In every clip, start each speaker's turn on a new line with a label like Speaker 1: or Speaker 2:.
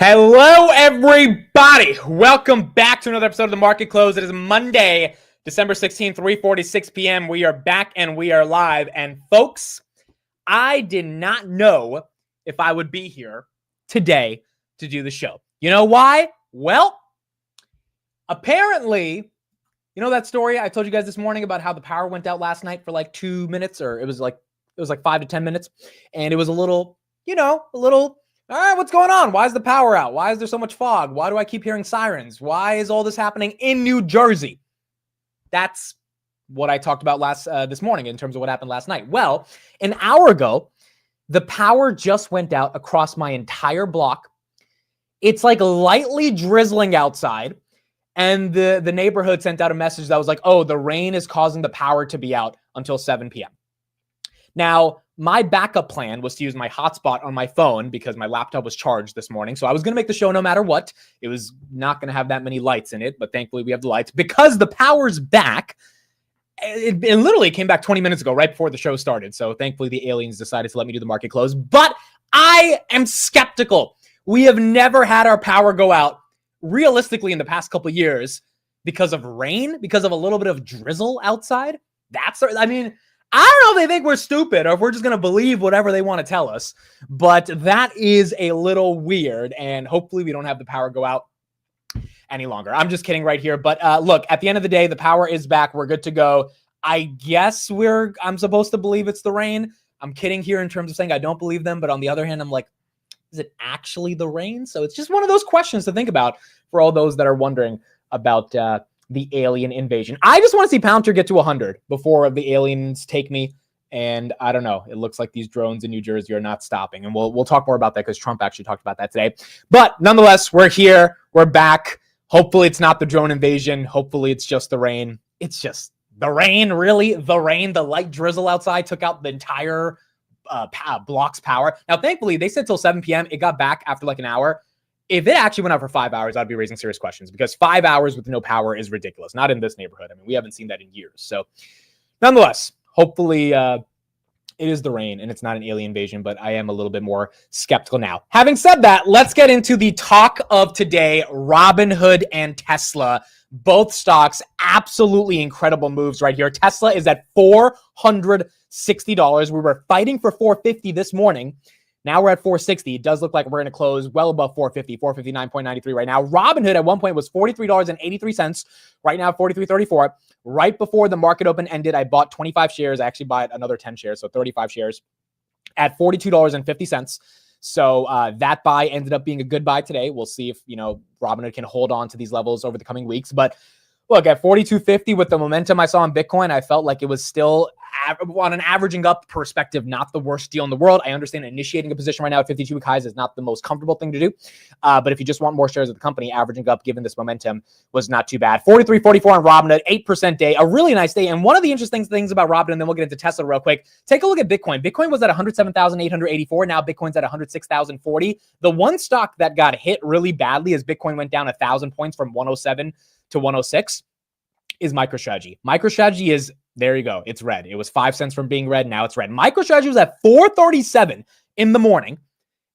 Speaker 1: Hello, everybody. Welcome back to another episode of The Market Close. It is Monday, December 16th, 3:46 p.m. We are back and we are live. And folks, I did not know if I would be here today to do the show. You know why? Well, apparently, you know that story I told you guys this morning about how the power went out last night for like 2 minutes, or it was like 5 to 10 minutes. And it was a little, all right, what's going on? Why is the power out? Why is there so much fog? Why do I keep hearing sirens? Why is all this happening in New Jersey? That's what I talked about this morning in terms of what happened last night. Well, an hour ago, the power just went out across my entire block. It's like lightly drizzling outside, and the neighborhood sent out a message that was like, oh, the rain is causing the power to be out until 7 p.m. Now, my backup plan was to use my hotspot on my phone because my laptop was charged this morning. So I was going to make the show no matter what. It was not going to have that many lights in it, but thankfully we have the lights because the power's back. It literally came back 20 minutes ago, right before the show started. So thankfully the aliens decided to let me do the market close. But I am skeptical. We have never had our power go out realistically in the past couple of years because of rain, because of a little bit of drizzle outside. I don't know if they think we're stupid or if we're just going to believe whatever they want to tell us, but that is a little weird, and hopefully we don't have the power go out any longer. I'm just kidding right here, but look, at the end of the day, the power is back. We're good to go. I guess I'm supposed to believe it's the rain. I'm kidding here in terms of saying I don't believe them, but on the other hand, I'm like, is it actually the rain? So it's just one of those questions to think about for all those that are wondering about the alien invasion. I just want to see Palantir get to 100 before the aliens take me. And I don't know. It looks like these drones in New Jersey are not stopping. And we'll talk more about that because Trump actually talked about that today. But nonetheless, we're here. We're back. Hopefully it's not the drone invasion. Hopefully it's just the rain. It's just the rain, really. The rain, the light drizzle outside took out the entire block's power. Now, thankfully, they said till 7 p.m. It got back after like an hour. If it actually went out for 5 hours, I'd be raising serious questions because 5 hours with no power is ridiculous. Not in this neighborhood. I mean, we haven't seen that in years. So nonetheless, hopefully it is the rain and it's not an alien invasion, but I am a little bit more skeptical now. Having said that, let's get into the talk of today, Robinhood and Tesla. Both stocks, absolutely incredible moves right here. Tesla is at $460. We were fighting for $450 this morning. Now we're at $460. It does look like we're going to close well above $450, $459.93 right now. Robinhood at one point was $43.83. Right now, $43.34. Right before the market open ended, I bought 25 shares. I actually bought another 10 shares, so 35 shares at $42.50. So that buy ended up being a good buy today. We'll see if, Robinhood can hold on to these levels over the coming weeks. But look, at $42.50 with the momentum I saw in Bitcoin, I felt like it was still, on an averaging up perspective, not the worst deal in the world. I understand initiating a position right now at 52-week highs is not the most comfortable thing to do. But if you just want more shares of the company, averaging up, given this momentum, was not too bad. 43.44 on Robinhood, 8% day, a really nice day. And one of the interesting things about Robinhood, and then we'll get into Tesla real quick, take a look at Bitcoin. Bitcoin was at 107,884. Now Bitcoin's at 106,040. The one stock that got hit really badly as Bitcoin went down 1,000 points from 107 to 106 is MicroStrategy. MicroStrategy is, there you go, it's red. It was 5 cents from being red, now it's red. MicroStrategy was at 437 in the morning,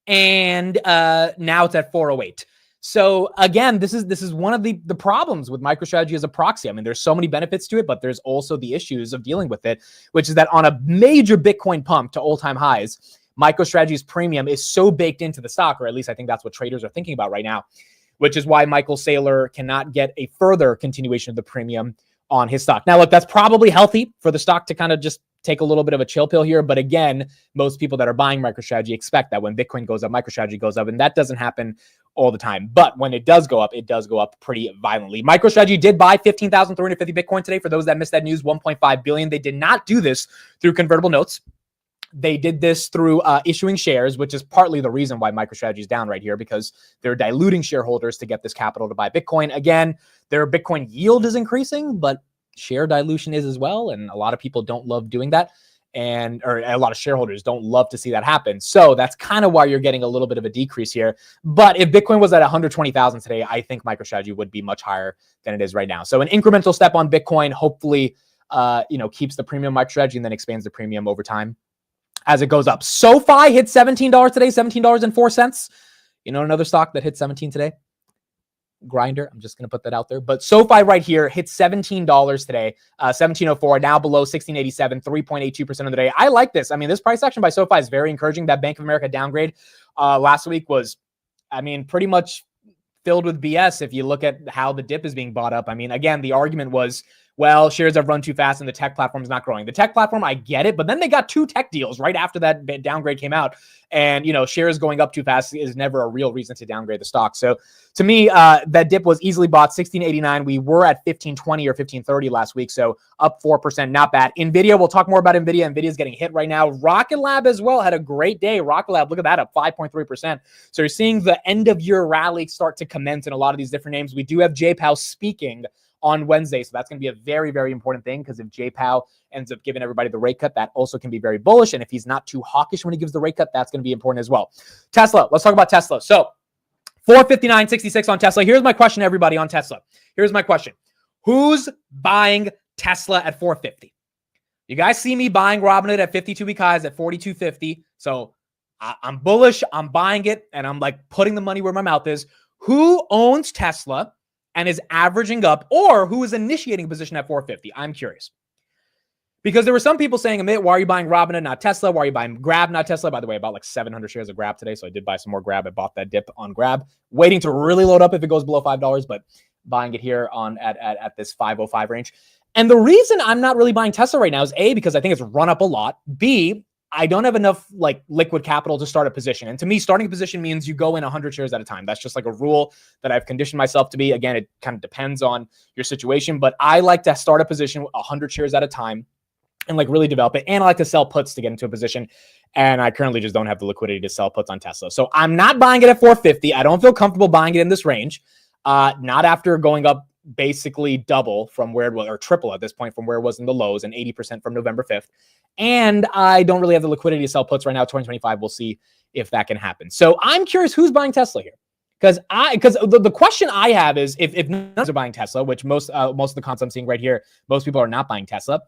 Speaker 1: and now it's at 408. So again, this is one of the problems with MicroStrategy as a proxy. I mean, there's so many benefits to it, but there's also the issues of dealing with it, which is that on a major Bitcoin pump to all-time highs, MicroStrategy's premium is so baked into the stock, or at least I think that's what traders are thinking about right now, which is why Michael Saylor cannot get a further continuation of the premium on his stock. Now, look, that's probably healthy for the stock to kind of just take a little bit of a chill pill here. But again, most people that are buying MicroStrategy expect that when Bitcoin goes up, MicroStrategy goes up, and that doesn't happen all the time. But when it does go up pretty violently. MicroStrategy did buy 15,350 Bitcoin today. For those that missed that news, 1.5 billion. They did not do this through convertible notes. They did this through issuing shares, which is partly the reason why MicroStrategy is down right here, because they're diluting shareholders to get this capital to buy Bitcoin. Again, their Bitcoin yield is increasing, but share dilution is as well. And a lot of people don't love doing that. Or a lot of shareholders don't love to see that happen. So that's kind of why you're getting a little bit of a decrease here. But if Bitcoin was at 120,000 today, I think MicroStrategy would be much higher than it is right now. So an incremental step on Bitcoin, hopefully, keeps the premium MicroStrategy and then expands the premium over time as it goes up. SoFi hit $17 today, $17.04. You know another stock that hit 17 today? Grinder. I'm just going to put that out there. But SoFi right here hit $17 today, 17.04, now below 16.87, 3.82% of the day. I like this. I mean, this price action by SoFi is very encouraging. That Bank of America downgrade last week was, I mean, pretty much filled with BS if you look at how the dip is being bought up. I mean, again, the argument was, well, shares have run too fast and the tech platform is not growing. The tech platform, I get it, but then they got 2 tech deals right after that downgrade came out. And, you know, shares going up too fast is never a real reason to downgrade the stock. So to me, that dip was easily bought, 16.89. We were at 15.20 or 15.30 last week. So up 4%, not bad. NVIDIA, we'll talk more about NVIDIA. NVIDIA is getting hit right now. Rocket Lab as well had a great day. Rocket Lab, look at that, up 5.3%. So you're seeing the end of year rally start to commence in a lot of these different names. We do have J-Pow speaking on Wednesday. So that's going to be a very, very important thing, because if J-Pow ends up giving everybody the rate cut, that also can be very bullish. And if he's not too hawkish when he gives the rate cut, that's going to be important as well. Tesla, let's talk about Tesla. So 459.66 on Tesla. Here's my question, everybody, on Tesla. Here's my question. Who's buying Tesla at 450? You guys see me buying Robinhood at 52-week highs at 42.50. So I'm bullish. I'm buying it. And I'm like putting the money where my mouth is. Who owns Tesla and is averaging up, or who is initiating a position at 450? I'm curious. Because there were some people saying, Amit, why are you buying Robinhood, not Tesla? Why are you buying Grab, not Tesla? By the way, I bought like 700 shares of Grab today, so I did buy some more Grab. I bought that dip on Grab, waiting to really load up if it goes below $5, but buying it here on at this 505 range. And the reason I'm not really buying Tesla right now is A, because I think it's run up a lot. B, I don't have enough like liquid capital to start a position. And to me, starting a position means you go in 100 shares at a time. That's just like a rule that I've conditioned myself to be. Again, it kind of depends on your situation, but I like to start a position 100 shares at a time and like really develop it. And I like to sell puts to get into a position. And I currently just don't have the liquidity to sell puts on Tesla. So I'm not buying it at 450. I don't feel comfortable buying it in this range. Not after going up basically double from where it was, or triple at this point from where it was in the lows, and 80% from November 5th. And I don't really have the liquidity to sell puts right now. 2025, we'll see if that can happen. So I'm curious who's buying Tesla here. Because the question I have is if none of us are buying Tesla, which most of the comps I'm seeing right here, most people are not buying Tesla.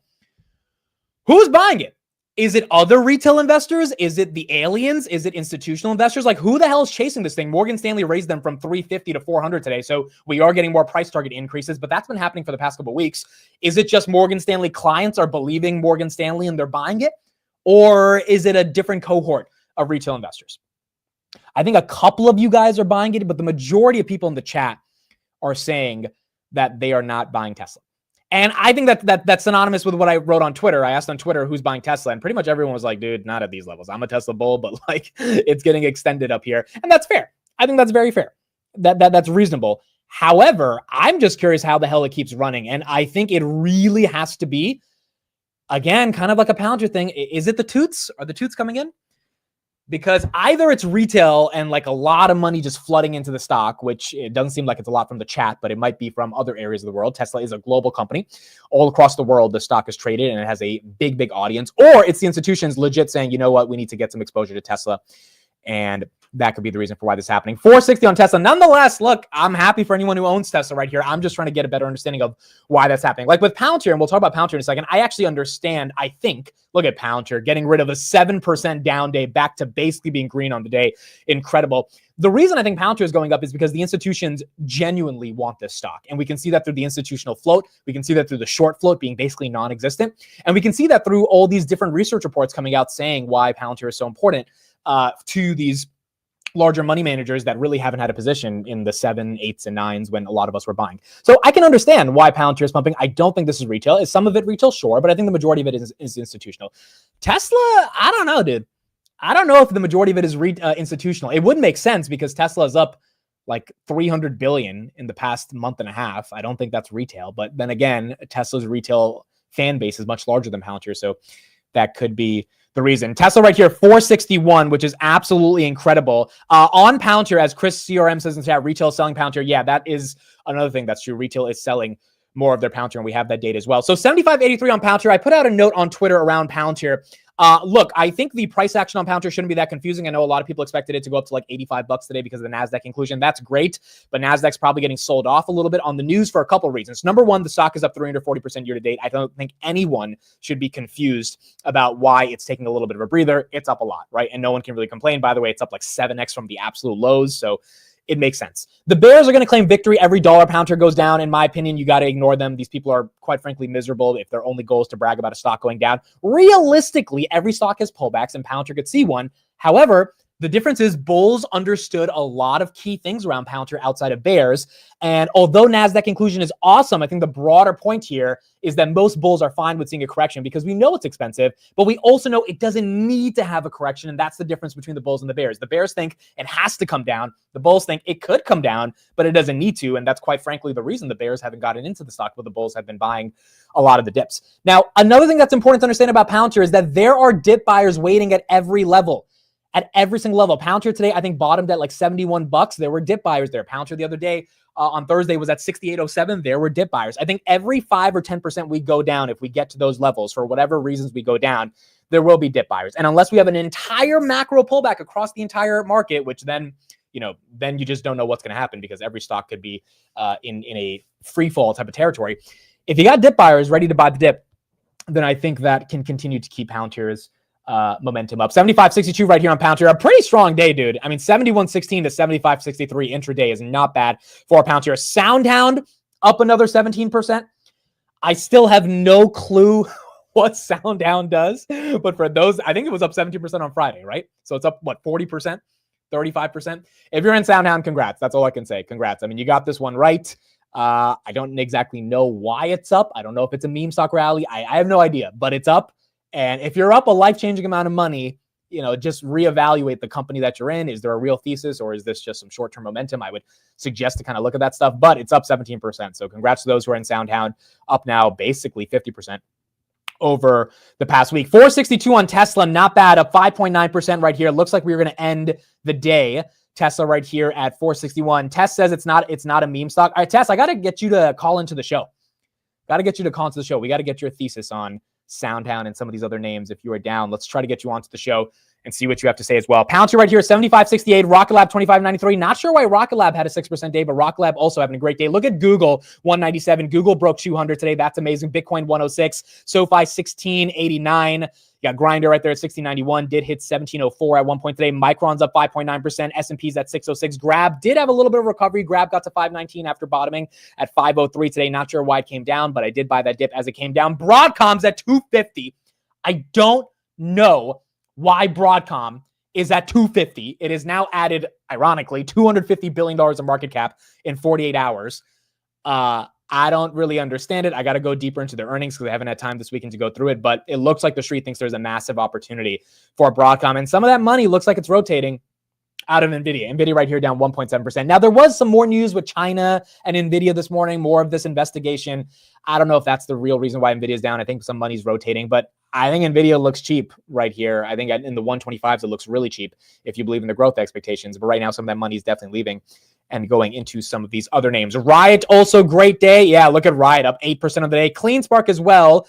Speaker 1: Who's buying it? Is it other retail investors? Is it the aliens? Is it institutional investors? Like, who the hell is chasing this thing? Morgan Stanley raised them from 350 to 400 today. So we are getting more price target increases, but that's been happening for the past couple of weeks. Is it just Morgan Stanley clients are believing Morgan Stanley and they're buying it? Or is it a different cohort of retail investors? I think a couple of you guys are buying it, but the majority of people in the chat are saying that they are not buying Tesla. And I think that's synonymous with what I wrote on Twitter. I asked on Twitter who's buying Tesla, and pretty much everyone was like, dude, not at these levels. I'm a Tesla bull, but like it's getting extended up here. And that's fair. I think that's very fair. That's reasonable. However, I'm just curious how the hell it keeps running. And I think it really has to be, again, kind of like a Palantir thing. Is it the toots? Are the toots coming in? Because either it's retail and like a lot of money just flooding into the stock, which it doesn't seem like it's a lot from the chat, but it might be from other areas of the world. Tesla is a global company. All across the world, the stock is traded and it has a big, big audience. Or it's the institutions legit saying, you know what, we need to get some exposure to Tesla. And that could be the reason for why this is happening. 460 on Tesla. Nonetheless, look, I'm happy for anyone who owns Tesla right here. I'm just trying to get a better understanding of why that's happening. Like with Palantir, and we'll talk about Palantir in a second, I actually understand, I think, look at Palantir, getting rid of a 7% down day back to basically being green on the day. Incredible. The reason I think Palantir is going up is because the institutions genuinely want this stock. And we can see that through the institutional float. We can see that through the short float being basically non-existent. And we can see that through all these different research reports coming out saying why Palantir is so important to these larger money managers that really haven't had a position in the 7, 8s, and 9s when a lot of us were buying. So I can understand why Palantir is pumping. I don't think this is retail. Is some of it retail? Sure. But I think the majority of it is institutional. Tesla, I don't know, dude. I don't know if the majority of it is institutional. It would make sense because Tesla is up like 300 billion in the past month and a half. I don't think that's retail. But then again, Tesla's retail fan base is much larger than Palantir. So that could be the reason. Tesla right here, 461, which is absolutely incredible. On Palantir, as Chris CRM says in chat, retail selling Palantir. Yeah, that is another thing that's true. Retail is selling more of their Palantir, and we have that data as well. So 75.83 on Palantir. I put out a note on Twitter around Palantir Look, I think the price action on Palantir shouldn't be that confusing. I know a lot of people expected it to go up to like $85 today because of the NASDAQ inclusion. That's great, but NASDAQ's probably getting sold off a little bit on the news for a couple of reasons. Number one, the stock is up 340% year to date. I don't think anyone should be confused about why it's taking a little bit of a breather. It's up a lot, right? And no one can really complain. By the way, it's up like 7x from the absolute lows. So it makes sense. The bears are going to claim victory every dollar Palantir goes down. In my opinion, you got to ignore them. These people are quite frankly miserable if their only goal is to brag about a stock going down. Realistically, every stock has pullbacks and Palantir could see one. However, the difference is bulls understood a lot of key things around Palantir outside of bears. And although NASDAQ inclusion is awesome, I think the broader point here is that most bulls are fine with seeing a correction because we know it's expensive, but we also know it doesn't need to have a correction. And that's the difference between the bulls and the bears. The bears think it has to come down. The bulls think it could come down, but it doesn't need to. And that's quite frankly the reason the bears haven't gotten into the stock, but the bulls have been buying a lot of the dips. Now, another thing that's important to understand about Palantir is that there are dip buyers waiting at every level. At every single level. Palantir today, I think, bottomed at like $71. There were dip buyers there. Palantir the other day on Thursday was at 68.07. There were dip buyers. I think every 5 or 10% we go down, if we get to those levels, for whatever reasons we go down, there will be dip buyers. And unless we have an entire macro pullback across the entire market, which then, then you just don't know what's going to happen because every stock could be in a free fall type of territory. If you got dip buyers ready to buy the dip, then I think that can continue to keep Palantir's momentum up. 75.62 right here on Palantir. A pretty strong day, dude. I mean, 71.16 to 75.63 intraday is not bad for Palantir. SoundHound up another 17%. I still have no clue what SoundHound does, but for those, I think it was up 17% on Friday, right? So it's up, what, 40%, 35%? If you're in SoundHound, congrats. That's all I can say. Congrats. I mean, you got this one right. I don't exactly know why it's up. I don't know if it's a meme stock rally. I have no idea, but it's up. And if you're up a life-changing amount of money, just reevaluate the company that you're in. Is there a real thesis or is this just some short-term momentum? I would suggest to kind of look at that stuff, but it's up 17%. So congrats to those who are in SoundHound, up now basically 50% over the past week. 462 on Tesla, not bad, up 5.9% right here. Looks like we were going to end the day. Tesla right here at 461. Tess says it's not a meme stock. All right, Tess, I got to get you to call into the show. We got to get your thesis on SoundHound and some of these other names. If you are down, let's try to get you onto the show and see what you have to say as well. Palantir right here, 75.68. Rocket Lab, 25.93. Not sure why Rocket Lab had a 6% day, but Rocket Lab also having a great day. Look at Google, 197. Google broke 200 today. That's amazing. Bitcoin, 106. SoFi, 1689. You got Grindr right there at 1691. Did hit 1704 at one point today. Micron's up 5.9%. S&P's at 606. Grab did have a little bit of recovery. Grab got to 519 after bottoming at 503 today. Not sure why it came down, but I did buy that dip as it came down. Broadcom's at 250. I don't know why Broadcom is at 250. It is now added, ironically, $250 billion in market cap in 48 hours. I don't really understand it. I got to go deeper into their earnings because I haven't had time this weekend to go through it, but it looks like the street thinks there's a massive opportunity for Broadcom, and some of that money looks like it's rotating out of NVIDIA. NVIDIA right here down 1.7%. Now, there was some more news with China and NVIDIA this morning, more of this investigation. I don't know if that's the real reason why NVIDIA is down. I think some money's rotating, but I think NVIDIA looks cheap right here. I think in the 125s, it looks really cheap if you believe in the growth expectations, but right now some of that money is definitely leaving and going into some of these other names. Riot, also great day. Yeah, look at Riot, up 8% of the day. CleanSpark as well.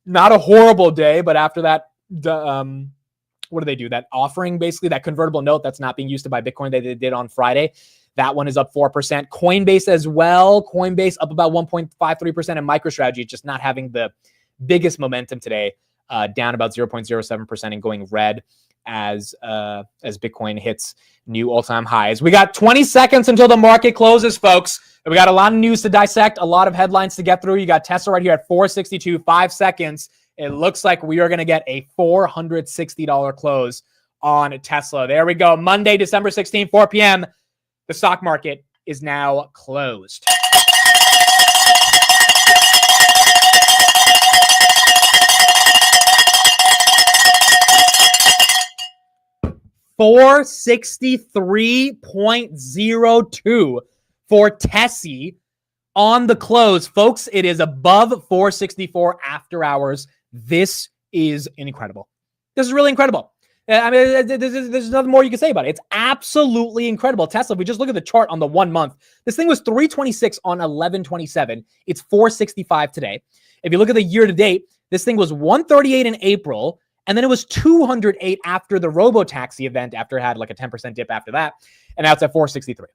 Speaker 1: Not a horrible day, but after that, what do they do? That offering, basically, that convertible note that's not being used to buy Bitcoin that they did on Friday. That one is up 4%. Coinbase as well. Coinbase up about 1.53%. And MicroStrategy just not having the biggest momentum today, down about 0.07% and going red as Bitcoin hits new all-time highs. We got 20 seconds until the market closes, folks. We got a lot of news to dissect, a lot of headlines to get through. You got Tesla right here at 462, 5 seconds. It looks like we are going to get a $460 close on Tesla. There we go. Monday, December 16, 4 p.m. The stock market is now closed. $463.02 for Tessie on the close. Folks, it is above 464 after hours. This is incredible. This is really incredible. I mean, there's nothing more you can say about it. It's absolutely incredible. Tesla, if we just look at the chart on the 1 month, this thing was 326 on 11/27. It's 465 today. If you look at the year to date, this thing was 138 in April, And then it was 208 after the robo-taxi event, after it had like a 10% dip after that. And now it's at 463.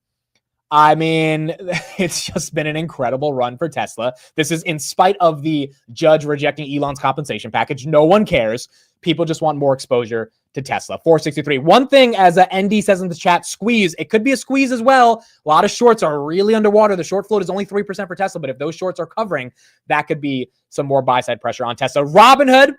Speaker 1: I mean, it's just been an incredible run for Tesla. This is in spite of the judge rejecting Elon's compensation package. No one cares. People just want more exposure to Tesla. 463. One thing, as ND says in the chat, squeeze. It could be a squeeze as well. A lot of shorts are really underwater. The short float is only 3% for Tesla, but if those shorts are covering, that could be some more buy-side pressure on Tesla. Robinhood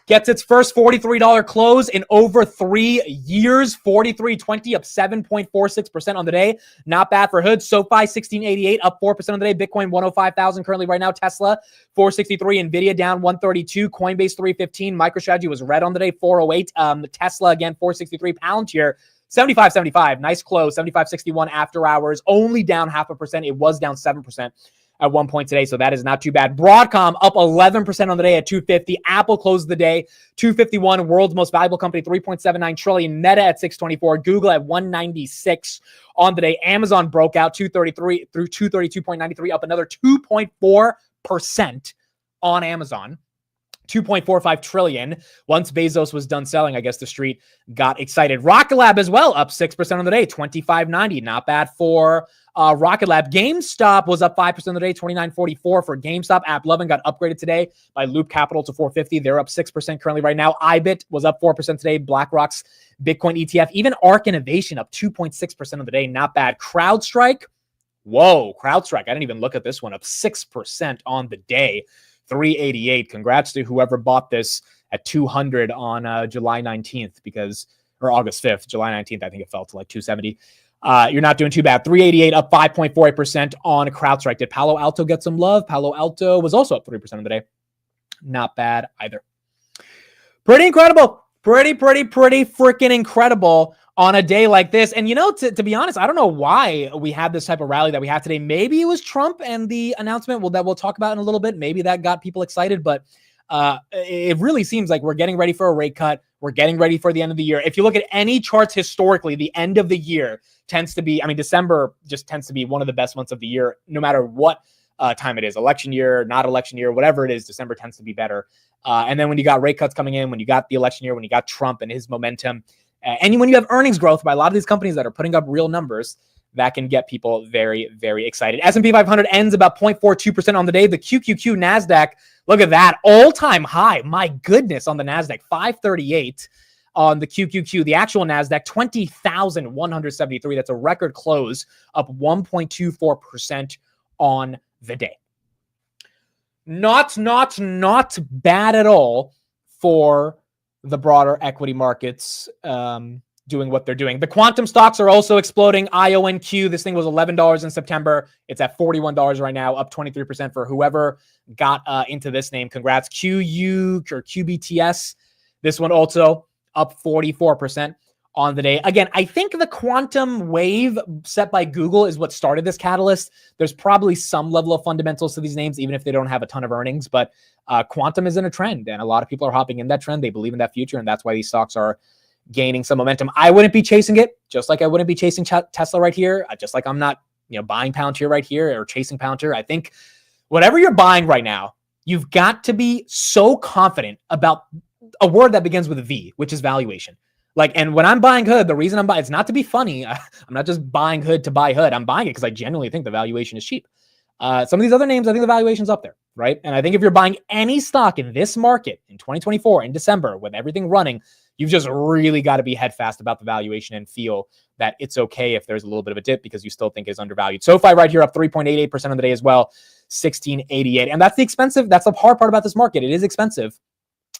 Speaker 1: gets its first $43 close in over 3 years. 43.20, up 7.46% on the day. Not bad for Hood. SoFi 1688, up 4% on the day. Bitcoin 105,000 currently right now. Tesla 463. Nvidia down 132. Coinbase 315. MicroStrategy was red on the day, 408. Tesla again 463. Palantir 75.75. Nice close. 75.61 after hours. Only down 0.5%. It was down 7% at one point today, so that is not too bad. Broadcom up 11% on the day at 250. Apple closed the day 251. World's most valuable company, 3.79 trillion. Meta at 624. Google at 196 on the day. Amazon broke out 233 through 232.93, up another 2.4% on Amazon. 2.45 trillion. Once Bezos was done selling, I guess the street got excited. Rocket Lab as well, up 6% on the day, 25.90. Not bad for Rocket Lab. GameStop was up 5% on the day, 29.44 for GameStop. AppLovin got upgraded today by Loop Capital to 450. They're up 6% currently right now. iBit was up 4% today. BlackRock's Bitcoin ETF. Even ARK Innovation up 2.6% on the day. Not bad. CrowdStrike. Whoa, CrowdStrike. I didn't even look at this one. Up 6% on the day. 388. Congrats to whoever bought this at 200 on July 19th or August 5th. July 19th, I think it fell to like 270. You're not doing too bad. 388 up 5.48% on CrowdStrike. Did Palo Alto get some love? Palo Alto was also up 3% of the day. Not bad either. Pretty incredible. Pretty freaking incredible on a day like this. And, you know, to be honest, I don't know why we had this type of rally that we have today. Maybe it was Trump and the announcement that we'll talk about in a little bit. Maybe that got people excited, but it really seems like we're getting ready for a rate cut. We're getting ready for the end of the year. If you look at any charts historically, the end of the year tends to be, December just tends to be one of the best months of the year, no matter what time it is, election year, not election year, whatever it is, December tends to be better. And then when you got rate cuts coming in, when you got the election year, when you got Trump and his momentum, and when you have earnings growth by a lot of these companies that are putting up real numbers, that can get people very, very excited. S&P 500 ends about 0.42% on the day. The QQQ NASDAQ, look at that, all-time high. My goodness, on the NASDAQ, 538 on the QQQ. The actual NASDAQ, 20,173. That's a record close, up 1.24% on the day. Not bad at all for the broader equity markets doing what they're doing. The quantum stocks are also exploding. IONQ, this thing was $11 in September. It's at $41 right now, up 23% for whoever got into this name. Congrats. QU or QBTS, this one also up 44% on the day. Again, I think the quantum wave set by Google is what started this catalyst. There's probably some level of fundamentals to these names, even if they don't have a ton of earnings, but quantum is in a trend and a lot of people are hopping in that trend. They believe in that future, and that's why these stocks are gaining some momentum. I wouldn't be chasing it, just like I wouldn't be chasing Tesla right here, just like I'm not buying Palantir right here or chasing Palantir. I think whatever you're buying right now, you've got to be so confident about a word that begins with a V, which is valuation. And when I'm buying Hood, the reason I'm buying, it's not to be funny. I'm not just buying Hood to buy Hood. I'm buying it because I genuinely think the valuation is cheap. Some of these other names, I think the valuation's up there, right? And I think if you're buying any stock in this market in 2024, in December, with everything running, you've just really got to be head fast about the valuation and feel that it's okay if there's a little bit of a dip because you still think it's undervalued. SoFi right here up 3.88% on the day as well, 1688. And that's the hard part about this market. It is expensive,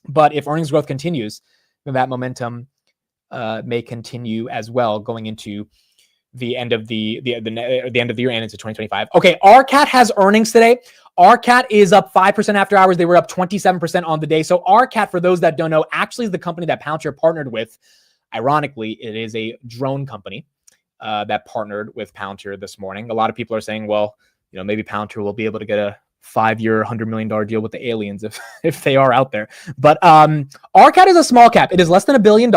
Speaker 1: but if earnings growth continues, then that momentum may continue as well going into the end of the end of the year and into 2025. Okay, RCAT has earnings today. RCAT is up 5% after hours. They were up 27% on the day. So RCAT, for those that don't know, actually is the company that Palantir partnered with. Ironically, it is a drone company that partnered with Palantir this morning. A lot of people are saying, well, maybe Palantir will be able to get a 5-year, $100 million deal with the aliens if they are out there. But RCAT is a small cap. It is less than $1 billion.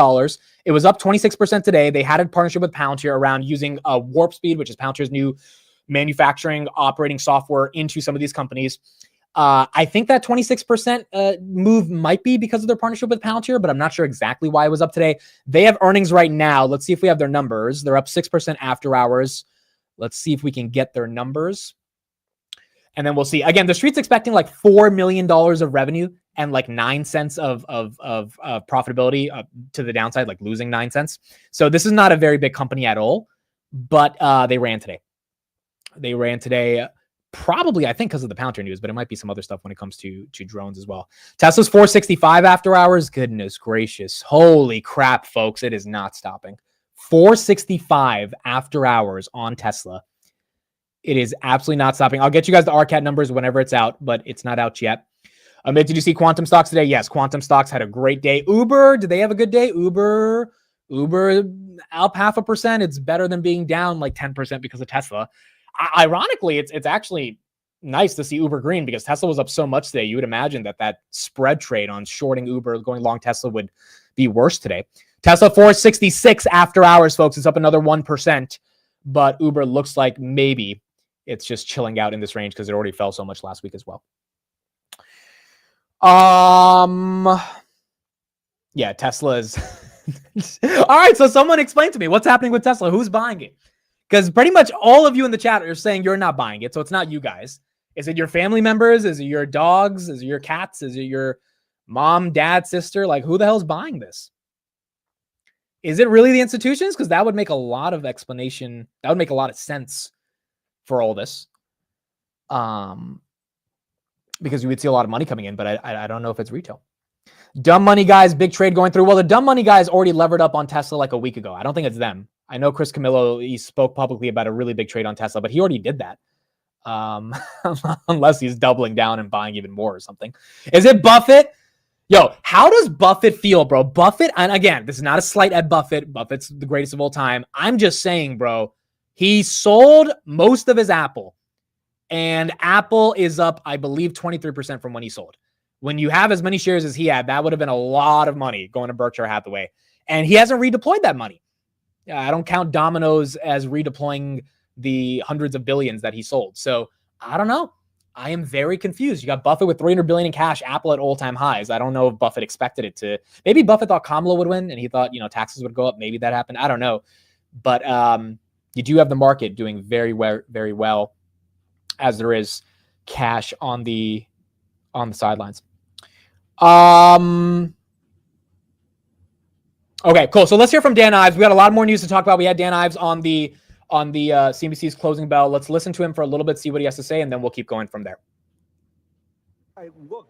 Speaker 1: It was up 26% today. They had a partnership with Palantir around using Warp Speed, which is Palantir's new manufacturing operating software, into some of these companies. I think that 26% move might be because of their partnership with Palantir, but I'm not sure exactly why it was up today. They have earnings right now. Let's see if we have their numbers. They're up 6% after hours. Let's see if we can get their numbers. And then we'll see. Again, the street's expecting like $4 million of revenue and like 9 cents of profitability to the downside, like losing 9 cents. So this is not a very big company at all, but they ran today. They ran today. Probably, I think, because of the Palantir news, but it might be some other stuff when it comes to drones as well. Tesla's 465 after hours. Goodness gracious. Holy crap, folks. It is not stopping. 465 after hours on Tesla. It is absolutely not stopping. I'll get you guys the RCAT numbers whenever it's out, but it's not out yet. Amit, did you see quantum stocks today? Yes, quantum stocks had a great day. Uber, did they have a good day? Uber up 0.5%. It's better than being down like 10% because of Tesla. Ironically, it's actually nice to see Uber green because Tesla was up so much today. You would imagine that spread trade on shorting Uber, going long Tesla would be worse today. Tesla 466 after hours, folks. It's up another 1%, but Uber looks like maybe it's just chilling out in this range because it already fell so much last week as well. Yeah, Tesla is... All right, so someone explain to me what's happening with Tesla. Who's buying it? Because pretty much all of you in the chat are saying you're not buying it, so it's not you guys. Is it your family members? Is it your dogs? Is it your cats? Is it your mom, dad, sister? Like, who the hell's buying this? Is it really the institutions? Because that would make a lot of explanation. That would make a lot of sense for all this. Because you would see a lot of money coming in, but I don't know if it's retail. Dumb money guys, big trade going through. Well, the dumb money guys already levered up on Tesla like a week ago. I don't think it's them. I know Chris Camillo, he spoke publicly about a really big trade on Tesla, but he already did that. Unless he's doubling down and buying even more or something. Is it Buffett? Yo, how does Buffett feel, bro? Buffett, and again, this is not a slight at Buffett. Buffett's the greatest of all time. I'm just saying, bro, he sold most of his Apple. And Apple is up, I believe, 23% from when he sold. When you have as many shares as he had, that would have been a lot of money going to Berkshire Hathaway. And he hasn't redeployed that money. I don't count Domino's as redeploying the hundreds of billions that he sold. So I don't know. I am very confused. You got Buffett with $300 billion in cash, Apple at all-time highs. I don't know if Buffett expected it to. Maybe Buffett thought Kamala would win and he thought, taxes would go up. Maybe that happened. I don't know. But you do have the market doing very well as there is cash on the sidelines. Okay, cool. So let's hear from Dan Ives. We got a lot more news to talk about. We had Dan Ives on the CNBC's closing bell. Let's listen to him for a little bit, see what he has to say, and then we'll keep going from there.
Speaker 2: Look,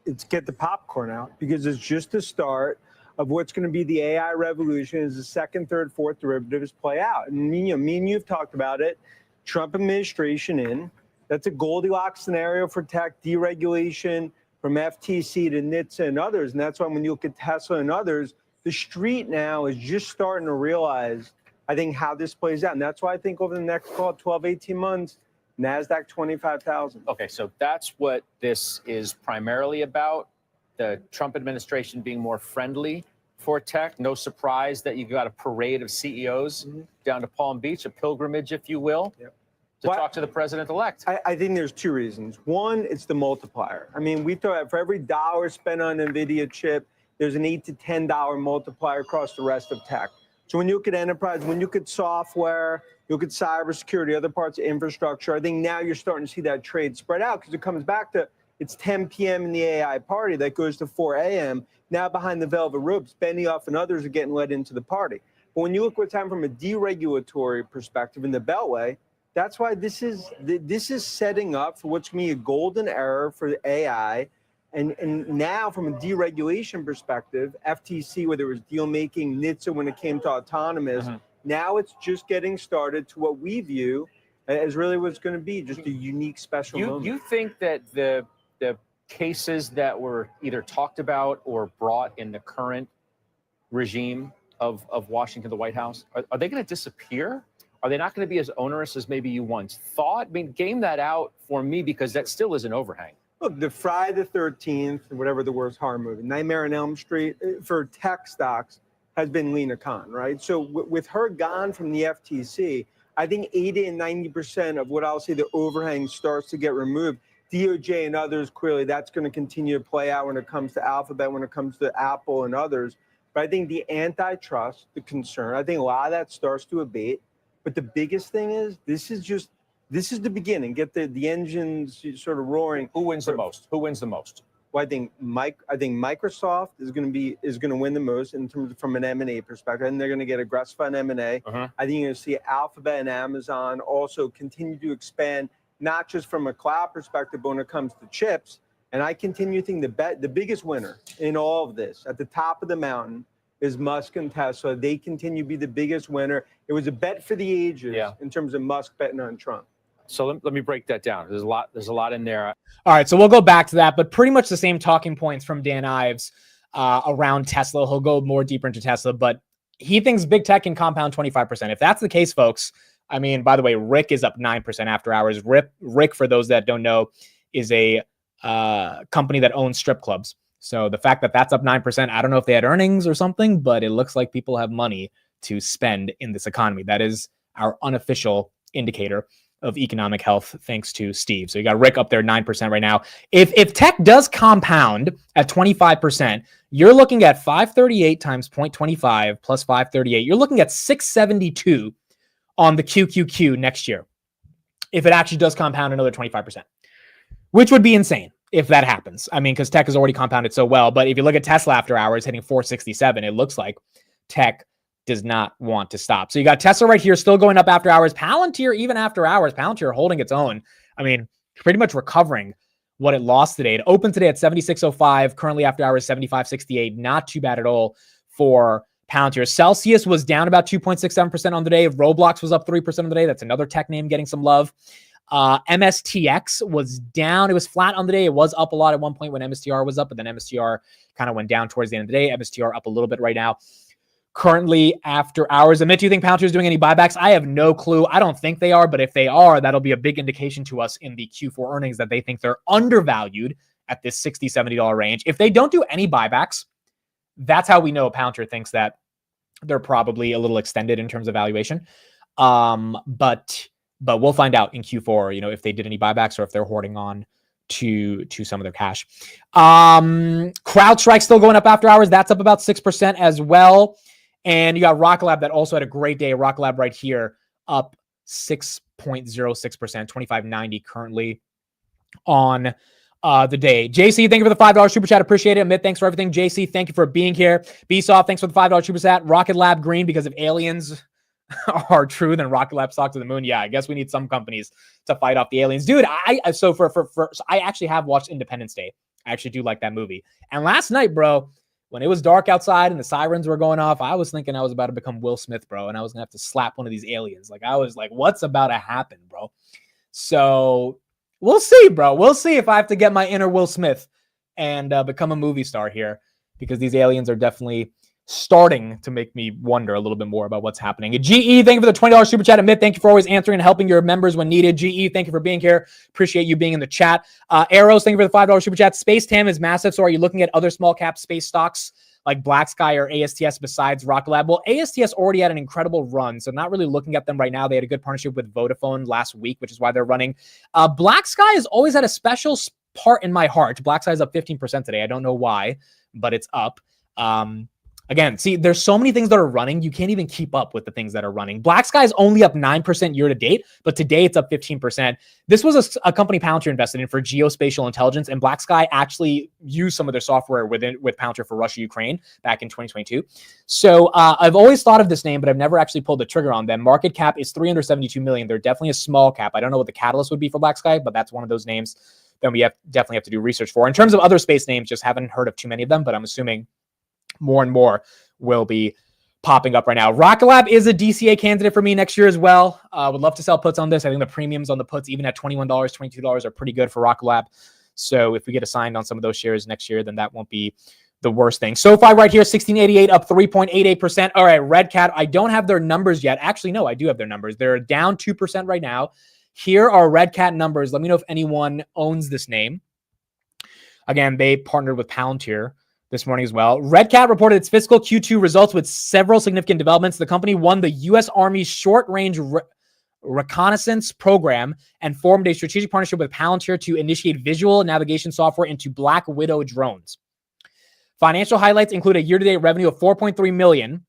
Speaker 2: it's get the popcorn out because it's just the start of what's going to be the AI revolution as the second, third, fourth derivatives play out. And me and you have talked about it. Trump administration in. That's a Goldilocks scenario for tech deregulation from FTC to NHTSA and others. And that's why when you look at Tesla and others, the street now is just starting to realize, I think, how this plays out. And that's why I think over the next 12, 18 months, NASDAQ 25,000.
Speaker 3: Okay, so that's what this is primarily about. The Trump administration being more friendly for tech. No surprise that you got a parade of CEOs down to Palm Beach, a pilgrimage, if you will, to talk to the president-elect.
Speaker 2: I think there's two reasons. One, it's the multiplier. I mean, we thought for every dollar spent on NVIDIA chip, there's an $8 to $10 multiplier across the rest of tech. So when you look at enterprise, when you look at software, you look at cybersecurity, other parts of infrastructure, I think now you're starting to see that trade spread out because it comes back to it's 10 p.m. in the AI party that goes to 4 a.m. Now behind the velvet ropes, Benioff and others are getting led into the party. But when you look what's happening from a deregulatory perspective in the Beltway, that's why this is setting up for what's going to be a golden era for AI. And now from a deregulation perspective, FTC, whether it was deal making, NHTSA when it came to autonomous, now it's just getting started to what we view as really what's going to be just a unique special moment.
Speaker 3: You think that the cases that were either talked about or brought in the current regime of Washington, the White House, are they going to disappear? Are they not going to be as onerous as maybe you once thought? I mean, game that out for me because that still is an overhang.
Speaker 2: Look, the Friday the 13th, whatever the worst horror movie, Nightmare on Elm Street, for tech stocks has been Lena Khan, right? So with her gone from the FTC, I think 80 and 90% of what I'll say the overhang starts to get removed. DOJ and others, clearly that's going to continue to play out when it comes to Alphabet, when it comes to Apple and others. But I think the antitrust, the concern, I think a lot of that starts to abate. But the biggest thing is this is the beginning. Get the engines sort of roaring.
Speaker 3: Who wins the most? Who wins the most?
Speaker 2: Well, I think Microsoft is going to win the most in terms of, from an M&A perspective, and they're going to get aggressive on M&A. I think you're going to see Alphabet and Amazon also continue to expand, not just from a cloud perspective, but when it comes to chips. And I continue to think the biggest winner in all of this, at the top of the mountain, is Musk and Tesla. They continue to be the biggest winner. It was a bet for the ages in terms of Musk betting on Trump.
Speaker 3: So let me break that down. There's a lot in there.
Speaker 1: All right, so we'll go back to that, but pretty much the same talking points from Dan Ives around Tesla. He'll go more deeper into Tesla, but he thinks big tech can compound 25%. If that's the case, folks, I mean, by the way, Rick is up 9% after hours. Rick, for those that don't know, is a company that owns strip clubs. So the fact that that's up 9%, I don't know if they had earnings or something, but it looks like people have money to spend in this economy. That is our unofficial indicator of economic health, thanks to Steve. So you got Rick up there 9% right now. If tech does compound at 25%, you're looking at 538 times 0.25 plus 538. You're looking at 672 on the QQQ next year. If it actually does compound another 25%, which would be insane if that happens. I mean, because tech has already compounded so well. But if you look at Tesla after hours hitting 467, it looks like tech does not want to stop. So you got Tesla right here still going up after hours. Palantir, even after hours, Palantir holding its own. I mean, pretty much recovering what it lost today. It opened today at 76.05, currently after hours 75.68. Not too bad at all for Palantir. Celsius was down about 2.67% on the day. Roblox was up 3% on the day. That's another tech name getting some love. MSTX was down. It was flat on the day. It was up a lot at one point when MSTR was up, but then MSTR kind of went down towards the end of the day. MSTR up a little bit right now. Currently after hours. Amit, do you think Palantir is doing any buybacks? I have no clue. I don't think they are, but if they are, that'll be a big indication to us in the Q4 earnings that they think they're undervalued at this $60, $70 range. If they don't do any buybacks, that's how we know Palantir thinks that they're probably a little extended in terms of valuation. But we'll find out in Q4, if they did any buybacks or if they're hoarding on to some of their cash. CrowdStrike still going up after hours. That's up about 6% as well. And you got Rocket Lab that also had a great day. Rocket Lab right here up 6.06%, 25.90 currently on the day. JC, thank you for the $5 super chat. Appreciate it. Amit, thanks for everything. JC, thank you for being here. Bsoft, thanks for the $5 super chat. Rocket Lab green because if aliens are true, then Rocket Lab stock to the moon. Yeah, I guess we need some companies to fight off the aliens. Dude, I actually have watched Independence Day. I actually do like that movie. And last night, bro, when it was dark outside and the sirens were going off, I was thinking I was about to become Will Smith, bro, and I was gonna have to slap one of these aliens. Like, I was like, what's about to happen, bro? So we'll see, bro. We'll see if I have to get my inner Will Smith and become a movie star here, because these aliens are definitely starting to make me wonder a little bit more about what's happening. GE, thank you for the $20 super chat. Amit, thank you for always answering and helping your members when needed. GE, thank you for being here. Appreciate you being in the chat. Arrows, thank you for the $5 super chat. Space TAM is massive. So are you looking at other small cap space stocks like Black Sky or ASTS besides Rocket Lab? Well, ASTS already had an incredible run, so not really looking at them right now. They had a good partnership with Vodafone last week, which is why they're running. Black Sky has always had a special part in my heart. Black Sky is up 15% today. I don't know why, but it's up. Again, see, there's so many things that are running, you can't even keep up with the things that are running. Black Sky is only up 9% year to date, but today it's up 15%. This was a company Palantir invested in for geospatial intelligence, and Black Sky actually used some of their software with Palantir for Russia, Ukraine back in 2022. So I've always thought of this name, but I've never actually pulled the trigger on them. Market cap is $372 million. They're definitely a small cap. I don't know what the catalyst would be for Black Sky, but that's one of those names that we definitely have to do research for. In terms of other space names, just haven't heard of too many of them, but I'm assuming more and more will be popping up right now. Rocket Lab is a DCA candidate for me next year as well. Would love to sell puts on this. I think the premiums on the puts, even at $21, $22, are pretty good for Rocket Lab. So if we get assigned on some of those shares next year, then that won't be the worst thing. SoFi right here, 1688, up 3.88%. All right, Red Cat, I don't have their numbers yet. Actually, no, I do have their numbers. They're down 2% right now. Here are Red Cat numbers. Let me know if anyone owns this name. Again, they partnered with Palantir this morning as well. Red Cat reported its fiscal Q2 results with several significant developments. The company won the U.S. Army's short-range reconnaissance program and formed a strategic partnership with Palantir to initiate visual navigation software into Black Widow drones. Financial highlights include a year-to-date revenue of $4.3 million,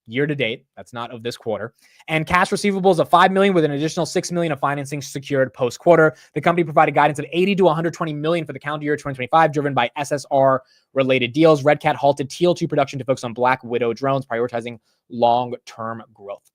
Speaker 1: year-to-date, that's not of this quarter, and cash receivables of $5 million with an additional $6 million of financing secured post-quarter. The company provided guidance of $80 to $120 million for the calendar year 2025, driven by SSR-related deals. Red Cat halted Teal 2 production to focus on Black Widow drones, prioritizing long-term growth.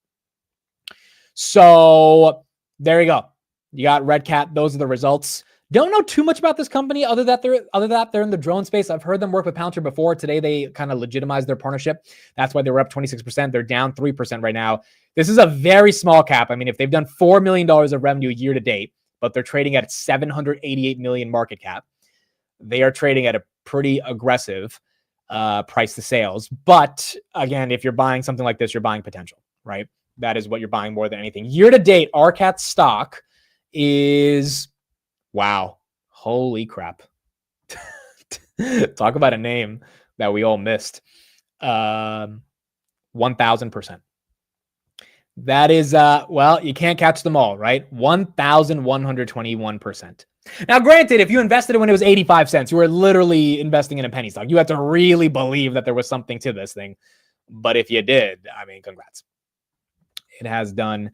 Speaker 1: So there you go. You got Red Cat. Those are the results. Don't know too much about this company other than they're in the drone space. I've heard them work with Palantir before. Today, they kind of legitimized their partnership. That's why they were up 26%. They're down 3% right now. This is a very small cap. I mean, if they've done $4 million of revenue year to date, but they're trading at $788 million market cap, they are trading at a pretty aggressive price to sales. But again, if you're buying something like this, you're buying potential, right? That is what you're buying more than anything. Year to date, RCAT stock is... wow. Holy crap. Talk about a name that we all missed. 1,000%. That is, well, you can't catch them all, right? 1,121%. Now, granted, if you invested it when it was 85 cents, you were literally investing in a penny stock. You had to really believe that there was something to this thing. But if you did, I mean, congrats. It has done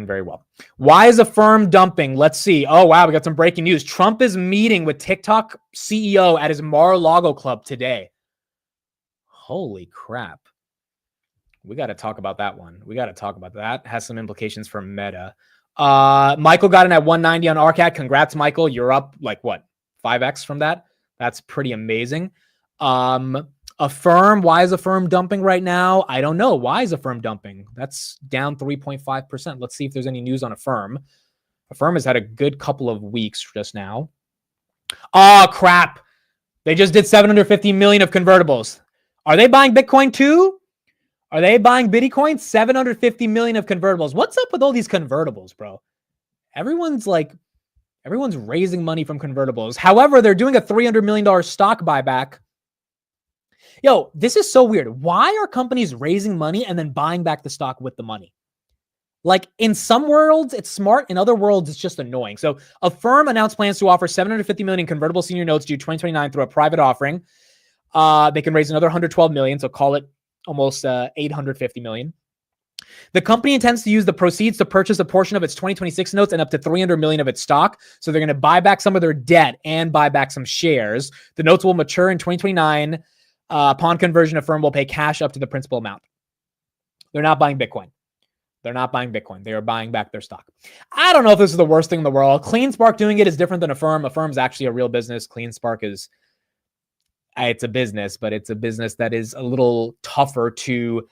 Speaker 1: very well. Why is AFRM dumping? Let's see. Oh, wow. We got some breaking news. Trump is meeting with TikTok CEO at his Mar-a-Lago club today. Holy crap. We got to talk about that one. We got to talk about that. Has some implications for Meta. Michael got in at 190 on RCAT. Congrats, Michael. You're up like what? 5x from that? That's pretty amazing. AFRM, why is AFRM dumping right now? I don't know. Why is AFRM dumping? That's down 3.5%. Let's see if there's any news on AFRM. AFRM has had a good couple of weeks just now. Oh, crap. They just did 750 million of convertibles. Are they buying Bitcoin too? Are they buying Bitcoin? 750 million of convertibles. What's up with all these convertibles, bro? Everyone's raising money from convertibles. However, they're doing a $300 million stock buyback. Yo, this is so weird. Why are companies raising money and then buying back the stock with the money? Like in some worlds, it's smart. In other worlds, it's just annoying. So AFRM announced plans to offer 750 million convertible senior notes due 2029 through a private offering. They can raise another 112 million. So call it almost 850 million. The company intends to use the proceeds to purchase a portion of its 2026 notes and up to 300 million of its stock. So they're going to buy back some of their debt and buy back some shares. The notes will mature in 2029. Upon conversion, AFRM will pay cash up to the principal amount. They're not buying Bitcoin. They are buying back their stock. I don't know if this is the worst thing in the world. CleanSpark doing it is different than AFRM. AFRM is actually a real business. CleanSpark is, it's a business, but it's a business that is a little tougher to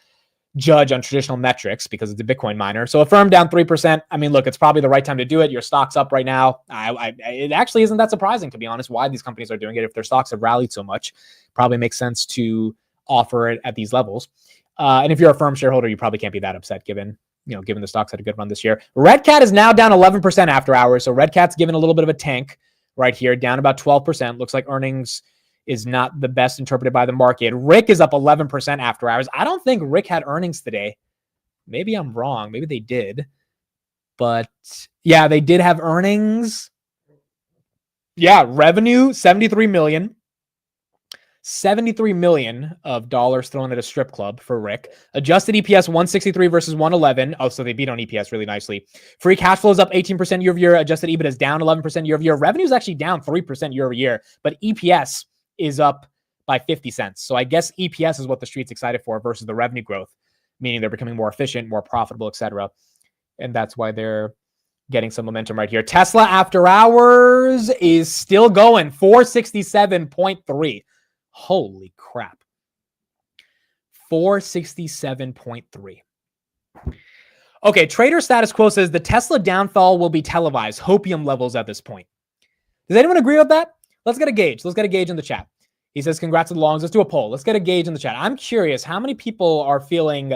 Speaker 1: judge on traditional metrics because it's a Bitcoin miner. So AFRM down 3%. I mean, look, it's probably the right time to do it. Your stock's up right now. It actually isn't that surprising, to be honest, why these companies are doing it. If their stocks have rallied so much, probably makes sense to offer it at these levels. And if you're a AFRM shareholder, you probably can't be that upset given the stocks had a good run this year. Red Cat is now down 11% after hours. So Red Cat's given a little bit of a tank right here, down about 12%. Looks like earnings is not the best interpreted by the market. Rick is up 11% after hours. I don't think Rick had earnings today. Maybe I'm wrong. Maybe they did. But yeah, they did have earnings. Yeah, revenue, 73 million. 73 million of dollars thrown at a strip club for Rick. Adjusted EPS 163 versus 111. Oh, so they beat on EPS really nicely. Free cash flow is up 18% year over year. Adjusted EBITDA is down 11% year over year. Revenue is actually down 3% year over year, but EPS is up by 50 cents. So I guess EPS is what the street's excited for versus the revenue growth, meaning they're becoming more efficient, more profitable, etc. And that's why they're getting some momentum right here. Tesla after hours is still going, 467.3. Holy crap. 467.3. Okay, trader status quo says the Tesla downfall will be televised. Hopium levels at this point. Does anyone agree with that? Let's get a gauge. Let's get a gauge in the chat. He says, congrats to the longs. Let's do a poll. Let's get a gauge in the chat. I'm curious how many people are feeling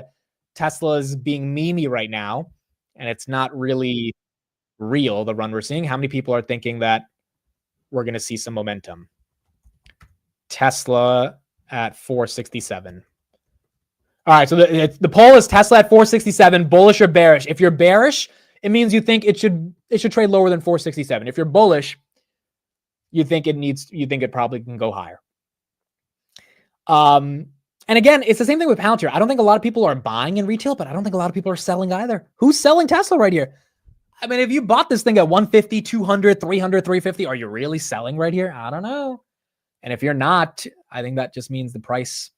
Speaker 1: Tesla's being memey right now, and it's not really real, the run we're seeing. How many people are thinking that we're going to see some momentum? Tesla at 467. All right, so the poll is Tesla at 467, bullish or bearish. If you're bearish, it means you think it should trade lower than 467. If you're bullish, you think it probably can go higher. And again, it's the same thing with Palantir. I don't think a lot of people are buying in retail, but I don't think a lot of people are selling either. Who's selling Tesla right here? I mean, if you bought this thing at 150, 200, 300, 350, are you really selling right here? I don't know. And if you're not, I think that just means the price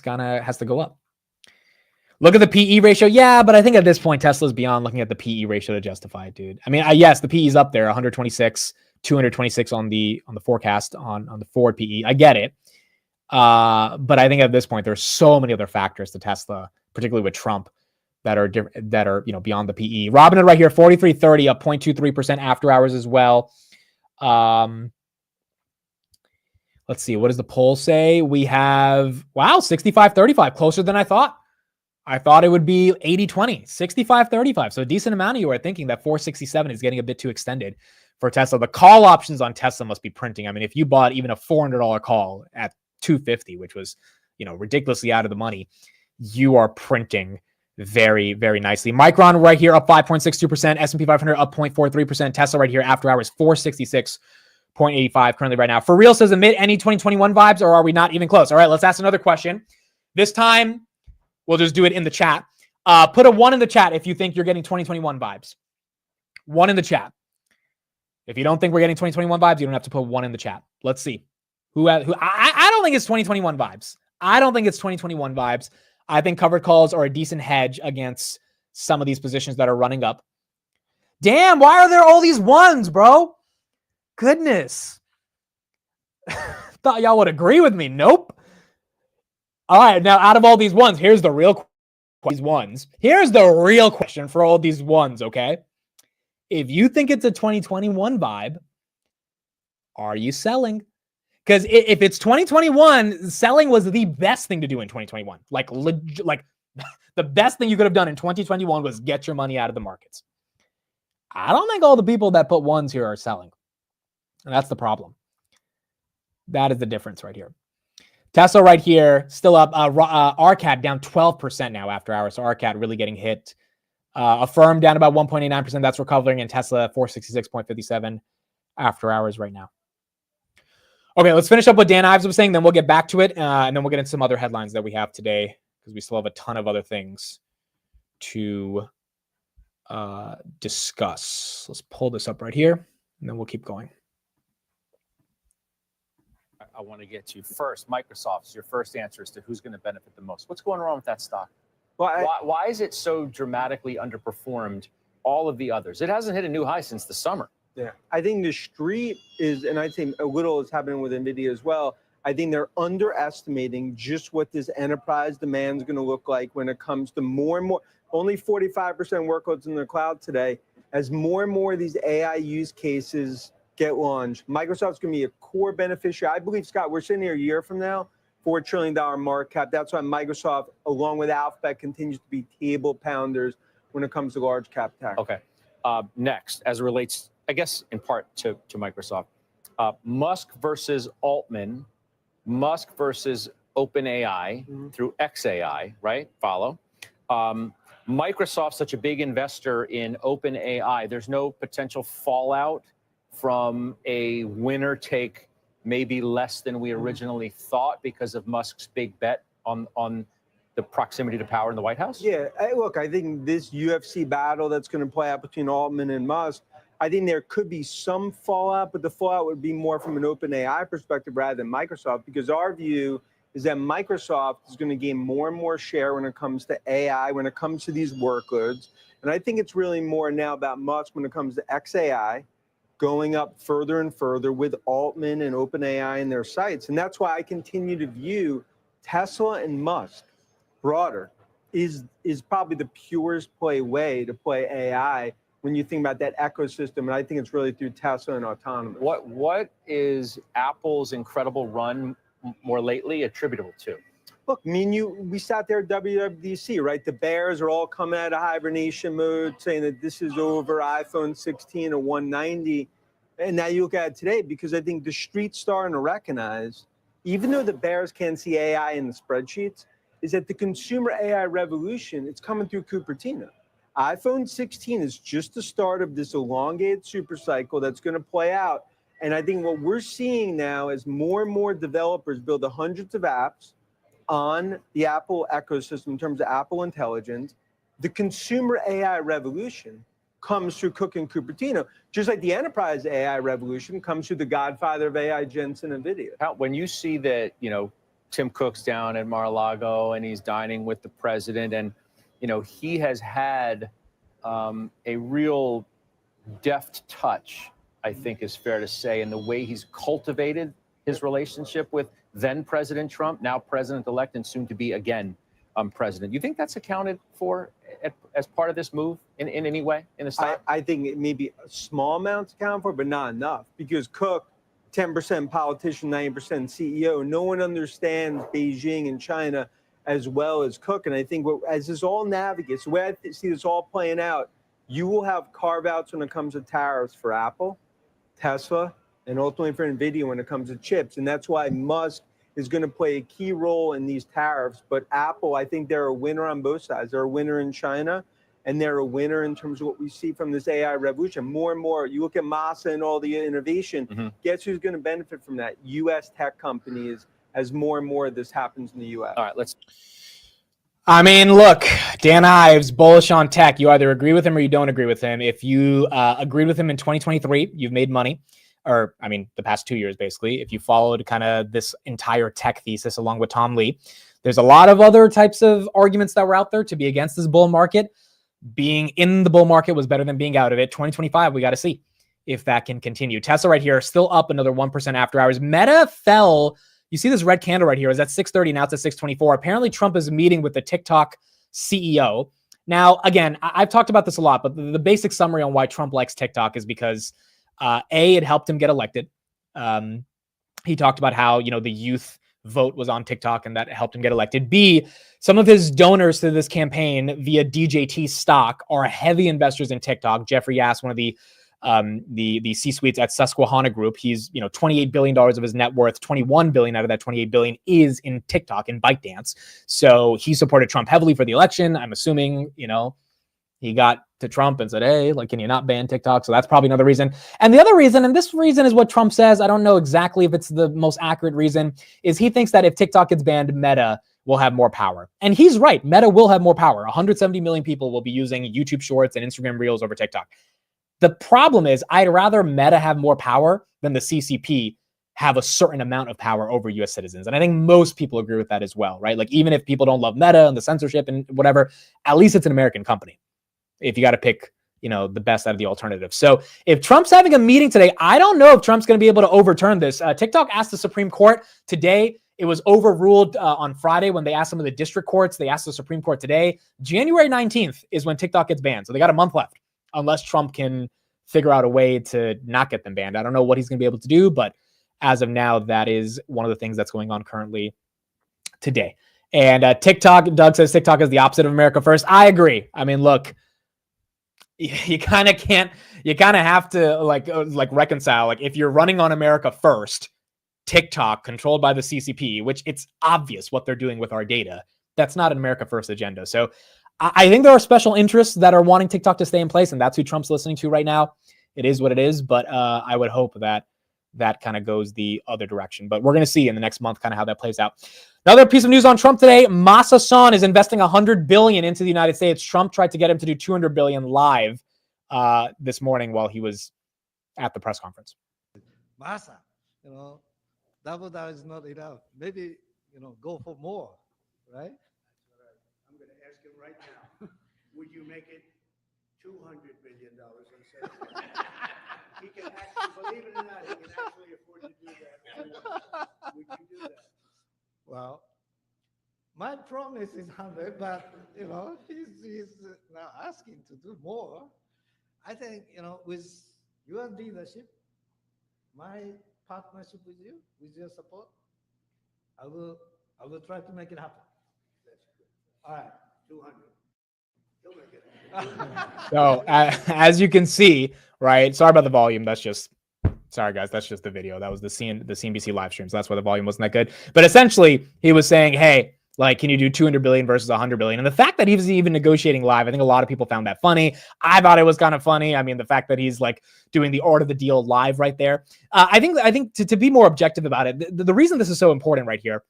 Speaker 1: kind of has to go up. Look at the PE ratio. Yeah, but I think at this point, Tesla's beyond looking at the PE ratio to justify it, dude. I mean, yes, the PE is up there, 126, 226 on the forecast on the forward PE. I get it. But I think at this point, there's so many other factors to Tesla, particularly with Trump, that are beyond the PE. Robinhood right here, 43.30, up 0.23% after hours as well. Let's see, what does the poll say? We have 65-35, closer than I thought. I thought it would be 80-20, 65-35. So a decent amount of you are thinking that 467 is getting a bit too extended for Tesla. The call options on Tesla must be printing. I mean, if you bought even a $400 call at 250, which was, ridiculously out of the money, you are printing very, very nicely. Micron right here up 5.62%, S&P 500 up 0.43%, Tesla right here after hours 466.85 currently right now. For real, says amid any 2021 vibes, or are we not even close? All right, let's ask another question. This time, we'll just do it in the chat. Put a 1 in the chat if you think you're getting 2021 vibes. 1 in the chat. If you don't think we're getting 2021 vibes, you don't have to put 1 in the chat. Let's see. I don't think it's 2021 vibes. I don't think it's 2021 vibes. I think covered calls are a decent hedge against some of these positions that are running up. Damn, why are there all these 1s, bro? Goodness. Thought y'all would agree with me. Nope. All right, now out of all these 1s, here's the real Here's the real question for all these 1s, okay? If you think it's a 2021 vibe, are you selling? Because if it's 2021, selling was the best thing to do in 2021. Like the best thing you could have done in 2021 was get your money out of the markets. I don't think all the people that put 1s here are selling. And that's the problem. That is the difference right here. Tesla right here, still up. RCAT down 12% now after hours. So RCAT really getting hit. AFRM down about 1.89%. That's recovering. And Tesla 466.57 after hours right now. Okay, let's finish up what Dan Ives was saying, then we'll get back to it, and then we'll get into some other headlines that we have today, because we still have a ton of other things to discuss. Let's pull this up right here, and then we'll keep going.
Speaker 3: I want to get to first, Microsoft's your first answer as to who's going to benefit the most. What's going on with that stock? Well, why is it so dramatically underperformed all of the others? It hasn't hit a new high since the summer.
Speaker 2: Yeah, I think the street is, and I think a little is happening with NVIDIA as well. I think they're underestimating just what this enterprise demand is going to look like when it comes to more and more. Only 45% workloads in the cloud today. As more and more of these AI use cases get launched, Microsoft's going to be a core beneficiary. I believe, Scott, we're sitting here a year from now, $4 trillion market cap. That's why Microsoft, along with Alphabet, continues to be table pounders when it comes to large cap tech.
Speaker 3: Okay. Next, as it relates, I guess, in part to Microsoft, Musk versus Altman, Musk versus OpenAI through XAI, right? Follow. Microsoft's such a big investor in OpenAI. There's no potential fallout from a winner take maybe less than we originally thought because of Musk's big bet on the proximity to power in the White House?
Speaker 2: Yeah, look, I think this UFC battle that's going to play out between Altman and Musk, I think there could be some fallout, but the fallout would be more from an OpenAI perspective rather than Microsoft, because our view is that Microsoft is going to gain more and more share when it comes to AI, when it comes to these workloads. And I think it's really more now about Musk when it comes to XAI, going up further and further with Altman and OpenAI in their sights. And that's why I continue to view Tesla and Musk broader is probably the purest way to play AI when you think about that ecosystem. And I think it's really through Tesla and autonomous.
Speaker 3: What is Apple's incredible run more lately attributable to?
Speaker 2: Look, I mean, we sat there at WWDC, right? The bears are all coming out of hibernation mode, saying that this is over, iPhone 16 or 190. And now you look at it today, because I think the street's starting to recognize, even though the bears can't see AI in the spreadsheets, is that the consumer AI revolution, it's coming through Cupertino. iPhone 16 is just the start of this elongated super cycle that's going to play out. And I think what we're seeing now is more and more developers build hundreds of apps on the Apple ecosystem in terms of Apple Intelligence. The consumer AI revolution comes through Cook and Cupertino, just like the enterprise AI revolution comes through the godfather of AI, Jensen NVIDIA.
Speaker 3: When you see that, Tim Cook's down at Mar-a-Lago and he's dining with the president, and he has had a real deft touch, I think is fair to say, in the way he's cultivated his relationship with then President Trump, now President-elect, and soon to be again president. You think that's accounted for as part of this move in any way in the stock?
Speaker 2: I think it may be a small amount account for, but not enough, because Cook, 10% politician, 90% CEO. No one understands Beijing and China as well as Cook. And I think as this all navigates, the way I see this all playing out, you will have carve-outs when it comes to tariffs for Apple, Tesla, and ultimately for NVIDIA when it comes to chips. And that's why Musk is going to play a key role in these tariffs. But Apple, I think they're a winner on both sides. They're a winner in China, and they're a winner in terms of what we see from this AI revolution. More and more, you look at Masa and all the innovation, guess who's going to benefit from that? U.S. tech companies, as more and more of this happens in the U.S.
Speaker 3: All right,
Speaker 1: I mean, look, Dan Ives, bullish on tech. You either agree with him or you don't agree with him. If you agreed with him in 2023, you've made money. Or, I mean, the past 2 years, basically. If you followed kind of this entire tech thesis along with Tom Lee, there's a lot of other types of arguments that were out there to be against this bull market. Being in the bull market was better than being out of it. 2025, we got to see if that can continue. Tesla right here, still up another 1% after hours. Meta fell. You see this red candle right here. It was at 6:30. Now it's at 6:24. Apparently, Trump is meeting with the TikTok CEO. Now, again, I've talked about this a lot, but the basic summary on why Trump likes TikTok is because, A, it helped him get elected. He talked about how, the youth vote was on TikTok and that helped him get elected. B, some of his donors to this campaign via DJT stock are heavy investors in TikTok. Jeffrey Yass, one of the C-suites at Susquehanna Group, he's, $28 billion of his net worth, 21 billion out of that 28 billion is in TikTok and ByteDance. So he supported Trump heavily for the election. I'm assuming, he got to Trump and said, hey, can you not ban TikTok? So that's probably another reason. And the other reason, and this reason is what Trump says, I don't know exactly if it's the most accurate reason, is he thinks that if TikTok gets banned, Meta will have more power. And he's right. Meta will have more power. 170 million people will be using YouTube Shorts and Instagram Reels over TikTok. The problem is I'd rather Meta have more power than the CCP have a certain amount of power over US citizens. And I think most people agree with that as well, right? Even if people don't love Meta and the censorship and whatever, at least it's an American company. If you got to pick, the best out of the alternatives. So if Trump's having a meeting today, I don't know if Trump's going to be able to overturn this. TikTok asked the Supreme Court today. It was overruled on Friday when they asked some of the district courts. They asked the Supreme Court today. January 19th is when TikTok gets banned. So they got a month left, unless Trump can figure out a way to not get them banned. I don't know what he's going to be able to do, but as of now, that is one of the things that's going on currently today. And TikTok, Doug says TikTok is the opposite of America First. I agree. I mean, look, you kind of can't, you kind of have to reconcile. If you're running on America First, TikTok controlled by the CCP, which it's obvious what they're doing with our data, that's not an America First agenda. So I think there are special interests that are wanting TikTok to stay in place, and that's who Trump's listening to right now. It is what it is, but I would hope that kind of goes the other direction. But we're going to see in the next month kind of how that plays out. Another piece of news on Trump today, Masa Son is investing $100 billion into the United States. Trump tried to get him to do $200 billion live this morning while he was at the press conference.
Speaker 4: Masa, double down is not enough. Maybe, go for more, right?
Speaker 5: I'm going to ask him right now, would you make it $200 billion instead of he can actually, believe it or not, he can actually afford to do that. Would you do that?
Speaker 4: Well, my promise is 100, but, he's now asking to do more. I think, with your leadership, my partnership with you, with your support, I will try to make it happen.
Speaker 5: That's good.
Speaker 4: All right.
Speaker 5: 200. He'll make it.
Speaker 1: So as you can see, right? Sorry about the volume. Sorry guys, that's just the video. That was the CNBC live stream. So that's why the volume wasn't that good. But essentially, he was saying, hey, Like, can you do 200 billion versus 100 billion? And the fact that he was even negotiating live, I think a lot of people found that funny. I thought it was kind of funny. I mean, the fact that he's like doing the art of the deal live right there. I think to be more objective about it, the reason this is so important right here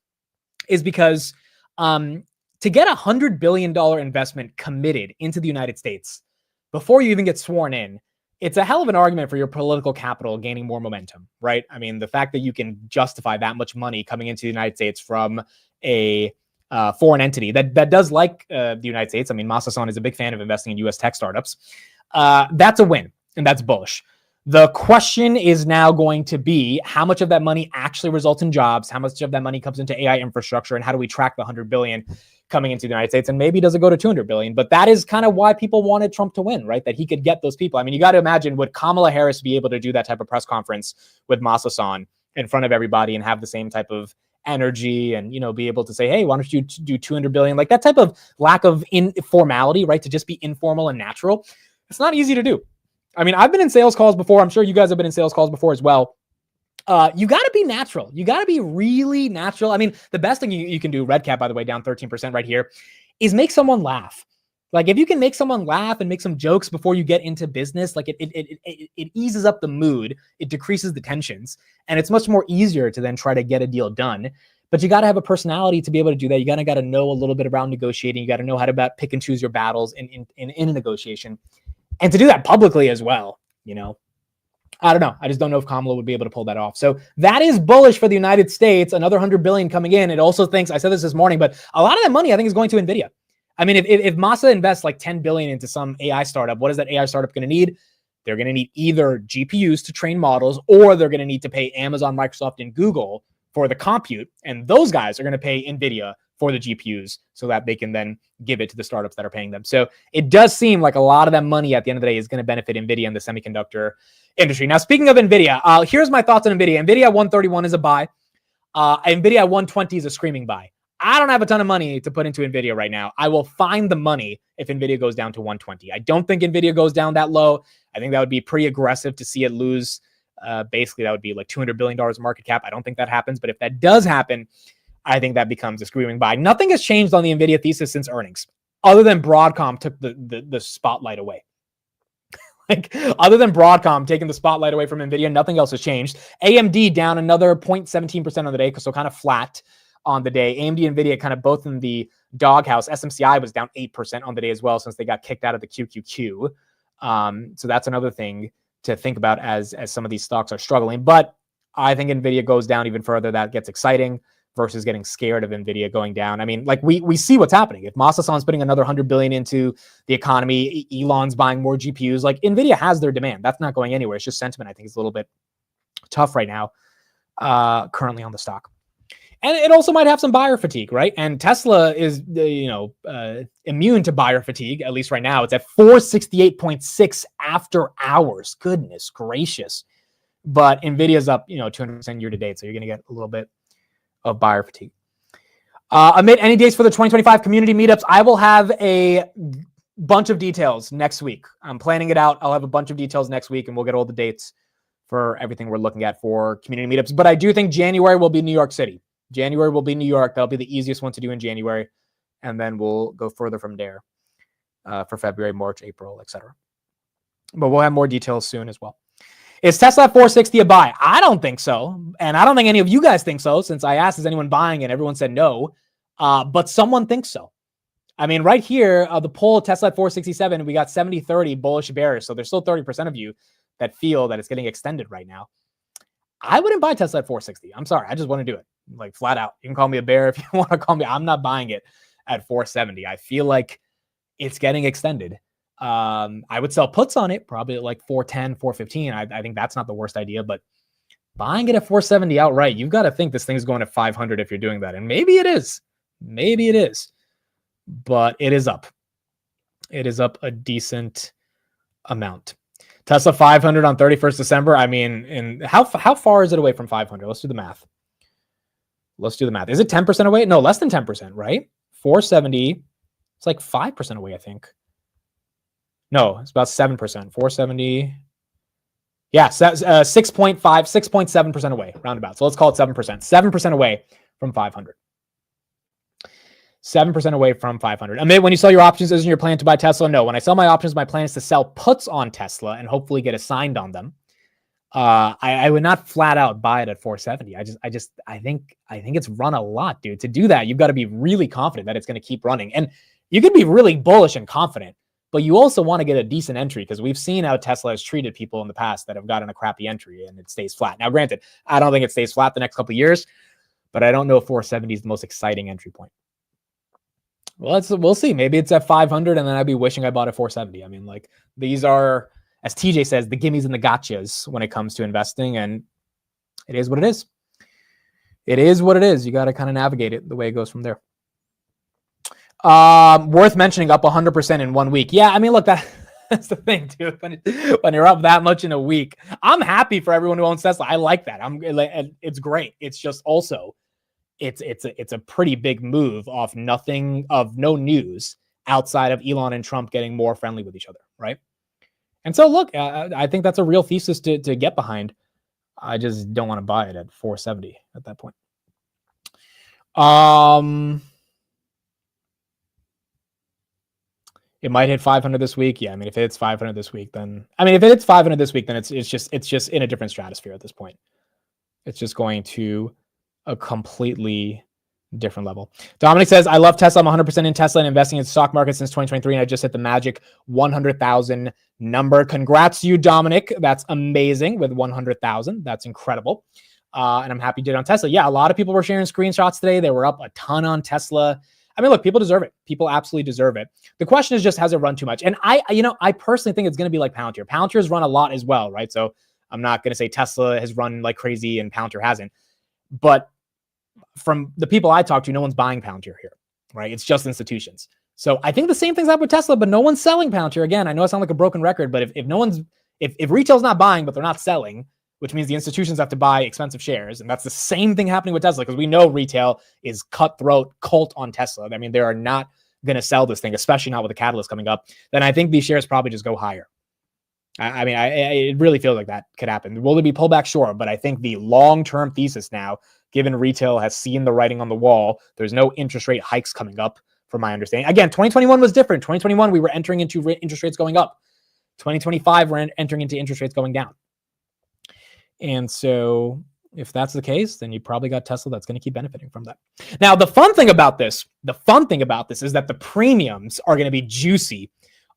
Speaker 1: is because to get $100 billion investment committed into the United States before you even get sworn in, it's a hell of an argument for your political capital gaining more momentum, right? I mean, the fact that you can justify that much money coming into the United States from a foreign entity that does like the United States. I mean, Masa-san is a big fan of investing in US tech startups. That's a win, and that's bullish. The question is now going to be how much of that money actually results in jobs, how much of that money comes into AI infrastructure, and how do we track the 100 billion coming into the United States? And maybe does it go to 200 billion? But that is kind of why people wanted Trump to win, right? That he could get those people. I mean, you got to imagine, would Kamala Harris be able to do that type of press conference with Masa-san in front of everybody and have the same type of energy and, you know, be able to say, hey, why don't you do 200 billion? Like that type of lack of informality, right? To just be informal and natural. It's not easy to do. I mean, I've been in sales calls before. I'm sure you guys have been in sales calls before as well. You got to be natural. You got to be really natural. I mean, the best thing you can do, Red Cap, by the way, down 13% right here, is make someone laugh. Like if you can make someone laugh and make some jokes before you get into business, like it eases up the mood, it decreases the tensions, and it's much more easier to then try to get a deal done. But you got to have a personality to be able to do that. You got to know a little bit around negotiating. You got to know how to pick and choose your battles in a negotiation. And to do that publicly as well, you know, I don't know. I just don't know if Kamala would be able to pull that off. So that is bullish for the United States. Another 100 billion coming in. It also thinks, I said this morning, but a lot of that money I think is going to NVIDIA. I mean, if Masa invests like 10 billion into some AI startup, what is that AI startup going to need? They're going to need either GPUs to train models, or they're going to need to pay Amazon, Microsoft, and Google for the compute. And those guys are going to pay NVIDIA for the GPUs so that they can then give it to the startups that are paying them. So it does seem like a lot of that money at the end of the day is going to benefit NVIDIA and the semiconductor industry. Now, speaking of NVIDIA, here's my thoughts on NVIDIA. NVIDIA 131 is a buy. NVIDIA 120 is a screaming buy. I don't have a ton of money to put into NVIDIA right now. I will find the money if NVIDIA goes down to 120. I don't think NVIDIA goes down that low. I think that would be pretty aggressive to see it lose. Basically, that would be like $200 billion market cap. I don't think that happens. But if that does happen, I think that becomes a screaming buy. Nothing has changed on the NVIDIA thesis since earnings, other than Broadcom took the spotlight away. Like, other than Broadcom taking the spotlight away from NVIDIA, nothing else has changed. AMD down another 0.17% on the day, so kind of flat on the day. AMD and NVIDIA kind of both in the doghouse. SMCI was down 8% on the day as well, since they got kicked out of the QQQ. So that's another thing to think about as some of these stocks are struggling. But I think NVIDIA goes down even further. That gets exciting versus getting scared of NVIDIA going down. I mean, like we see what's happening. If Masa-san's putting another 100 billion into the economy, Elon's buying more GPUs, like NVIDIA has their demand. That's not going anywhere. It's just sentiment. I think it's a little bit tough right now, currently on the stock. And it also might have some buyer fatigue, right? And Tesla is, immune to buyer fatigue, at least right now. It's at 468.6 after hours. Goodness gracious. But NVIDIA's up, 200% year to date. So you're going to get a little bit of buyer fatigue. Amid any dates for the 2025 community meetups, I will have a bunch of details next week. I'm planning it out. I'll have a bunch of details next week, and we'll get all the dates for everything we're looking at for community meetups. But I do think January will be New York City. January will be New York. That'll be the easiest one to do in January. And then we'll go further from there for February, March, April, etc. But we'll have more details soon as well. Is Tesla at 460 a buy? I don't think so. And I don't think any of you guys think so, since I asked, is anyone buying? And everyone said no. But someone thinks so. I mean, right here, the poll, Tesla at 467, we got 70-30 bullish bearish. So there's still 30% of you that feel that it's getting extended right now. I wouldn't buy Tesla at 460. I'm sorry. I just want to do it. Like flat out. You can call me a bear if you want to call me. I'm not buying it at 470. I feel like it's getting extended. I would sell puts on it probably at like 410, 415. I think that's not the worst idea, but buying it at 470 outright, you've got to think this thing's going at 500 if you're doing that. And maybe it is. Maybe it is. But it is up. It is up a decent amount. Tesla 500 on 31st December. I mean, and how far is it away from 500? Let's do the math. Is it 10% away? No, less than 10%, right? 470. It's like 5% away, I think. No, it's about 7%. 470. Yeah, 6.5, 6.7% away, roundabout. So let's call it 7%. 7% away from 500. 7% away from 500. Amit, when you sell your options, isn't your plan to buy Tesla? No. When I sell my options, my plan is to sell puts on Tesla and hopefully get assigned on them. I would not flat out buy it at 470. I think it's run a lot, dude. To do that, you've got to be really confident that it's going to keep running. And you could be really bullish and confident, but you also want to get a decent entry because we've seen how Tesla has treated people in the past that have gotten a crappy entry and it stays flat. Now, granted, I don't think it stays flat the next couple of years, but I don't know if 470 is the most exciting entry point. Well, we'll see. Maybe it's at 500 and then I'd be wishing I bought at 470. I mean, like, these are, as TJ says, the gimmies and the gotchas when it comes to investing, and it is what it is. It is what it is. You got to kind of navigate it the way it goes from there. Worth mentioning, up 100% in 1 week. Yeah, I mean, look, that's the thing, dude. When you're up that much in a week, I'm happy for everyone who owns Tesla. I like that. It's great. It's just also, it's a pretty big move off no news outside of Elon and Trump getting more friendly with each other, right? And so, look, I think that's a real thesis to get behind. I just don't want to buy it at 470 at that point. It might hit 500 this week. Yeah, I mean, if it hits 500 this week, then it's just in a different stratosphere at this point. It's just going to a completely different level. Dominic says, I love Tesla. I'm 100% in Tesla and investing in the stock market since 2023. And I just hit the magic 100,000 number. Congrats to you, Dominic. That's amazing with 100,000. That's incredible. And I'm happy you did on Tesla. Yeah, a lot of people were sharing screenshots today. They were up a ton on Tesla. I mean, look, people deserve it. People absolutely deserve it. The question is just, has it run too much? And I personally think it's going to be like Palantir. Palantir has run a lot as well, right? So I'm not going to say Tesla has run like crazy and Palantir hasn't. But from the people I talk to, no one's buying Palantir here, right? It's just institutions. So I think the same thing's happened with Tesla, but no one's selling Palantir. Again, I know I sound like a broken record, but if retail's not buying, but they're not selling, which means the institutions have to buy expensive shares. And that's the same thing happening with Tesla, because we know retail is cutthroat cult on Tesla. I mean, they are not going to sell this thing, especially not with the catalyst coming up. Then I think these shares probably just go higher. I mean, it really feels like that could happen. Will there be pullback? Sure. But I think the long-term thesis now, given retail has seen the writing on the wall, there's no interest rate hikes coming up, from my understanding. Again, 2021 was different. 2021, we were entering into interest rates going up. 2025, we're entering into interest rates going down. And so if that's the case, then you probably got Tesla that's going to keep benefiting from that. Now, the fun thing about this is that the premiums are going to be juicy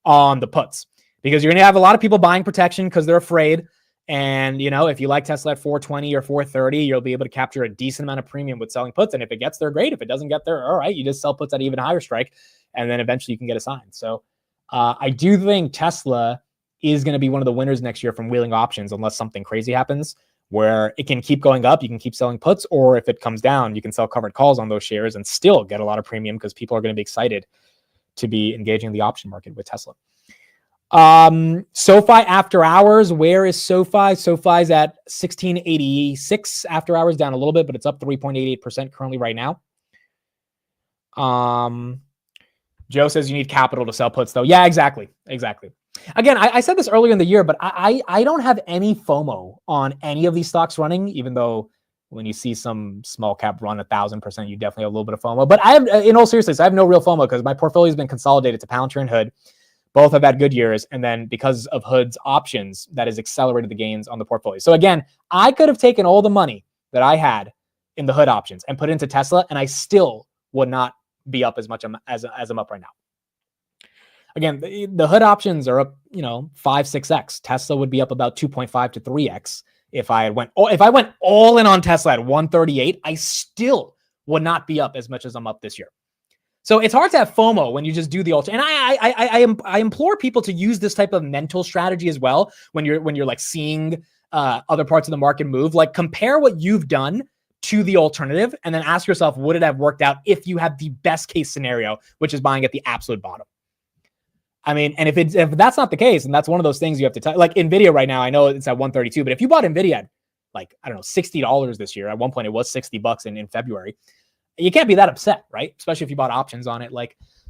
Speaker 1: on the puts, because you're going to have a lot of people buying protection because they're afraid. And, if you like Tesla at 420 or 430, you'll be able to capture a decent amount of premium with selling puts. And if it gets there, great. If it doesn't get there, all right, you just sell puts at an even higher strike. And then eventually you can get assigned. So I do think Tesla is going to be one of the winners next year from wheeling options, unless something crazy happens where it can keep going up. You can keep selling puts, or if it comes down, you can sell covered calls on those shares and still get a lot of premium because people are going to be excited to be engaging in the option market with Tesla. SoFi after hours. Where is SoFi? SoFi's at 1686 after hours, down a little bit, but it's up 3.88% currently right now. Joe says you need capital to sell puts though. Yeah, exactly. Again, I said this earlier in the year, but I don't have any FOMO on any of these stocks running, even though when you see some small cap run 1,000%, you definitely have a little bit of FOMO. But in all seriousness, I have no real FOMO because my portfolio has been consolidated to Palantir and Hood. Both have had good years. And then because of Hood's options, that has accelerated the gains on the portfolio. So again, I could have taken all the money that I had in the Hood options and put it into Tesla, and I still would not be up as much as I'm up right now. Again, the Hood options are up, 5-6x. Tesla would be up about 2.5 to 3x. If I went all in on Tesla at 138, I still would not be up as much as I'm up this year. So it's hard to have FOMO when you just do the alter. And I implore people to use this type of mental strategy as well when you're like seeing other parts of the market move. Like, compare what you've done to the alternative, and then ask yourself, would it have worked out if you had the best case scenario, which is buying at the absolute bottom? I mean, and if that's not the case, and that's one of those things you have to like Nvidia right now, I know it's at 132, but if you bought Nvidia at like, I don't know, $60 this year, at one point it was $60 in February, you can't be that upset, right? Especially if you bought options on it.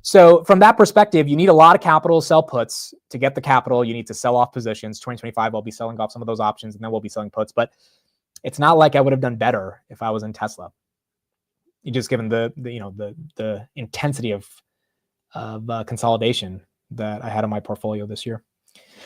Speaker 1: So from that perspective, you need a lot of capital to sell puts. To get the capital, you need to sell off positions. 2025, I'll be selling off some of those options, and then we'll be selling puts. But it's not like I would have done better if I was in Tesla. just given the the intensity of consolidation that I had in my portfolio this year.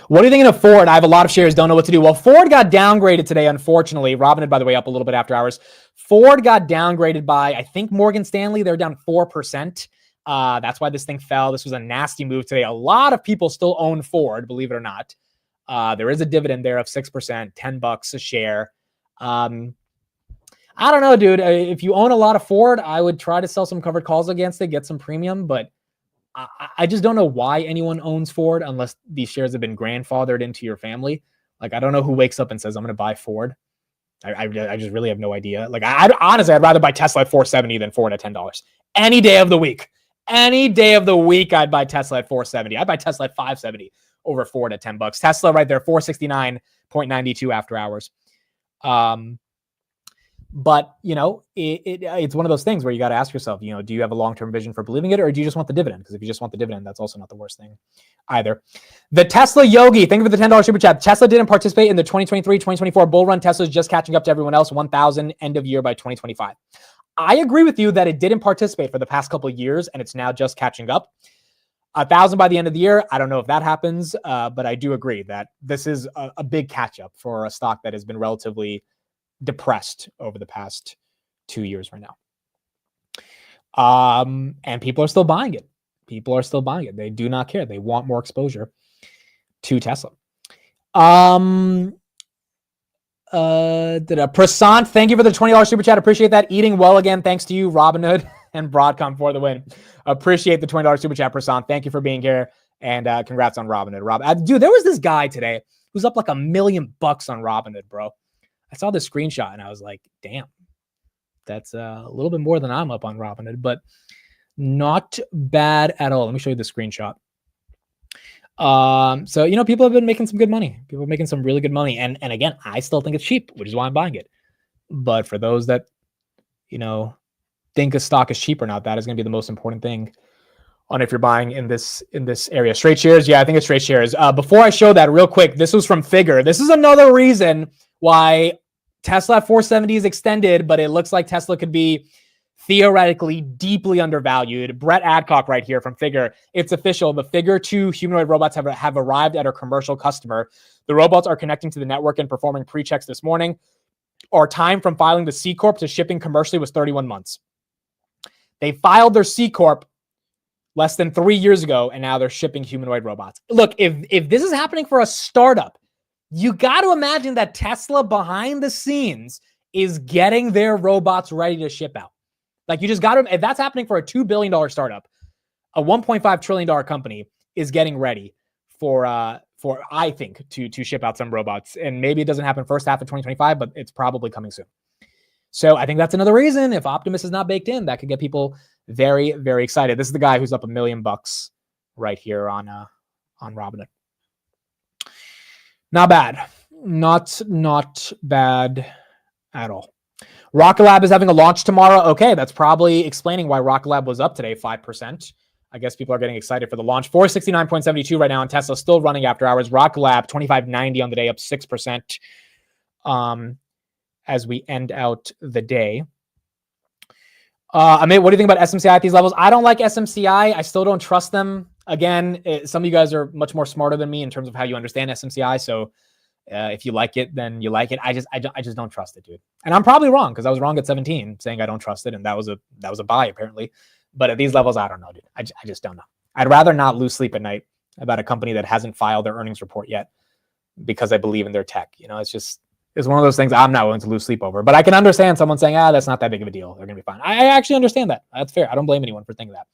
Speaker 1: What are you thinking of Ford? I have a lot of shares, don't know what to do. Well, Ford got downgraded today, unfortunately. Robinhood, by the way, up a little bit after hours. Ford got downgraded by, I think, Morgan Stanley. They're down 4%. That's why this thing fell. This was a nasty move today. A lot of people still own Ford, believe it or not. There is a dividend there of 6%, $10 a share. I don't know, dude. If you own a lot of Ford, I would try to sell some covered calls against it, get some premium, but I just don't know why anyone owns Ford unless these shares have been grandfathered into your family. Like, I don't know who wakes up and says, I'm going to buy Ford. I just really have no idea. Like, honestly, I'd rather buy Tesla at $470 than Ford at $10. Any day of the week. Any day of the week, I'd buy Tesla at $470. I'd buy Tesla at $570 over Ford at $10. Tesla right there, 469.92 after hours. But, it's one of those things where you got to ask yourself, do you have a long-term vision for believing it, or do you just want the dividend? Because if you just want the dividend, that's also not the worst thing either. The Tesla Yogi, thank you for the $10 super chat. Tesla didn't participate in the 2023-2024 bull run. Tesla's just catching up to everyone else, 1,000 end of year by 2025. I agree with you that it didn't participate for the past couple of years, and it's now just catching up. 1,000 by the end of the year. I don't know if that happens, but I do agree that this is a big catch-up for a stock that has been relatively depressed over the past 2 years right now. And people are still buying it. People are still buying it. They do not care. They want more exposure to Tesla. Prasant, thank you for the $20 super chat. Appreciate that. Eating well again. Thanks to you, Robinhood and Broadcom for the win. Appreciate the $20 super chat, Prasant. Thank you for being here. And congrats on Robinhood. Dude, there was this guy today who's up like $1 million on Robinhood, bro. I saw the screenshot and I was like, damn, that's a little bit more than I'm up on Robinhood, but not bad at all. Let me show you the screenshot. So, people have been making some good money. People are making some really good money. And again, I still think it's cheap, which is why I'm buying it. But for those that, think a stock is cheap or not, that is going to be the most important thing on if you're buying in this area. Straight shares. Yeah, I think it's straight shares. Before I show that real quick, this was from Figure. This is another reason why Tesla at 470 is extended, but it looks like Tesla could be theoretically deeply undervalued. Brett Adcock right here from Figure. It's official. The Figure 2 humanoid robots have arrived at our commercial customer. The robots are connecting to the network and performing pre-checks this morning. Our time from filing the C Corp to shipping commercially was 31 months. They filed their C Corp less than 3 years ago, and now they're shipping humanoid robots. Look, if this is happening for a startup, you got to imagine that Tesla behind the scenes is getting their robots ready to ship out. Like, you just got to, if that's happening for a $2 billion startup, a $1.5 trillion company is getting ready for I think, to ship out some robots. And maybe it doesn't happen first half of 2025, but it's probably coming soon. So I think that's another reason, if Optimus is not baked in, that could get people very, very excited. This is the guy who's up $1 million right here on Robinhood. Not bad. Not bad at all. Rocket Lab is having a launch tomorrow. Okay, that's probably explaining why Rocket Lab was up today, 5%. I guess people are getting excited for the launch. 469.72 right now on Tesla, still running after hours. Rocket Lab, 25.90 on the day, up 6%. As we end out the day. Amit, what do you think about SMCI at these levels? I don't like SMCI. I still don't trust them. Again, some of you guys are much more smarter than me in terms of how you understand SMCI. So if you like it, then you like it. I just don't trust it, dude. And I'm probably wrong because I was wrong at 17 saying I don't trust it, and that was a buy apparently. But at these levels, I don't know, dude. I just don't know. I'd rather not lose sleep at night about a company that hasn't filed their earnings report yet because I believe in their tech. It's one of those things I'm not willing to lose sleep over. But I can understand someone saying, that's not that big of a deal. They're going to be fine. I actually understand that. That's fair. I don't blame anyone for thinking that.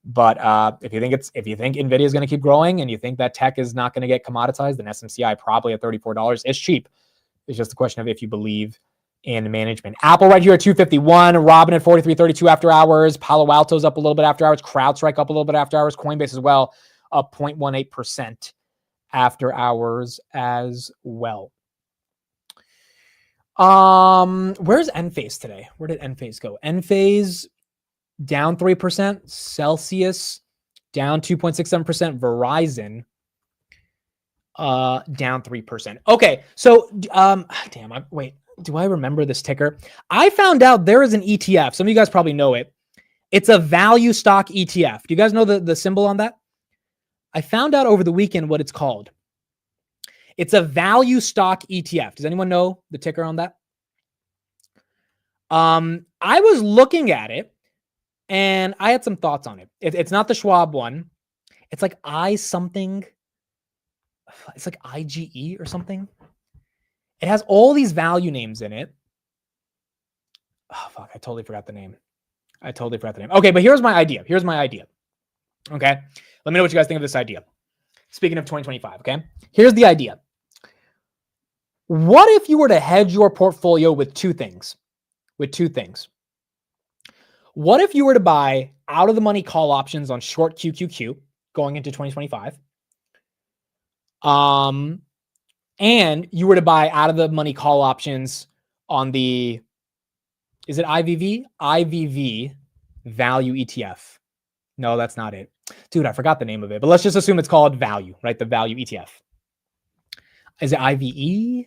Speaker 1: But if you think Nvidia is going to keep growing and you think that tech is not going to get commoditized, then SMCI probably at $34 is cheap. It's just a question of if you believe in management. Apple right here at 251, Robin at 43.32 after hours. Palo Alto's up a little bit after hours. CrowdStrike up a little bit after hours. Coinbase as well, up 0.18% after hours as well. Where's Enphase today? Where did Enphase go? Enphase down 3%. Celsius down 2.67%. Verizon down 3%. Okay, so wait. do I remember this ticker? I found out there is an ETF. Some of you guys probably know it. It's a value stock ETF. Do you guys know the symbol on that? I found out over the weekend what it's called. It's a value stock ETF. Does anyone know the ticker on that? I was looking at it and I had some thoughts on it. It's not the Schwab one. It's like I something. It's like IGE or something. It has all these value names in it. Oh, fuck. I totally forgot the name. Okay, but here's my idea. Okay. Let me know what you guys think of this idea. Speaking of 2025, okay? Here's the idea. What if you were to hedge your portfolio with two things? What if you were to buy out of the money call options on short QQQ going into 2025? And you were to buy out of the money call options on the, is it IVV? IVV value ETF. No, that's not it. Dude, I forgot the name of it, but let's just assume it's called value, right? The value ETF. Is it IVE?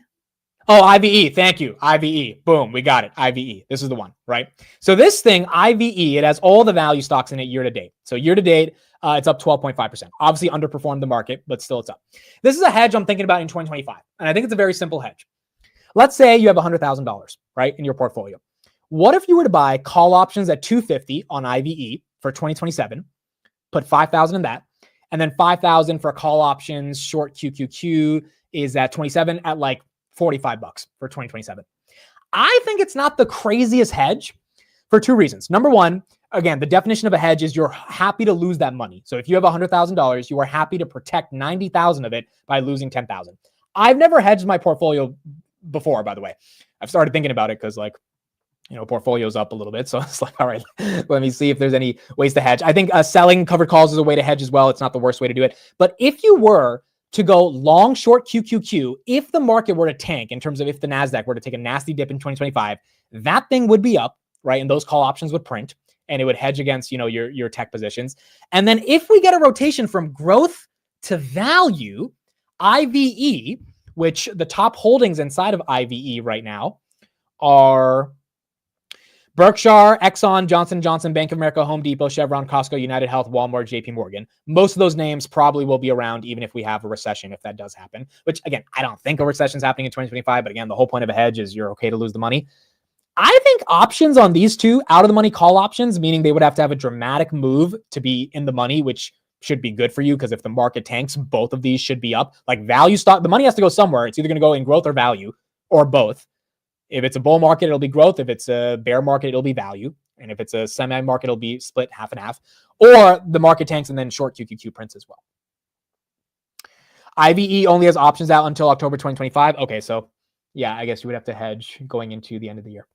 Speaker 1: Oh, IVE. Thank you. IVE. Boom. We got it. IVE. This is the one, right? So this thing, IVE, it has all the value stocks in it year to date. So year to date, it's up 12.5%. Obviously underperformed the market, but still it's up. This is a hedge I'm thinking about in 2025. And I think it's a very simple hedge. Let's say you have $100,000, right, in your portfolio. What if you were to buy call options at 250 on IVE for 2027, put 5,000 in that, and then 5,000 for call options, short QQQ is at 27 at like $45 for 2027. I think it's not the craziest hedge for two reasons. Number one, again, the definition of a hedge is you're happy to lose that money. So if you have $100,000, you are happy to protect 90,000 of it by losing 10,000. I've never hedged my portfolio before, by the way. I've started thinking about it because, like, portfolio's up a little bit. So it's like, all right, let me see if there's any ways to hedge. I think selling covered calls is a way to hedge as well. It's not the worst way to do it. But if you were to go long, short QQQ, if the market were to tank in terms of if the NASDAQ were to take a nasty dip in 2025, that thing would be up, right? And those call options would print and it would hedge against, your tech positions. And then if we get a rotation from growth to value, IVE, which the top holdings inside of IVE right now are Berkshire, Exxon, Johnson & Johnson, Bank of America, Home Depot, Chevron, Costco, United Health, Walmart, JP Morgan. Most of those names probably will be around even if we have a recession, if that does happen, which again, I don't think a recession is happening in 2025, but again, the whole point of a hedge is you're okay to lose the money. I think options on these two out of the money call options, meaning they would have to have a dramatic move to be in the money, which should be good for you because if the market tanks, both of these should be up. Like value stock, the money has to go somewhere. It's either going to go in growth or value or both. If it's a bull market, it'll be growth. If it's a bear market, it'll be value. And if it's a semi-market, it'll be split half and half. Or the market tanks and then short QQQ prints as well. IVE only has options out until October 2025. Okay, so yeah, I guess you would have to hedge going into the end of the year.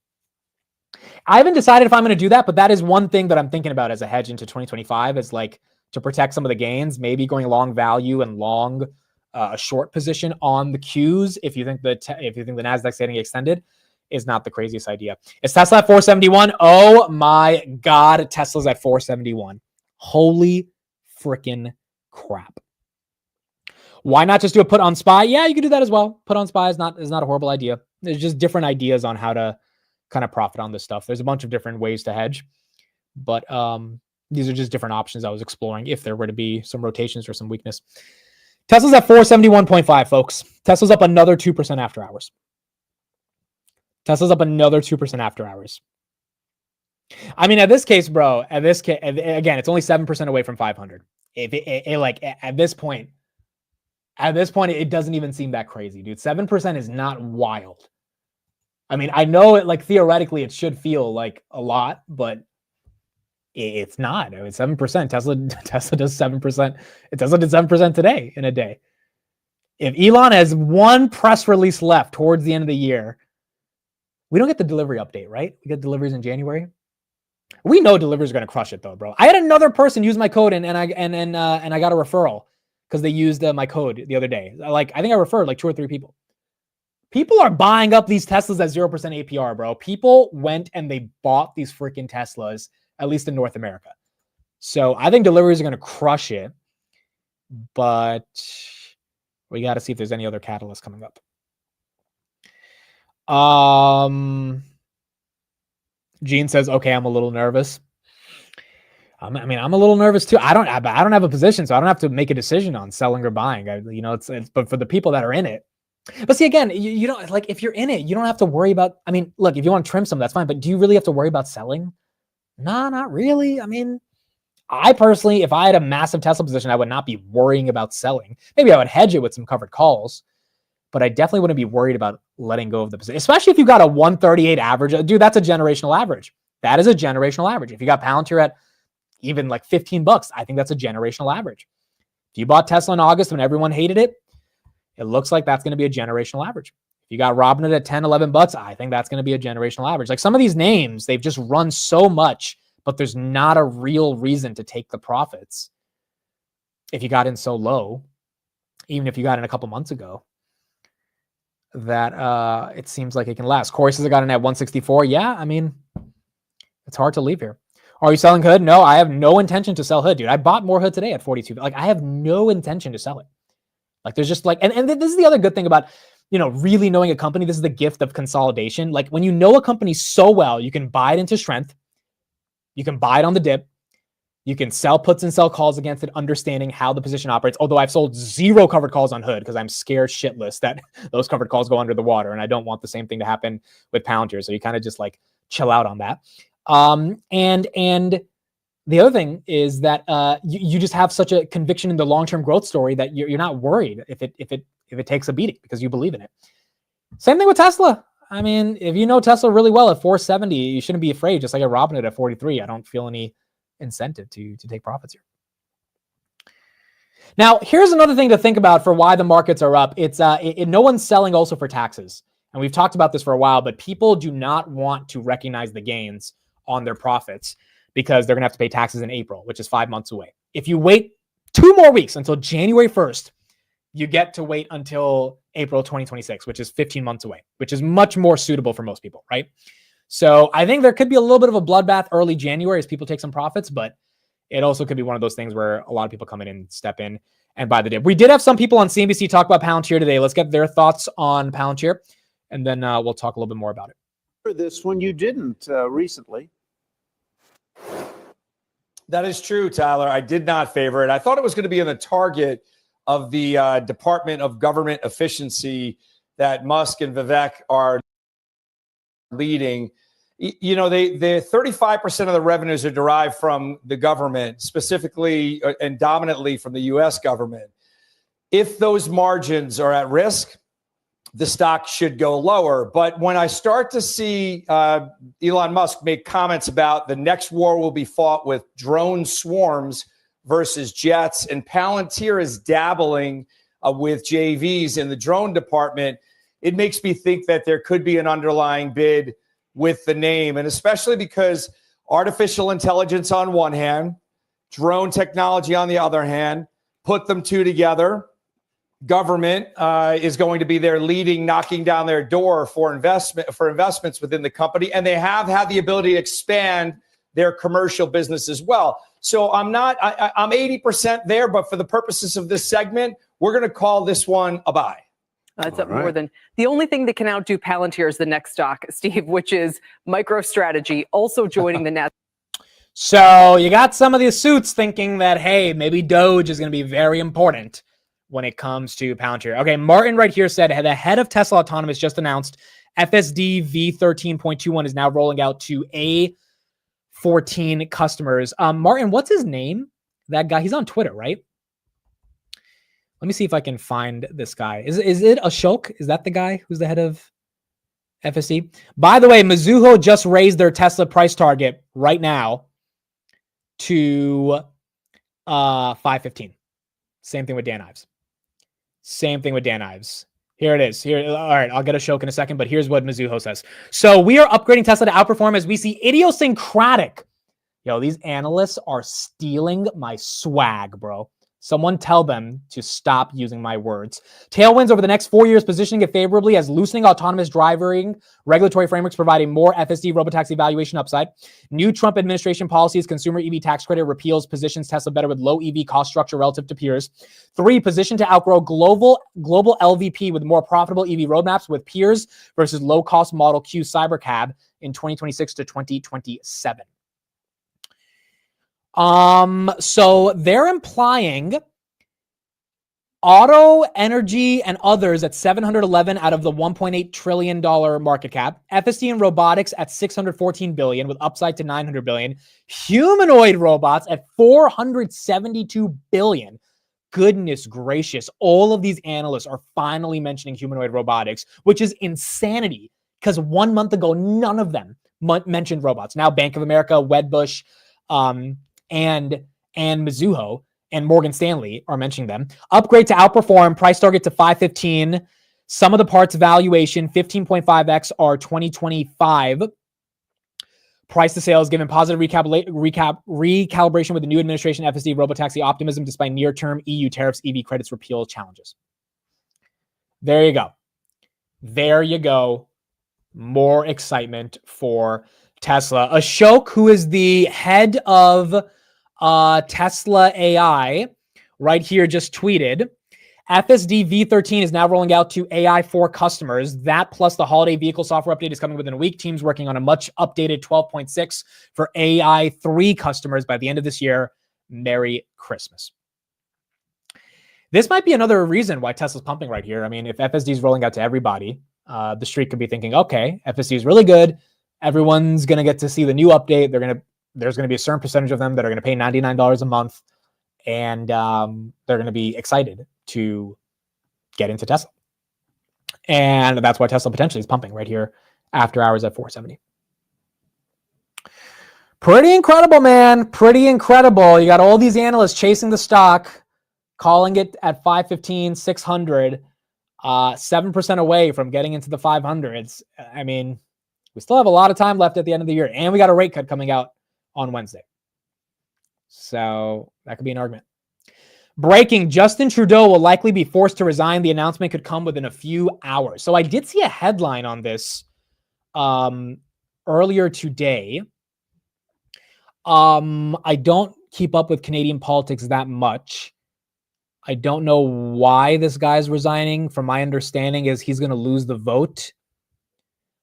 Speaker 1: I haven't decided if I'm going to do that, but that is one thing that I'm thinking about as a hedge into 2025 is like to protect some of the gains, maybe going long value and long a short position on the Qs if you think the Nasdaq's getting extended. Is not the craziest idea. Is Tesla at 471? Oh my God, Tesla's at 471. Holy freaking crap. Why not just do a put on SPY? Yeah, you could do that as well. Put on SPY is not a horrible idea. There's just different ideas on how to kind of profit on this stuff. There's a bunch of different ways to hedge, but these are just different options I was exploring if there were to be some rotations or some weakness. Tesla's at 471.5, folks. Tesla's up another 2% after hours. Tesla's up another 2% after hours. I mean, at this case, bro, again, it's only 7% away from 500. At this point, it doesn't even seem that crazy, dude. 7% is not wild. I mean, I know it, like, theoretically, it should feel like a lot, but it's not. I mean, 7%. Tesla does 7%. Tesla did 7% today in a day. If Elon has one press release left towards the end of the year, we don't get the delivery update, right? We get deliveries in January. We know deliveries are going to crush it, though, bro. I had another person use my code and I got a referral because they used my code the other day. I think I referred like 2 or 3 people. People are buying up these Teslas at 0% APR, bro. People went and they bought these freaking Teslas, at least in North America. So I think deliveries are going to crush it, but we got to see if there's any other catalyst coming up. Gene says, okay, I'm a little nervous. I'm a little nervous too. I don't have a position, so I don't have to make a decision on selling or buying. It's but for the people that are in it. But see, again, you don't like if you're in it, you don't have to worry about. I mean, look, if you want to trim some, that's fine. But do you really have to worry about selling? Nah, not really. I mean, I personally, if I had a massive Tesla position, I would not be worrying about selling. Maybe I would hedge it with some covered calls, but I definitely wouldn't be worried about letting go of the position, especially if you got a 138 average. Dude, that's a generational average. That is a generational average. If you got Palantir at even like $15, I think that's a generational average. If you bought Tesla in August when everyone hated it, it looks like that's going to be a generational average. If you got Robinhood at 10, $11, I think that's going to be a generational average. Like some of these names, they've just run so much, but there's not a real reason to take the profits if you got in so low, even if you got in a couple months ago, that it seems like it can last. Corey says I got in at 164. Yeah, I mean, it's hard to leave here. Are you selling Hood? No, I have no intention to sell Hood, dude. I bought more Hood today at 42. Like, I have no intention to sell it. Like, there's just like, and this is the other good thing about, really knowing a company. This is the gift of consolidation. Like, when you know a company so well, you can buy it into strength. You can buy it on the dip. You can sell puts and sell calls against it, understanding how the position operates. Although I've sold 0 covered calls on Hood because I'm scared shitless that those covered calls go under the water. And I don't want the same thing to happen with Palantir. So you kind of just like chill out on that. And the other thing is that you just have such a conviction in the long-term growth story that you're not worried if it takes a beating because you believe in it. Same thing with Tesla. I mean, if you know Tesla really well at 470, you shouldn't be afraid. Just like at Robinhood at 43, I don't feel any incentive to take profits here. Now, here's another thing to think about for why the markets are up. It's no one's selling also for taxes, and we've talked about this for a while. But people do not want to recognize the gains on their profits because they're going to have to pay taxes in April, which is 5 months away. If you wait 2 more weeks until January 1st, you get to wait until April 2026, which is 15 months away, which is much more suitable for most people, right? So I think there could be a little bit of a bloodbath early January as people take some profits, but it also could be one of those things where a lot of people come in and step in and buy the dip. We did have some people on CNBC talk about Palantir today. Let's get their thoughts on Palantir, and then we'll talk a little bit more about it.
Speaker 6: For this one, you didn't recently.
Speaker 7: That is true, Tyler. I did not favor it. I thought it was going to be in the target of the Department of Government Efficiency that Musk and Vivek are leading. You know, the 35% of the revenues are derived from the government, specifically and dominantly from the U.S. government. If those margins are at risk, the stock should go lower. But when I start to see Elon Musk make comments about the next war will be fought with drone swarms versus jets, and Palantir is dabbling with JVs in the drone department, it makes me think that there could be an underlying bid with the name, and especially because artificial intelligence on one hand, drone technology on the other hand, put them two together. Government is going to be there leading, knocking down their door for investments within the company, and they have had the ability to expand their commercial business as well. So I'm 80% there, but for the purposes of this segment, we're going to call this one a buy.
Speaker 8: That's up more than the only thing that can outdo Palantir is the next stock, Steve, which is MicroStrategy, also joining the Nasdaq.
Speaker 1: So you got some of these suits thinking that, hey, maybe Doge is going to be very important when it comes to Palantir. Okay, Martin right here said the head of Tesla Autonomous just announced FSD V13.21 is now rolling out to A14 customers. Martin, what's his name? That guy, he's on Twitter, right? Let me see if I can find this guy. Is it Ashok? Is that the guy who's the head of FSD? By the way, Mizuho just raised their Tesla price target right now to 515. Same thing with Dan Ives. Same thing with Dan Ives. Here it is. Here, all right, I'll get Ashok in a second, but here's what Mizuho says. So we are upgrading Tesla to outperform as we see idiosyncratic. Yo, these analysts are stealing my swag, bro. Someone tell them to stop using my words. Tailwinds over the next 4 years, positioning it favorably as loosening autonomous driving regulatory frameworks providing more FSD robotaxi valuation upside. New Trump administration policies, consumer EV tax credit repeals positions Tesla better with low EV cost structure relative to peers. 3, position to outgrow global LVP with more profitable EV roadmaps with peers versus low-cost Model Q Cybercab in 2026 to 2027. So they're implying auto, energy, and others at 711 out of the $1.8 trillion market cap. FSD and robotics at 614 billion with upside to 900 billion. Humanoid robots at 472 billion. Goodness gracious. All of these analysts are finally mentioning humanoid robotics, which is insanity because 1 month ago, none of them mentioned robots. Now Bank of America, Wedbush, and Mizuho and Morgan Stanley are mentioning them. Upgrade to outperform, price target to 515. Some of the parts valuation, 15.5x are 2025. Price to sales given positive recalibration with the new administration, FSD, robotaxi optimism despite near-term EU tariffs, EV credits repeal challenges. There you go. There you go. More excitement for Tesla. Ashok, who is the head of Tesla AI, right here just tweeted, FSD V13 is now rolling out to AI4 customers. That plus the holiday vehicle software update is coming within a week. Teams working on a much updated 12.6 for AI3 customers by the end of this year. Merry Christmas. This might be another reason why Tesla's pumping right here. I mean, if FSD is rolling out to everybody, the street could be thinking, okay, FSD is really good. Everyone's going to get to see the new update. There's going to be a certain percentage of them that are going to pay $99 a month, and they're going to be excited to get into Tesla. And that's why Tesla potentially is pumping right here after hours at 470. Pretty incredible, man. Pretty incredible. You got all these analysts chasing the stock, calling it at 515, 600, 7% away from getting into the 500s. I mean, we still have a lot of time left at the end of the year, and we got a rate cut coming out on Wednesday. So that could be an argument. Breaking, Justin Trudeau will likely be forced to resign. The announcement could come within a few hours. So I did see a headline on this earlier today. I don't keep up with Canadian politics that much. I don't know why this guy's resigning. From my understanding is he's going to lose the vote.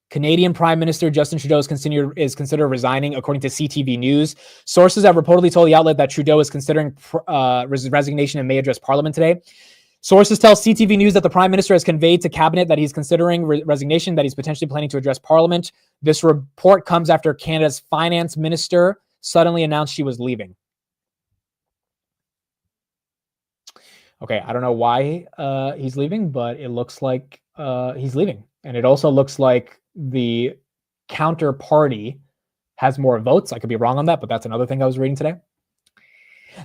Speaker 1: Canadian Prime Minister Justin Trudeau is considered resigning, according to CTV News. Sources have reportedly told the outlet that Trudeau is considering resignation and may address Parliament today. Sources tell CTV News that the Prime Minister has conveyed to Cabinet that he's considering resignation, that he's potentially planning to address Parliament. This report comes after Canada's Finance Minister suddenly announced she was leaving. Okay, I don't know why he's leaving, but it looks like he's leaving. And it also looks like the counterparty has more votes. I could be wrong on that, but that's another thing I was reading today.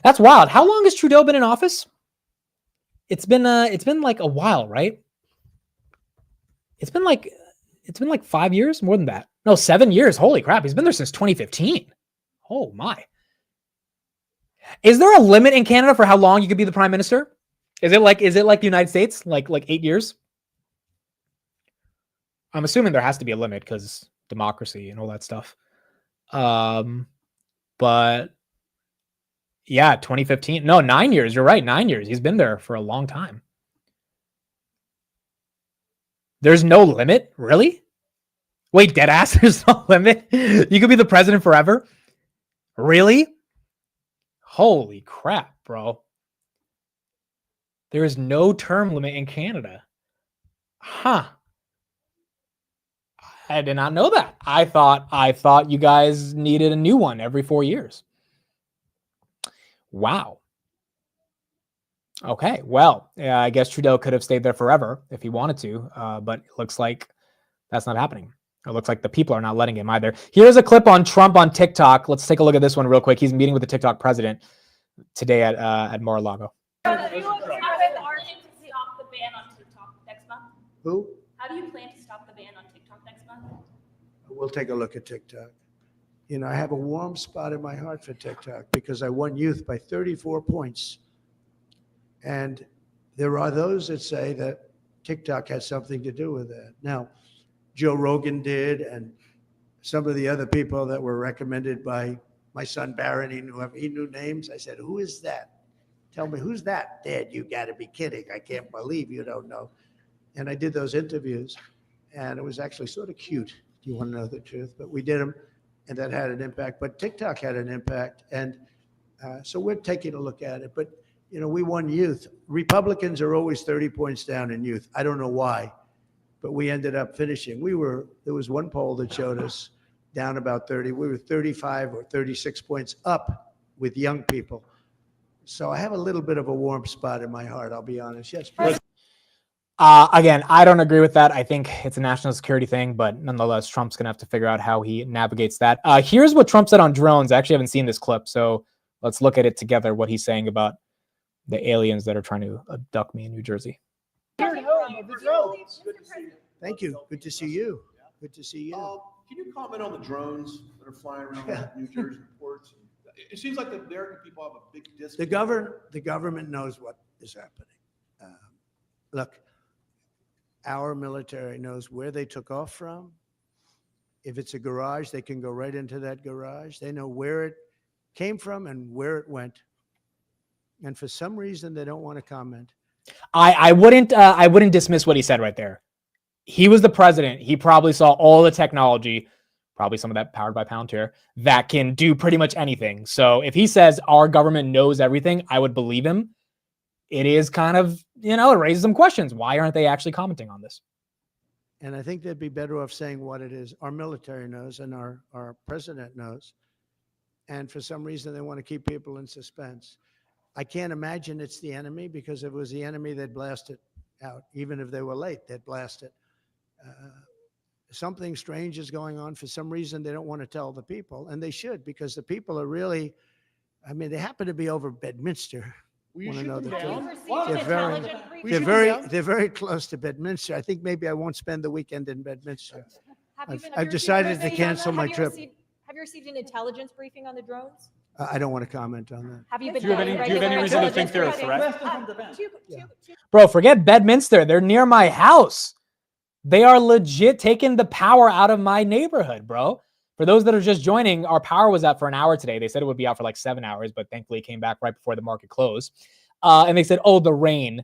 Speaker 1: That's wild. How long has Trudeau been in office? It's been like a while, right? It's been like 5 years, more than that. No, 7 years. Holy crap. He's been there since 2015. Oh my. Is there a limit in Canada for how long you could be the prime minister? Is it like the United States? Like 8 years? I'm assuming there has to be a limit because democracy and all that stuff. But yeah, 2015. No, 9 years. You're right. 9 years. He's been there for a long time. There's no limit? Really? Wait, dead ass? There's no limit? You could be the president forever? Really? Holy crap, bro. There is no term limit in Canada. Huh. I did not know that. I thought you guys needed a new one every 4 years. Wow. Okay, well, I guess Trudeau could have stayed there forever if he wanted to, but it looks like that's not happening. It looks like the people are not letting him either. Here's a clip on Trump on TikTok. Let's take a look at this one real quick. He's meeting with the TikTok president today at Mar-a-Lago.
Speaker 5: Who?
Speaker 9: How do you plan to stop the ban on TikTok next month?
Speaker 5: We'll take a look at TikTok. You know, I have a warm spot in my heart for TikTok because I won youth by 34 points
Speaker 4: And there are those that say that TikTok has something to do with that. Now, Joe Rogan did, and some of the other people that were recommended by my son Barron, he knew names. I said, who is that? Tell me, who's that? Dad, you got to be kidding. I can't believe you don't know. And I did those interviews, and it was actually sort of cute. Do you want to know the truth? But we did them, and that had an impact. But TikTok had an impact, and so we're taking a look at it. But, you know, we won youth. Republicans are always 30 points down in youth. I don't know why, but we ended up finishing. There was one poll that showed us down about 30. We were 35 or 36 points up with young people. So I have a little bit of a warm spot in my heart, I'll be honest. Yes, please.
Speaker 1: Again, I don't agree with that. I think it's a national security thing, but nonetheless, Trump's going to have to figure out how he navigates that. Here's what Trump said on drones. I actually haven't seen this clip, so let's look at it together, what he's saying about the aliens that are trying to abduct me in New Jersey.
Speaker 4: Thank you. Good to see you. Good to see you.
Speaker 10: Can you comment on the drones that are flying around New Jersey ports? It seems like the American people have a big disconnect.
Speaker 4: The government knows what is happening. Look, our military knows where they took off from. If it's a garage, they can go right into that garage. They know where it came from and where it went. And for some reason, they don't want to comment.
Speaker 1: I wouldn't dismiss what he said right there. He was the president. He probably saw all the technology, probably some of that powered by Palantir, that can do pretty much anything. So if he says our government knows everything, I would believe him. It is kind of, it raises some questions. Why aren't they actually commenting on this?
Speaker 4: And I think they'd be better off saying what it is. Our military knows and our president knows. And for some reason, they want to keep people in suspense. I can't imagine it's the enemy, because if it was the enemy, they'd blast it out. Even if they were late, they'd blast it. Something strange is going on. For some reason, they don't want to tell the people, and they should, because the people are really, they happen to be over Bedminster. Want to know the truth? They're very close to Bedminster. I think maybe I won't spend the weekend in Bedminster. I've decided to cancel my trip.
Speaker 11: Have you received an intelligence briefing on the drones?
Speaker 4: I don't want to comment on that.
Speaker 11: Have you been?
Speaker 3: Do you have any reason to think they're a threat?
Speaker 1: Bro, forget Bedminster. They're near my house. They are legit taking the power out of my neighborhood, bro. For those that are just joining, our power was out for an hour today. They said it would be out for like 7 hours, but thankfully it came back right before the market closed. And they said, oh, the rain.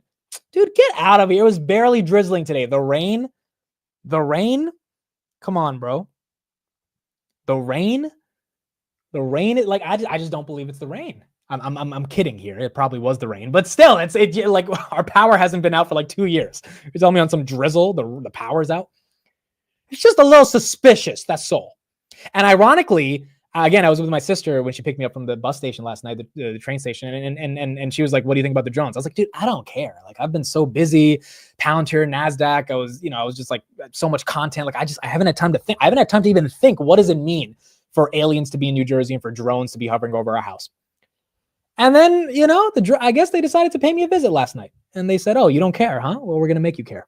Speaker 1: Dude, get out of here. It was barely drizzling today. The rain? Come on, bro. The rain? Like, I just don't believe it's the rain. I'm kidding here. It probably was the rain, but still, it's like our power hasn't been out for like 2 years. You're telling me on some drizzle, the power's out? It's just a little suspicious, that's all. And ironically, again, I was with my sister when she picked me up from the bus station last night, the train station, and she was like, what do you think about the drones? I was like, dude, I don't care. Like, I've been so busy, Palantir, NASDAQ. I was just like, so much content. Like, I haven't had time to think. I haven't had time to even think, what does it mean for aliens to be in New Jersey and for drones to be hovering over our house? And then, I guess they decided to pay me a visit last night. And they said, oh, you don't care, huh? Well, we're going to make you care.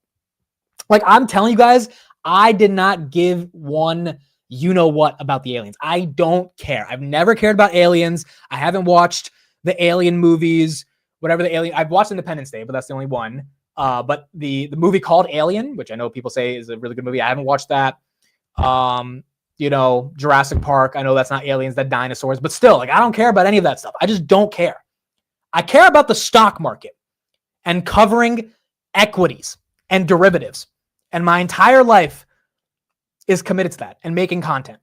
Speaker 1: Like, I'm telling you guys, I did not give one you-know-what about the aliens. I don't care. I've never cared about aliens. I haven't watched the alien movies, whatever the alien. I've watched Independence Day, but that's the only one. But the movie called Alien, which I know people say is a really good movie, I haven't watched that. Jurassic Park, I know that's not aliens, that dinosaurs, but still, like, I don't care about any of that stuff. I just don't care. I care about the stock market and covering equities and derivatives. And my entire life is committed to that and making content.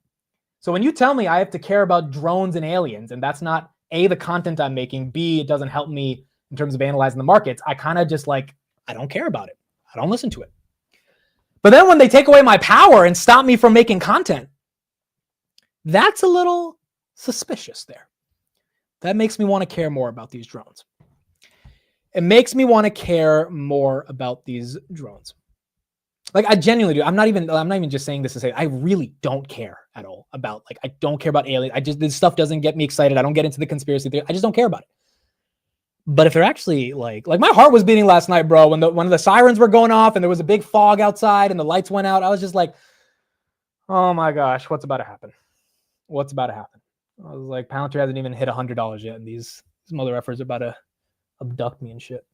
Speaker 1: So when you tell me I have to care about drones and aliens, and that's not A, the content I'm making, B, it doesn't help me in terms of analyzing the markets, I kind of just like, I don't care about it. I don't listen to it. But then when they take away my power and stop me from making content, that's a little suspicious there. That makes me want to care more about these drones. It makes me want to care more about these drones. Like, I genuinely do. I'm not even just saying this to say, I really don't care at all about, like, I don't care about aliens. This stuff doesn't get me excited. I don't get into the conspiracy theory. I just don't care about it. But if they're actually like my heart was beating last night, bro, when one of the sirens were going off and there was a big fog outside and the lights went out, I was just like, oh my gosh, what's about to happen? What's about to happen? I was like, Palantir hasn't even hit $100 yet, and these mother effers are about to abduct me and shit.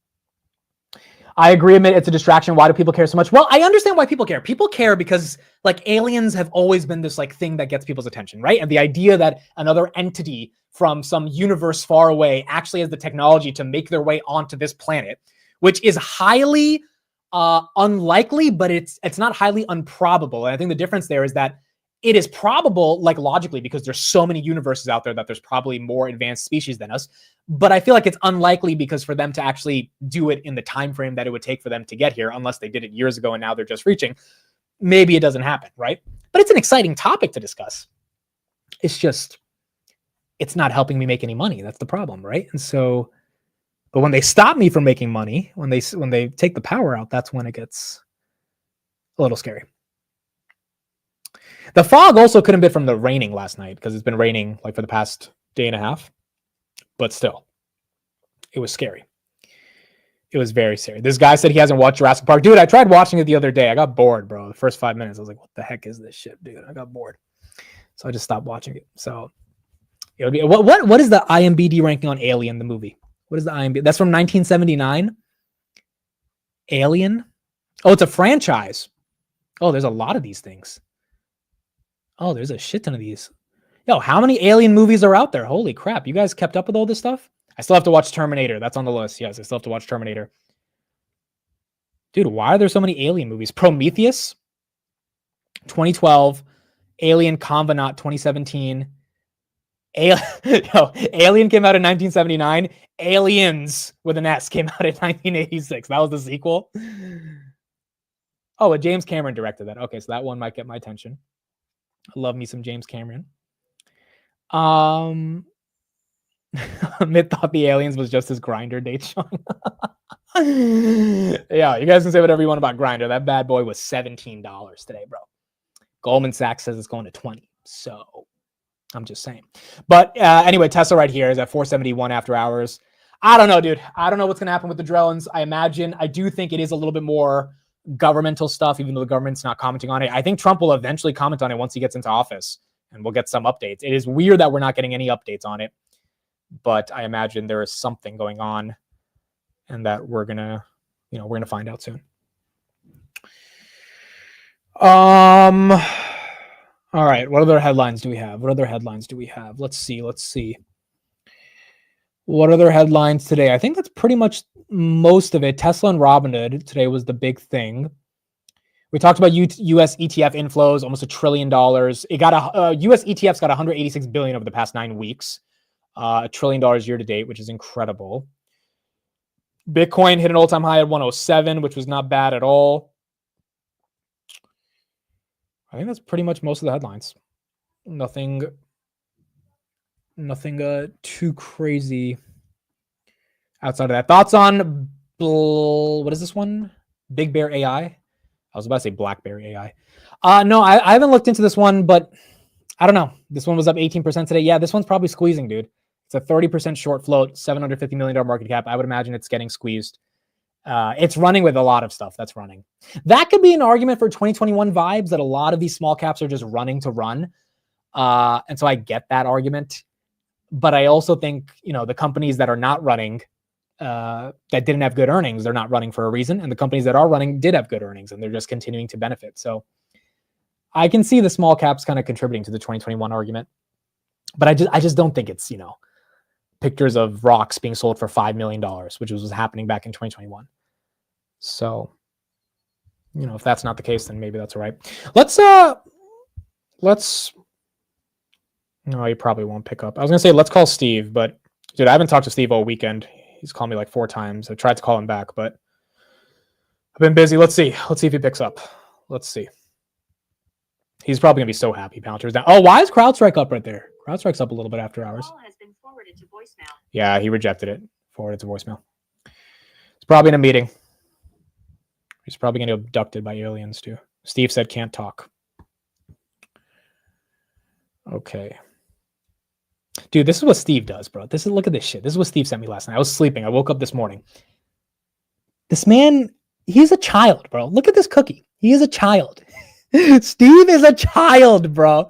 Speaker 1: I agree, admit it's a distraction. Why do people care so much? Well, I understand why people care. People care because like aliens have always been this like thing that gets people's attention, right? And the idea that another entity from some universe far away actually has the technology to make their way onto this planet, which is highly unlikely, but it's not highly improbable. And I think the difference there is that it is probable, like logically, because there's so many universes out there that there's probably more advanced species than us. But I feel like it's unlikely because for them to actually do it in the time frame that it would take for them to get here, unless they did it years ago and now they're just reaching, maybe it doesn't happen, right? But it's an exciting topic to discuss. It's just, it's not helping me make any money. That's the problem, right? And so, but when they stop me from making money, when they take the power out, that's when it gets a little scary. The fog also could have been from the raining last night because it's been raining like for the past day and a half. But still, it was scary. It was very scary. This guy said he hasn't watched Jurassic Park. Dude, I tried watching it the other day. I got bored, bro. The first 5 minutes, I was like, what the heck is this shit, dude? I got bored. So I just stopped watching it. So it would be what is the IMDb ranking on Alien, the movie? What is the IMDb? That's from 1979. Alien? Oh, it's a franchise. Oh, there's a lot of these things. Oh, there's a shit ton of these. Yo, how many Alien movies are out there? Holy crap. You guys kept up with all this stuff? I still have to watch Terminator. That's on the list. Yes, I still have to watch Terminator. Dude, why are there so many Alien movies? Prometheus, 2012. Alien Covenant, 2017. Alien came out in 1979. Aliens, with an S, came out in 1986. That was the sequel. Oh, James Cameron directed that. Okay, so that one might get my attention. I love me some James Cameron. Mitt thought the aliens was just his Grindr date, Sean. Yeah, you guys can say whatever you want about Grindr. That bad boy was $17 today, bro. Goldman Sachs says it's going to 20. So I'm just saying. But anyway, Tesla right here is at 471 after hours. I don't know, dude. I don't know what's going to happen with the drones. I do think it is a little bit more governmental stuff, even though the government's not commenting on it. I think Trump will eventually comment on it once he gets into office, and we'll get some updates. It is weird that we're not getting any updates on it, but I imagine there is something going on, and that we're gonna find out soon. All right. What other headlines do we have? Let's see. What other headlines today? I think that's pretty much most of it. Tesla and Robinhood today was the big thing. We talked about U.S. ETF inflows, almost $1 trillion. It got U.S. ETFs got 186 billion over the past 9 weeks, $1 trillion year to date, which is incredible. Bitcoin hit an all-time high at 107, which was not bad at all. I think that's pretty much most of the headlines. Nothing too crazy outside of that. Thoughts on what is this one? Big Bear AI. I was about to say BlackBerry AI. No, I haven't looked into this one, but I don't know. This one was up 18% today. Yeah, this one's probably squeezing, dude. It's a 30% short float, $750 million market cap. I would imagine it's getting squeezed. It's running with a lot of stuff that's running. That could be an argument for 2021 vibes, that a lot of these small caps are just running to run. And so I get that argument. But I also think, the companies that are not running, that didn't have good earnings, they're not running for a reason. And the companies that are running did have good earnings, and they're just continuing to benefit. So I can see the small caps kind of contributing to the 2021 argument. But I just don't think it's, pictures of rocks being sold for $5 million, which was happening back in 2021. So, if that's not the case, then maybe that's all right. No, he probably won't pick up. I was going to say, let's call Steve, but dude, I haven't talked to Steve all weekend. He's called me like 4 times. I tried to call him back, but I've been busy. Let's see if he picks up. Let's see. He's probably going to be so happy Palantir's down. Oh, why is CrowdStrike up right there? CrowdStrike's up a little bit after hours.
Speaker 12: Call has been forwarded to voicemail.
Speaker 1: Yeah, he rejected it. Forwarded to voicemail. He's probably in a meeting. He's probably going to get abducted by aliens too. Steve said can't talk. Okay. Dude, this is what Steve does, bro. Look at this shit. This is what Steve sent me last night. I was sleeping. I woke up this morning. This man, he's a child, bro. Look at this cookie. He is a child. Steve is a child, bro.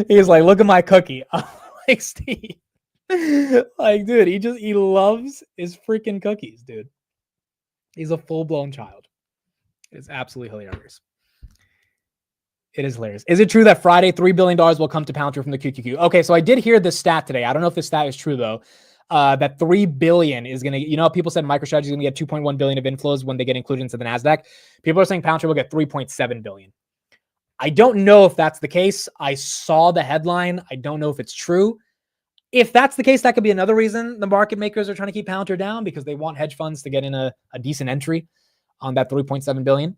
Speaker 1: He's like, look at my cookie. I'm like, Steve. Like, dude, he loves his freaking cookies, dude. He's a full-blown child. It's absolutely hilarious. It is hilarious. Is it true that Friday $3 billion will come to Palantir from the QQQ? Okay, so I did hear this stat today. I don't know if this stat is true though. That $3 billion is going to, people said MicroStrategy is going to get $2.1 billion of inflows when they get included into the NASDAQ. People are saying Palantir will get $3.7 billion. I don't know if that's the case. I saw the headline. I don't know if it's true. If that's the case, that could be another reason the market makers are trying to keep Palantir down, because they want hedge funds to get in a decent entry on that $3.7 billion.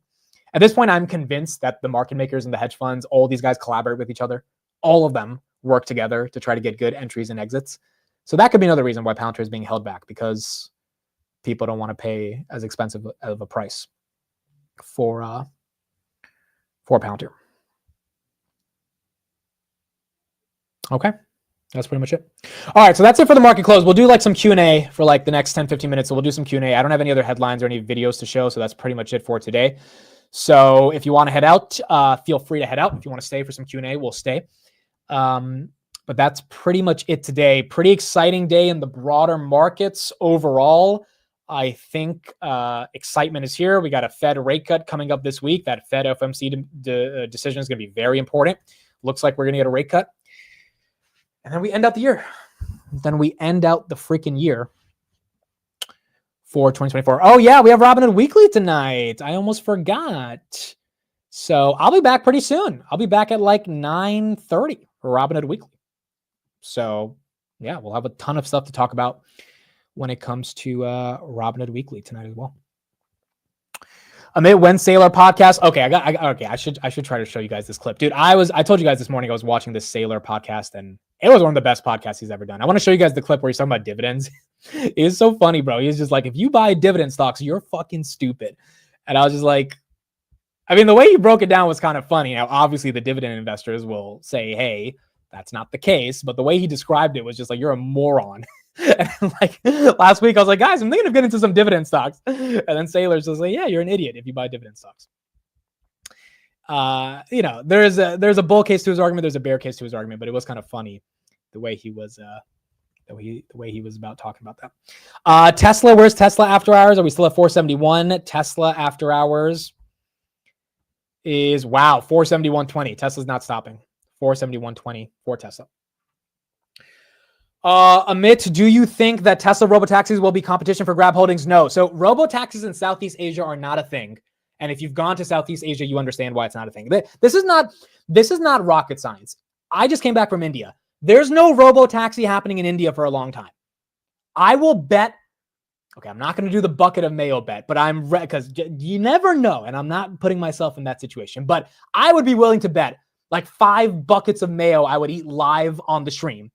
Speaker 1: At this point, I'm convinced that the market makers and the hedge funds, all these guys collaborate with each other. All of them work together to try to get good entries and exits. So that could be another reason why Palantir is being held back, because people don't want to pay as expensive of a price for Palantir. Okay. That's pretty much it. All right, so that's it for the market close. We'll do like some Q&A for like the next 10, 15 minutes. So we'll do some Q&A. I don't have any other headlines or any videos to show, so that's pretty much it for today. So if you want to head out, feel free to head out. If you want to stay for some Q&A, we'll stay. But that's pretty much it today. Pretty exciting day in the broader markets overall. I think excitement is here. We got a Fed rate cut coming up this week. That Fed FOMC decision is going to be very important. Looks like we're going to get a rate cut. And then we end out the year. Then we end out the freaking year for 2024. Oh, yeah, we have Robinhood Weekly tonight. I almost forgot. So I'll be back pretty soon. I'll be back at like 9:30 for Robinhood Weekly. So, yeah, we'll have a ton of stuff to talk about when it comes to Robinhood Weekly tonight as well. Amit, when Sailor podcast. Okay, I should try to show you guys this clip. Dude, I told you guys this morning I was watching this Sailor podcast, and it was one of the best podcasts he's ever done. I want to show you guys the clip where he's talking about dividends. It is so funny, bro. He's just like, if you buy dividend stocks, you're fucking stupid. And I was just like, I mean, the way he broke it down was kind of funny. Now, obviously, the dividend investors will say, hey, that's not the case. But the way he described it was just like, you're a moron. And like last week, I was like, guys, I'm thinking of getting into some dividend stocks. And then Sailor's just like, yeah, you're an idiot if you buy dividend stocks. There's a bull case to his argument. There's a bear case to his argument, but it was kind of funny the way he was about talking about that. Tesla, where's Tesla after hours? Are we still at 471? Tesla after hours is 471.20. Tesla's not stopping. 471.20 for Tesla. Amit, do you think that Tesla robotaxis will be competition for Grab Holdings? No. So robotaxis in Southeast Asia are not a thing. And if you've gone to Southeast Asia, you understand why it's not a thing. This is not rocket science. I just came back from India. There's no robotaxi happening in India for a long time. I will bet. Okay, I'm not going to do the bucket of mayo bet, but because you never know, and I'm not putting myself in that situation. But I would be willing to bet like 5 buckets of mayo I would eat live on the stream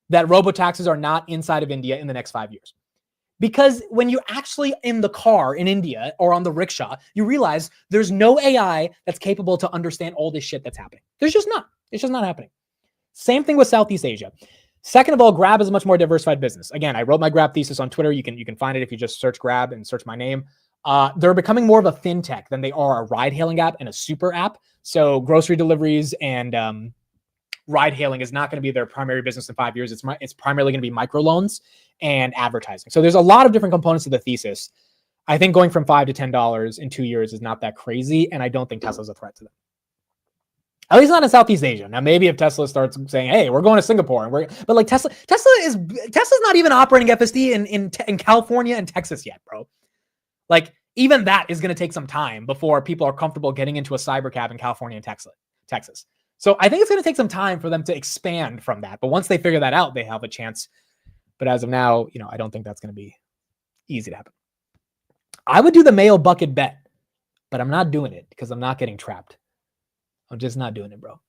Speaker 1: that robotaxis are not inside of India in the next 5 years. Because when you're actually in the car in India or on the rickshaw, you realize there's no AI that's capable to understand all this shit that's happening. There's just not. It's just not happening. Same thing with Southeast Asia. Second of all, Grab is a much more diversified business. Again, I wrote my Grab thesis on Twitter. You can find it if you just search Grab and search my name. They're becoming more of a fintech than they are a ride-hailing app and a super app. So grocery deliveries and ride-hailing is not going to be their primary business in 5 years. It's primarily going to be microloans and advertising. So there's a lot of different components of the thesis. I think going from $5 to $10 in 2 years is not that crazy, and I don't think Tesla's a threat to them. At least not in Southeast Asia. Now, maybe if Tesla starts saying, "Hey, we're going to Singapore," but like Tesla's not even operating FSD in California and Texas yet, bro. Like even that is going to take some time before people are comfortable getting into a cyber cab in California and Texas. So I think it's going to take some time for them to expand from that. But once they figure that out, they have a chance. But as of now, I don't think that's going to be easy to happen. I would do the mayo bucket bet, but I'm not doing it because I'm not getting trapped. I'm just not doing it, bro. I'm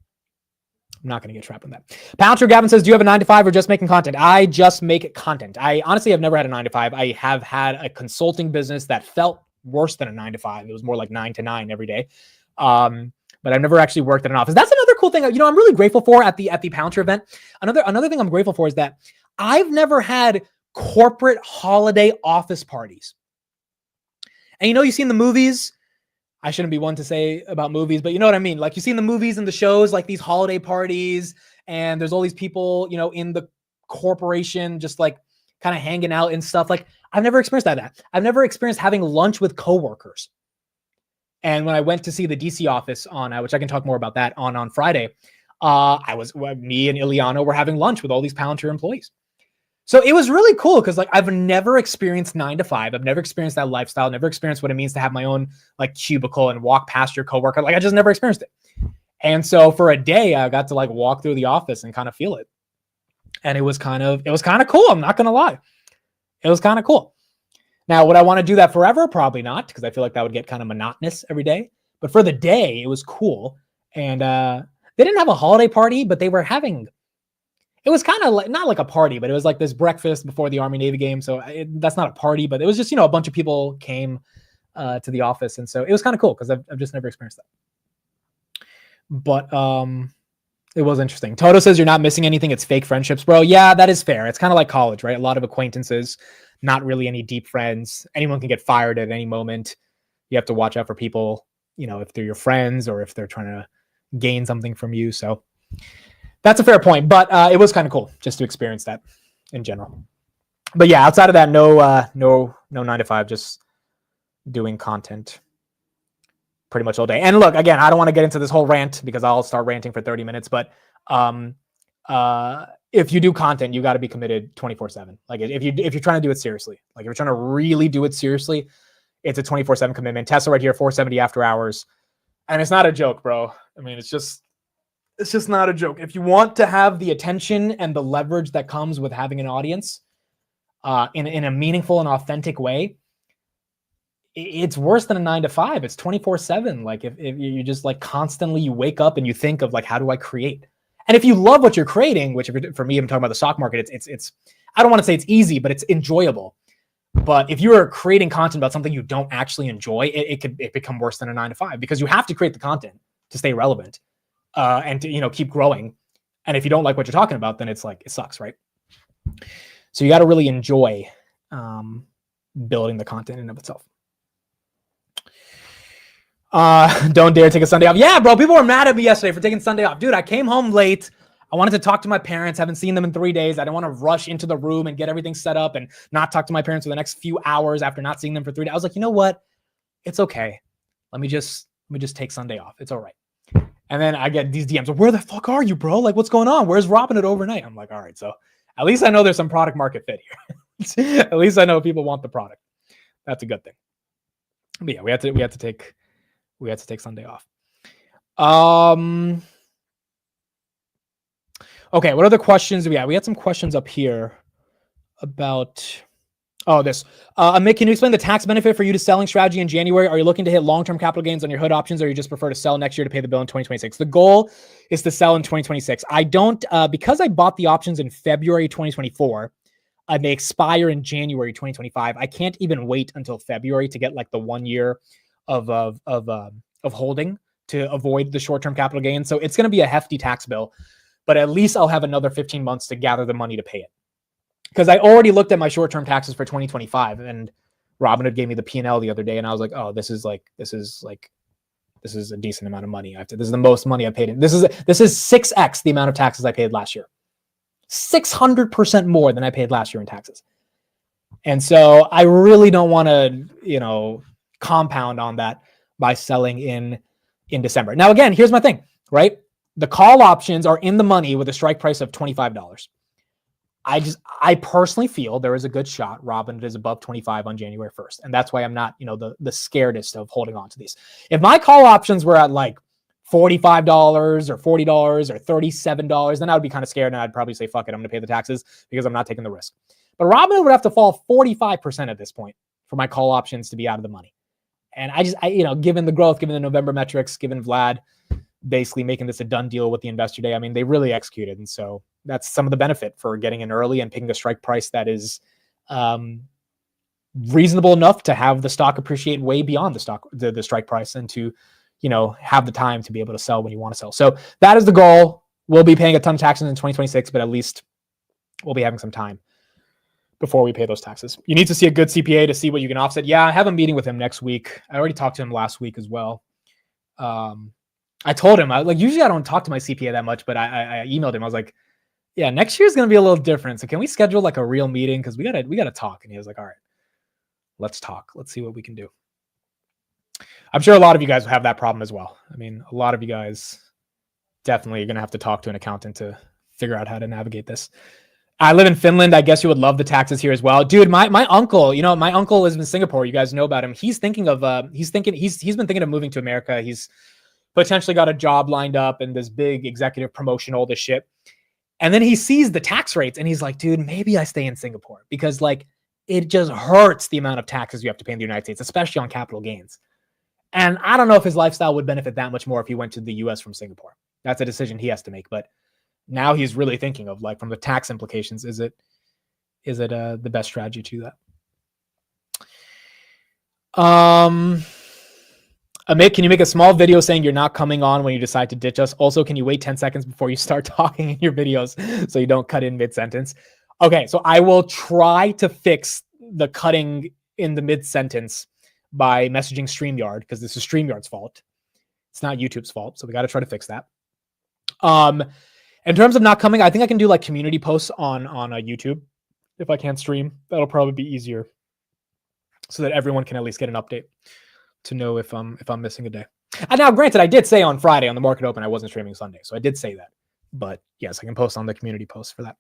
Speaker 1: not going to get trapped on that. Palantir Gavin says, do you have a 9-to-5 or just making content? I just make content. I honestly have never had a 9-to-5. I have had a consulting business that felt worse than a 9-to-5. It was more like 9 to 9 every day. But I've never actually worked at an office. That's another cool thing. I'm really grateful for at the Palantir event. Another thing I'm grateful for is that I've never had corporate holiday office parties. And you see in the movies, I shouldn't be one to say about movies, but you know what I mean? Like you see in the movies and the shows, like these holiday parties, and there's all these people, in the corporation just like kind of hanging out and stuff. Like I've never experienced that. I've never experienced having lunch with coworkers. And when I went to see the DC office on, which I can talk more about that on Friday, me and Ileana were having lunch with all these Palantir employees. So it was really cool because like I've never experienced 9 to 5. I've never experienced that lifestyle, never experienced what it means to have my own like cubicle and walk past your coworker. Like I just never experienced it. And so for a day, I got to like walk through the office and kind of feel it. And it was kind of cool. I'm not going to lie. It was kind of cool. Now, would I want to do that forever? Probably not, because I feel like that would get kind of monotonous every day. But for the day, it was cool. And they didn't have a holiday party, but they were having, it was kind of like, not like a party, but it was like this breakfast before the Army-Navy game. So that's not a party, but it was just, a bunch of people came to the office. And so it was kind of cool because I've just never experienced that. But it was interesting. Toto says you're not missing anything. It's fake friendships, bro. Yeah, that is fair. It's kind of like college, right? A lot of acquaintances, not really any deep friends. Anyone can get fired at any moment. You have to watch out for people, if they're your friends or if they're trying to gain something from you. So that's a fair point, but it was kind of cool just to experience that in general. But yeah, outside of that, no 9 to 5, just doing content pretty much all day. And look, again, I don't want to get into this whole rant because I'll start ranting for 30 minutes, but if you do content, you got to be committed 24/7. Like if you're trying to do it seriously, like if you're trying to really do it seriously, it's a 24/7 commitment. Tesla right here, 470 after hours. And it's not a joke, bro. I mean, it's just not a joke. If you want to have the attention and the leverage that comes with having an audience in a meaningful and authentic way, it's worse than a 9 to 5. It's 24/7. Like if you just like constantly you wake up and you think of like, how do I create? And if you love what you're creating, which for me, I'm talking about the stock market, it's I don't want to say it's easy, but it's enjoyable. But if you are creating content about something you don't actually enjoy, it could become worse than a 9 to 5 because you have to create the content to stay relevant and to keep growing. And if you don't like what you're talking about, then it's like it sucks, right? So you got to really enjoy building the content in and of itself. Don't dare take a Sunday off. Yeah, bro, people were mad at me yesterday for taking Sunday off. Dude, I came home late. I wanted to talk to my parents. Haven't seen them in 3 days. I didn't want to rush into the room and get everything set up and not talk to my parents for the next few hours after not seeing them for 3 days. I was like, you know what? It's okay. Let me just take Sunday off. It's all right. And then I get these DMs. Where the fuck are you, bro? Like, what's going on? Where's Robinhood overnight? I'm like, all right. So at least I know there's some product market fit here. At least I know people want the product. That's a good thing. But yeah, we had to take Sunday off. Okay, what other questions do we have? We had some questions up here about this. Mick, can you explain the tax benefit for you to selling strategy in January? Are you looking to hit long-term capital gains on your HOOD options, or you just prefer to sell next year to pay the bill in 2026? The goal is to sell in 2026. I don't because I bought the options in February 2024. They expire in January 2025. I can't even wait until February to get like the 1 year of holding to avoid the short-term capital gain. So it's going to be a hefty tax bill, but at least I'll have another 15 months to gather the money to pay it. Because I already looked at my short-term taxes for 2025, and Robinhood gave me the P&L the other day, and I was like, oh, this is a decent amount of money. This is the most money I paid in. This is 6x the amount of taxes I paid last year. 600% more than I paid last year in taxes. And so I really don't want to, compound on that by selling in December. Now, again, here's my thing, right? The call options are in the money with a strike price of $25. I personally feel there is a good shot Robinhood is above 25 on January 1st. And that's why I'm not, the scaredest of holding on to these. If my call options were at like $45 or $40 or $37, then I would be kind of scared and I'd probably say, fuck it, I'm going to pay the taxes because I'm not taking the risk. But Robinhood would have to fall 45% at this point for my call options to be out of the money. And I given the growth, given the November metrics, given Vlad basically making this a done deal with the investor day, I mean, they really executed. And so that's some of the benefit for getting in early and picking a strike price that is reasonable enough to have the stock appreciate way beyond the strike price and to, have the time to be able to sell when you want to sell. So that is the goal. We'll be paying a ton of taxes in 2026, but at least we'll be having some time before we pay those taxes. You need to see a good CPA to see what you can offset. Yeah, I have a meeting with him next week. I already talked to him last week as well. I told him, usually I don't talk to my CPA that much, but I emailed him. I was like, Yeah, next year's gonna be a little different. So can we schedule like a real meeting? Because we gotta talk. And he was like, all right, let's talk. Let's see what we can do. I'm sure a lot of you guys have that problem as well. I mean, a lot of you guys definitely are gonna have to talk to an accountant to figure out how to navigate this. I live in Finland. I guess you would love the taxes here as well, dude. My uncle, my uncle is in Singapore. You guys know about him. He's thinking of he's been thinking of moving to America. He's potentially got a job lined up and this big executive promotion, all this shit. And then he sees the tax rates and he's like, dude, maybe I stay in Singapore because like it just hurts the amount of taxes you have to pay in the United States, especially on capital gains. And I don't know if his lifestyle would benefit that much more if he went to the US from Singapore. That's a decision he has to make. But now he's really thinking of like from the tax implications, is it the best strategy to that? Amit, can you make a small video saying you're not coming on when you decide to ditch us? Also, can you wait 10 seconds before you start talking in your videos so you don't cut in mid-sentence? Okay, so I will try to fix the cutting in the mid-sentence by messaging StreamYard because this is StreamYard's fault. It's not YouTube's fault, so we got to try to fix that. In terms of not coming, I think I can do like community posts on YouTube if I can't stream. That'll probably be easier so that everyone can at least get an update to know if I'm missing a day. And now, granted, I did say on Friday on the market open I wasn't streaming Sunday, so I did say that. But yes, I can post on the community post for that.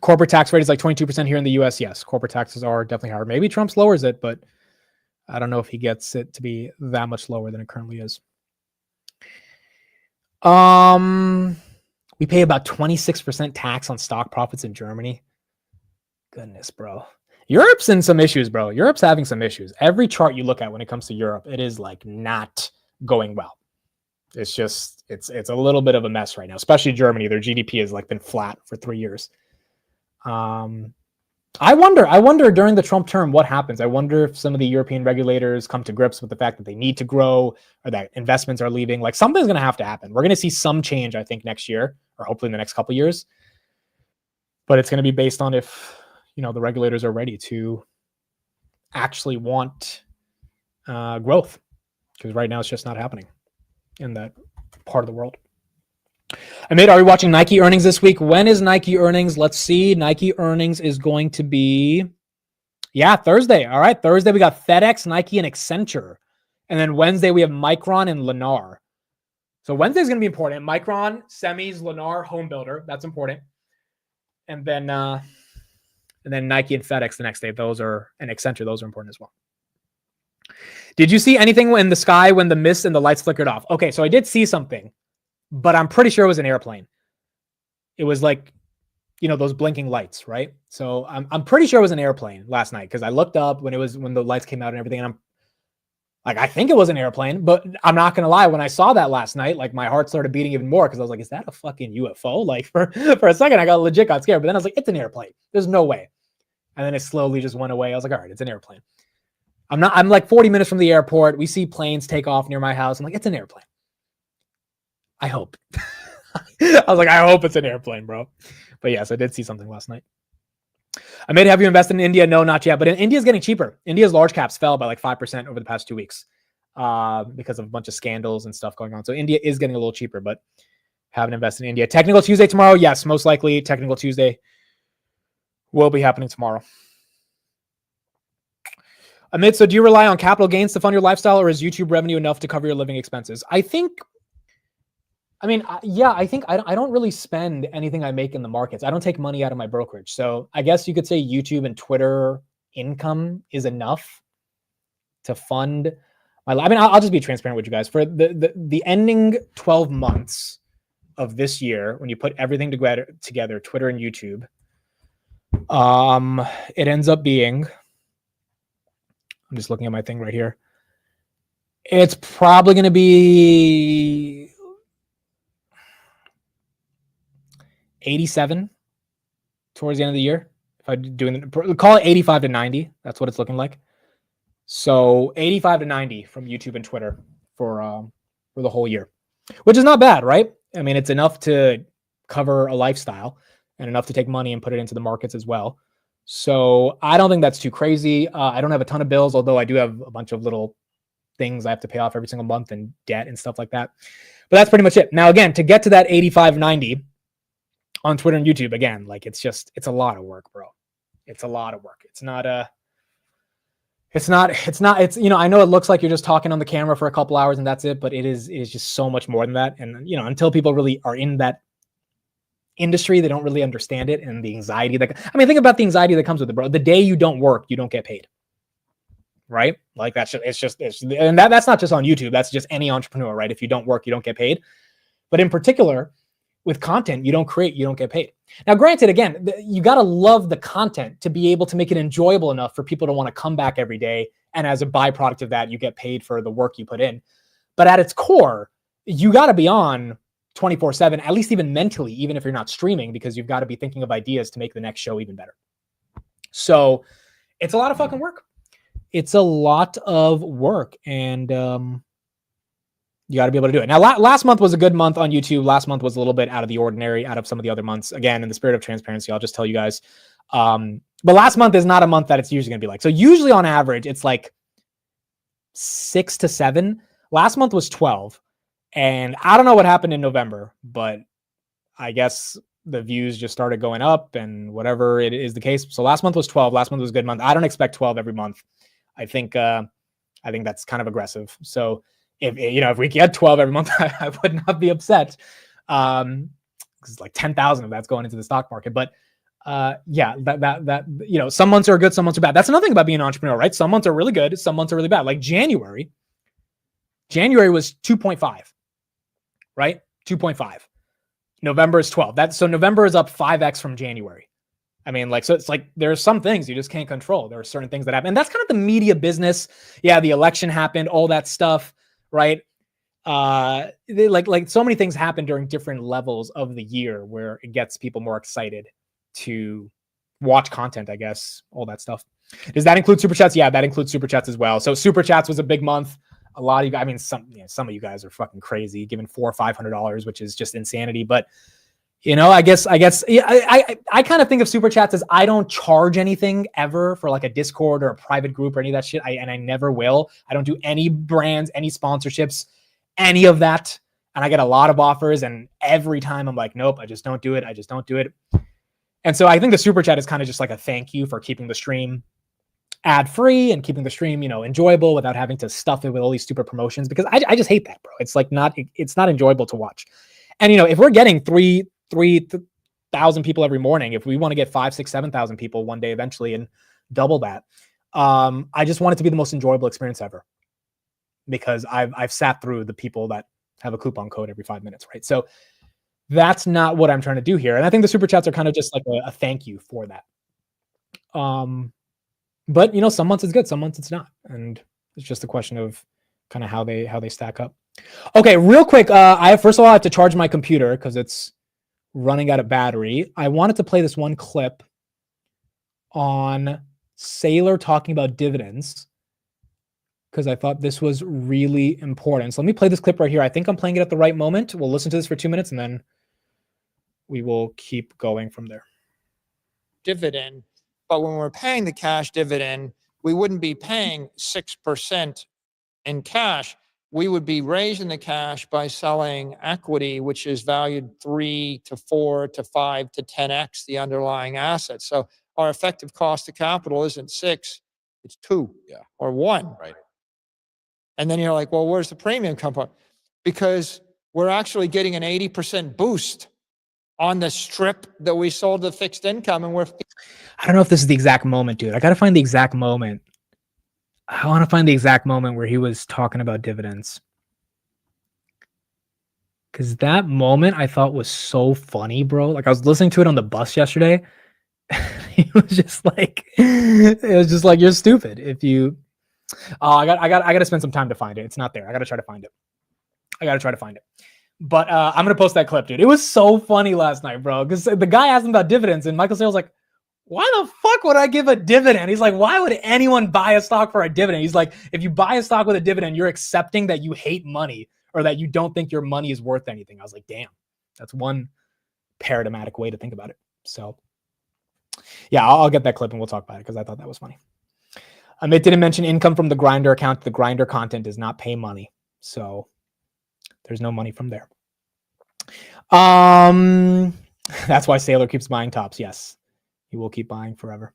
Speaker 1: Corporate tax rate is like 22% here in the US. Yes, corporate taxes are definitely higher. Maybe Trump lowers it, but I don't know if he gets it to be that much lower than it currently is. We pay about 26% tax on stock profits in Germany. Goodness, bro. Europe's in some issues, bro. Europe's having some issues. Every chart you look at when it comes to Europe, it is like not going well. It's just, it's a little bit of a mess right now, especially Germany. Their GDP has like been flat for 3 years. I wonder during the Trump term, what happens? I wonder if some of the European regulators come to grips with the fact that they need to grow or that investments are leaving. Like something's going to have to happen. We're going to see some change, I think, next year or hopefully in the next couple of years. But it's going to be based on if, the regulators are ready to actually want growth, because right now it's just not happening in that part of the world. Amit, are we watching Nike earnings this week? When is Nike earnings? Let's see. Nike earnings is going to be, Thursday. All right, Thursday we got FedEx, Nike, and Accenture. And then Wednesday we have Micron and Lennar. So Wednesday's going to be important. Micron, semis, Lennar, home builder. That's important. And then Nike and FedEx the next day. And Accenture, those are important as well. Did you see anything in the sky when the mist and the lights flickered off? Okay, so I did see something, but I'm pretty sure it was an airplane. It was like, those blinking lights, right? So I'm pretty sure it was an airplane last night because I looked up when the lights came out and everything, and I'm like, I think it was an airplane, but I'm not gonna lie. When I saw that last night, like my heart started beating even more because I was like, is that a fucking UFO? Like for a second, I got scared, but then I was like, it's an airplane. There's no way. And then it slowly just went away. I was like, all right, it's an airplane. I'm like 40 minutes from the airport. We see planes take off near my house. I'm like, it's an airplane. I hope. I was like, I hope it's an airplane, bro. But yes, I did see something last night. Have you invested in India? No, not yet. But India's getting cheaper. India's large caps fell by like 5% over the past 2 weeks because of a bunch of scandals and stuff going on. So India is getting a little cheaper, but haven't invested in India. Technical Tuesday tomorrow? Yes, most likely. Technical Tuesday will be happening tomorrow. Amit, so do you rely on capital gains to fund your lifestyle, or is YouTube revenue enough to cover your living expenses? I think I don't really spend anything I make in the markets. I don't take money out of my brokerage. So I guess you could say YouTube and Twitter income is enough to fund my life. I'll just be transparent with you guys. For the ending 12 months of this year, when you put everything together, Twitter and YouTube, it ends up being, I'm just looking at my thing right here. It's probably going to be 87 towards the end of the year. If I'm doing, call it 85 to 90. That's what it's looking like. So 85 to 90 from YouTube and Twitter for the whole year, which is not bad, right? It's enough to cover a lifestyle and enough to take money and put it into the markets as well. So I don't think that's too crazy. I don't have a ton of bills, although I do have a bunch of little things I have to pay off every single month and debt and stuff like that. But that's pretty much it. Now, again, to get to that 85, 90 on Twitter and YouTube, again, like it's a lot of work, bro. It's a lot of work. It's I know it looks like you're just talking on the camera for a couple hours and that's it, but it is just so much more than that. And, until people really are in that industry, they don't really understand it. And the anxiety think about the anxiety that comes with it, bro. The day you don't work, you don't get paid. Right? Like that's not just on YouTube. That's just any entrepreneur, right? If you don't work, you don't get paid. But in particular, with content you don't create, you don't get paid. Now, granted, again, you got to love the content to be able to make it enjoyable enough for people to want to come back every day. And as a byproduct of that, you get paid for the work you put in. But at its core, you got to be on 24/7, at least even mentally, even if you're not streaming, because you've got to be thinking of ideas to make the next show even better. So it's a lot of fucking work. It's a lot of work. And, you got to be able to do it. Now, last month was a good month on YouTube. Last month was a little bit out of the ordinary, out of some of the other months. Again, in the spirit of transparency, I'll just tell you guys. But last month is not a month that it's usually going to be like. So usually on average, it's like 6 to 7. Last month was 12. And I don't know what happened in November, but I guess the views just started going up and whatever it is the case. So last month was 12. Last month was a good month. I don't expect 12 every month. I think that's kind of aggressive. So if we get 12 every month, I would not be upset. Because like 10,000 of that's going into the stock market. But some months are good, some months are bad. That's another thing about being an entrepreneur, right? Some months are really good, some months are really bad. Like January was 2.5, right? 2.5. November is 12. So November is up 5x from January. So it's like there's some things you just can't control. There are certain things that happen. And that's kind of the media business. Yeah, the election happened, all that stuff. Right. Like so many things happen during different levels of the year where it gets people more excited to watch content, I guess, all that stuff. Does that include super chats? Yeah, that includes super chats as well. So super chats was a big month. A lot of you guys, some of you guys are fucking crazy, giving $400 or $500, which is just insanity. But I guess I kind of think of super chats as I don't charge anything ever for like a Discord or a private group or any of that shit. I never will. I don't do any brands, any sponsorships, any of that. And I get a lot of offers, and every time I'm like, nope, I just don't do it. And so I think the super chat is kind of just like a thank you for keeping the stream ad free and keeping the stream, enjoyable without having to stuff it with all these stupid promotions, because I just hate that, bro. It's like it's not enjoyable to watch. And if we're getting 3,000 people every morning, if we want to get 5, 6, 7,000 people one day eventually and double that, I just want it to be the most enjoyable experience ever, because I've sat through the people that have a coupon code every 5 minutes, right? So that's not what I'm trying to do here. And I think the super chats are kind of just like a thank you for that. But some months it's good, some months it's not, and it's just a question of kind of how they stack up. Okay, real quick, first of all I have to charge my computer because it's running out of battery. I wanted to play this one clip on Saylor talking about dividends because I thought this was really important. So let me play this clip right here. I think I'm playing it at the right moment. We'll listen to this for 2 minutes and then we will keep going from there.
Speaker 12: Dividend, but when we're paying the cash dividend, we wouldn't be paying 6% in cash. We would be raising the cash by selling equity, which is valued 3 to 4 to 5 to 10x the underlying asset. So our effective cost of capital isn't 6, it's 2 or 1.
Speaker 7: Right.
Speaker 12: And then you're like, well, where's the premium come from? Because we're actually getting an 80% boost on the strip that we sold the fixed income. And
Speaker 1: I don't know if this is the exact moment, dude. I got to find the exact moment. I want to find the exact moment where he was talking about dividends. Because that moment I thought was so funny, bro. Like I was listening to it on the bus yesterday. It was just like, you're stupid. If you, I got to spend some time to find it. It's not there. I got to try to find it. But I'm going to post that clip, dude. It was so funny last night, bro. Because the guy asked him about dividends and Michael Saylor's like, why the fuck would I give a dividend? He's like, why would anyone buy a stock for a dividend? He's like, if you buy a stock with a dividend, you're accepting that you hate money or that you don't think your money is worth anything. I was like, damn, that's one paradigmatic way to think about it. So yeah, I'll get that clip and we'll talk about it because I thought that was funny. Amit didn't mention income from the Grindr account. The Grindr content does not pay money. So There's no money from there. That's why Sailor keeps buying tops. Yes, he will keep buying forever.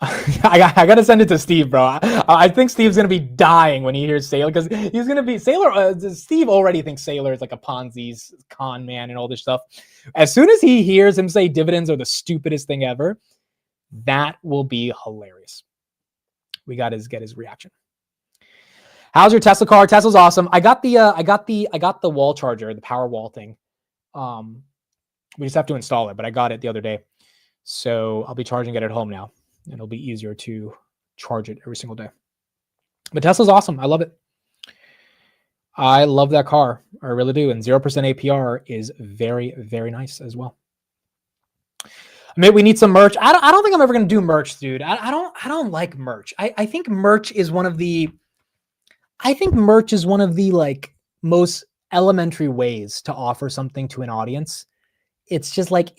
Speaker 1: I got to send it to Steve, bro. I think Steve's going to be dying when he hears Sailor, because he's going to be Sailor. Steve already thinks Sailor is like a Ponzi's con man and all this stuff. As soon as he hears him say dividends are the stupidest thing ever, that will be hilarious. We got to get his reaction. How's your Tesla car? Tesla's awesome. I got the wall charger, the power wall thing. We just have to install it, but I got it the other day. So I'll be charging it at home now. And it'll be easier to charge it every single day. But Tesla's awesome. I love it. I love that car. I really do. And 0% APR is very, very nice as well. Maybe we need some merch. I don't think I'm ever going to do merch, dude. I don't like merch. I think merch is one of the like most elementary ways to offer something to an audience. It's just like,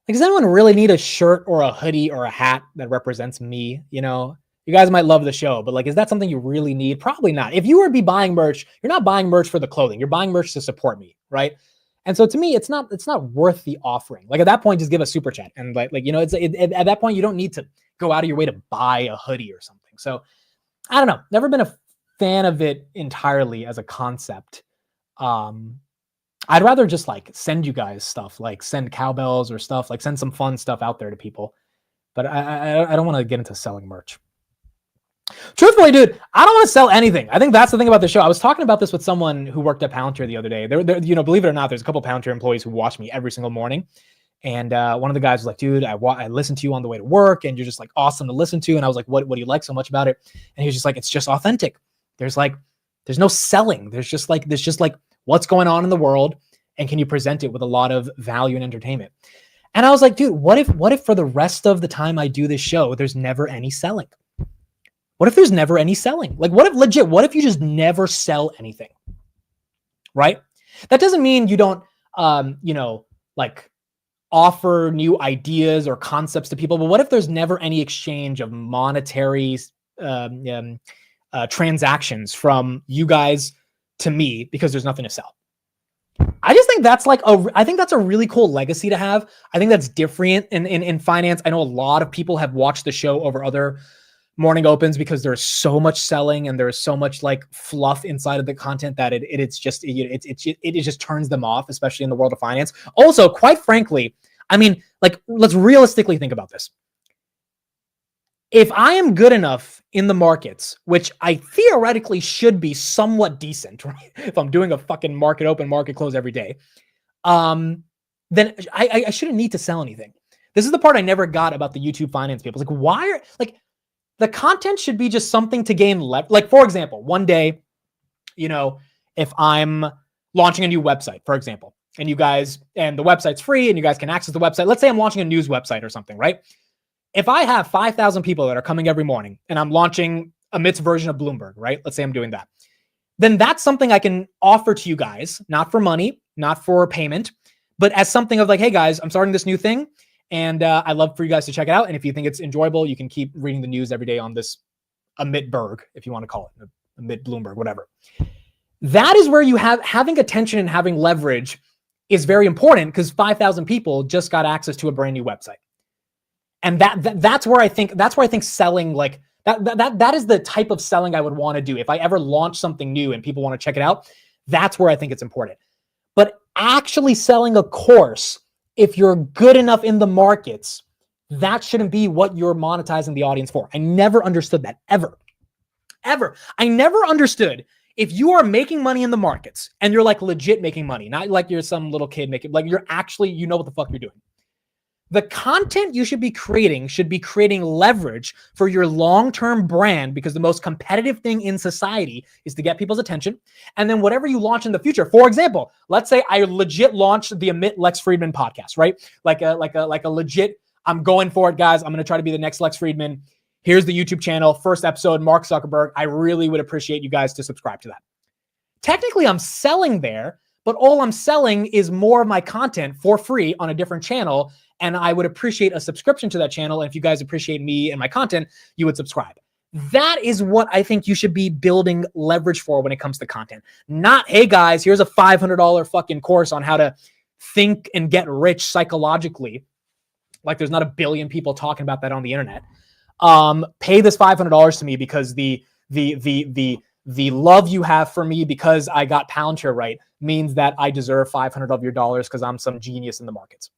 Speaker 1: does anyone really need a shirt or a hoodie or a hat that represents me? You know, you guys might love the show, but like, is that something you really need? Probably not. If you were to be buying merch, you're not buying merch for the clothing. You're buying merch to support me, right? And so to me, it's not worth the offering. Like at that point, just give a super chat. And like you know, at that point, you don't need to go out of your way to buy a hoodie or something. So I don't know. Never been a fan of it entirely as a concept. I'd rather just like send you guys stuff, like send cowbells or stuff, like send some fun stuff out there to people. But I don't want to get into selling merch. Truthfully, dude, I don't want to sell anything. I think that's the thing about the show. I was talking about this with someone who worked at Palantir the other day. They're, you know, believe it or not, there's a couple Palantir employees who watch me every single morning. And one of the guys was like, dude, I listened to you on the way to work and you're just like awesome to listen to. And I was like, what do you like so much about it? And he was just like, it's just authentic. There's no selling. There's just like what's going on in the world, and can you present it with a lot of value and entertainment? And I was like, dude, what if for the rest of the time I do this show, there's never any selling? What if there's never any selling? Like, what if you just never sell anything? Right? That doesn't mean you don't, like offer new ideas or concepts to people, but what if there's never any exchange of monetary transactions from you guys to me because there's nothing to sell? I just think that's I think that's a really cool legacy to have. I think that's different in finance. I know a lot of people have watched the show over other morning opens because there's so much selling and there's so much like fluff inside of the content that it just turns them off, especially in the world of finance. Also, quite frankly, I mean, like, let's realistically think about this. If I am good enough in the markets, which I theoretically should be somewhat decent, right? If I'm doing a fucking market open, market close every day, then I shouldn't need to sell anything. This is the part I never got about the YouTube finance people. It's like, why are, like, the content should be just something to gain like, for example, one day, you know, if I'm launching a new website, for example, and the website's free and you guys can access the website. Let's say I'm launching a news website or something, right? If I have 5,000 people that are coming every morning and I'm launching Amit's version of Bloomberg, right? Let's say I'm doing that. Then that's something I can offer to you guys, not for money, not for payment, but as something of like, hey guys, I'm starting this new thing. And I'd love for you guys to check it out. And if you think it's enjoyable, you can keep reading the news every day on this Amit Berg, if you want to call it Amit Bloomberg, whatever. That is where you having attention and having leverage is very important, because 5,000 people just got access to a brand new website. And that's where I think selling, like that is the type of selling I would want to do. If I ever launch something new and people want to check it out, that's where I think it's important. But actually selling a course, if you're good enough in the markets, that shouldn't be what you're monetizing the audience for. I never understood that, ever. I never understood, if you are making money in the markets and you're like legit making money, not like you're some little kid making, like you're actually, you know what the fuck you're doing. The content you should be creating leverage for your long-term brand, because the most competitive thing in society is to get people's attention. And then whatever you launch in the future, for example, let's say I legit launched the Amit Lex Friedman podcast, right? Like a legit, I'm going for it, guys. I'm going to try to be the next Lex Friedman. Here's the YouTube channel, first episode, Mark Zuckerberg. I really would appreciate you guys to subscribe to that. Technically, I'm selling there, but all I'm selling is more of my content for free on a different channel. And I would appreciate a subscription to that channel. And if you guys appreciate me and my content, you would subscribe. That is what I think you should be building leverage for when it comes to content. Not, hey guys, here's a $500 fucking course on how to think and get rich psychologically. Like there's not a billion people talking about that on the internet. Pay this $500 to me because the love you have for me because I got Palantir right means that I deserve 500 of your dollars because I'm some genius in the markets.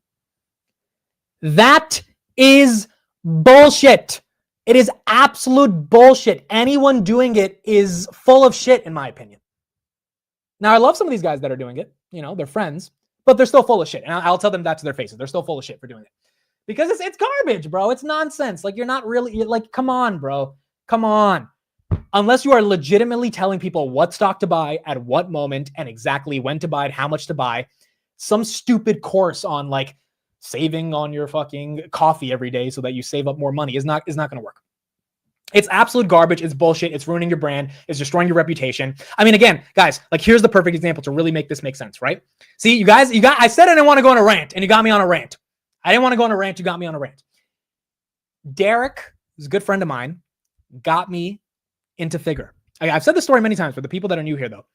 Speaker 1: That is bullshit. It is absolute bullshit. Anyone doing it is full of shit, in my opinion. Now, I love some of these guys that are doing it. You know, they're friends, but they're still full of shit. And I'll tell them that to their faces. They're still full of shit for doing it. Because it's garbage, bro. It's nonsense. Like, you're not really, like, come on, bro. Come on. Unless you are legitimately telling people what stock to buy, at what moment, and exactly when to buy it, how much to buy, some stupid course on, like, saving on your fucking coffee every day so that you save up more money is not going to work. It's absolute garbage. It's bullshit. It's ruining your brand. It's destroying your reputation. I mean, again, guys, like here's the perfect example to really make this make sense, right? See, you guys, I said I didn't want to go on a rant and you got me on a rant. I didn't want to go on a rant. You got me on a rant. Derek, who's a good friend of mine, got me into Figure. I've said this story many times for the people that are new here though.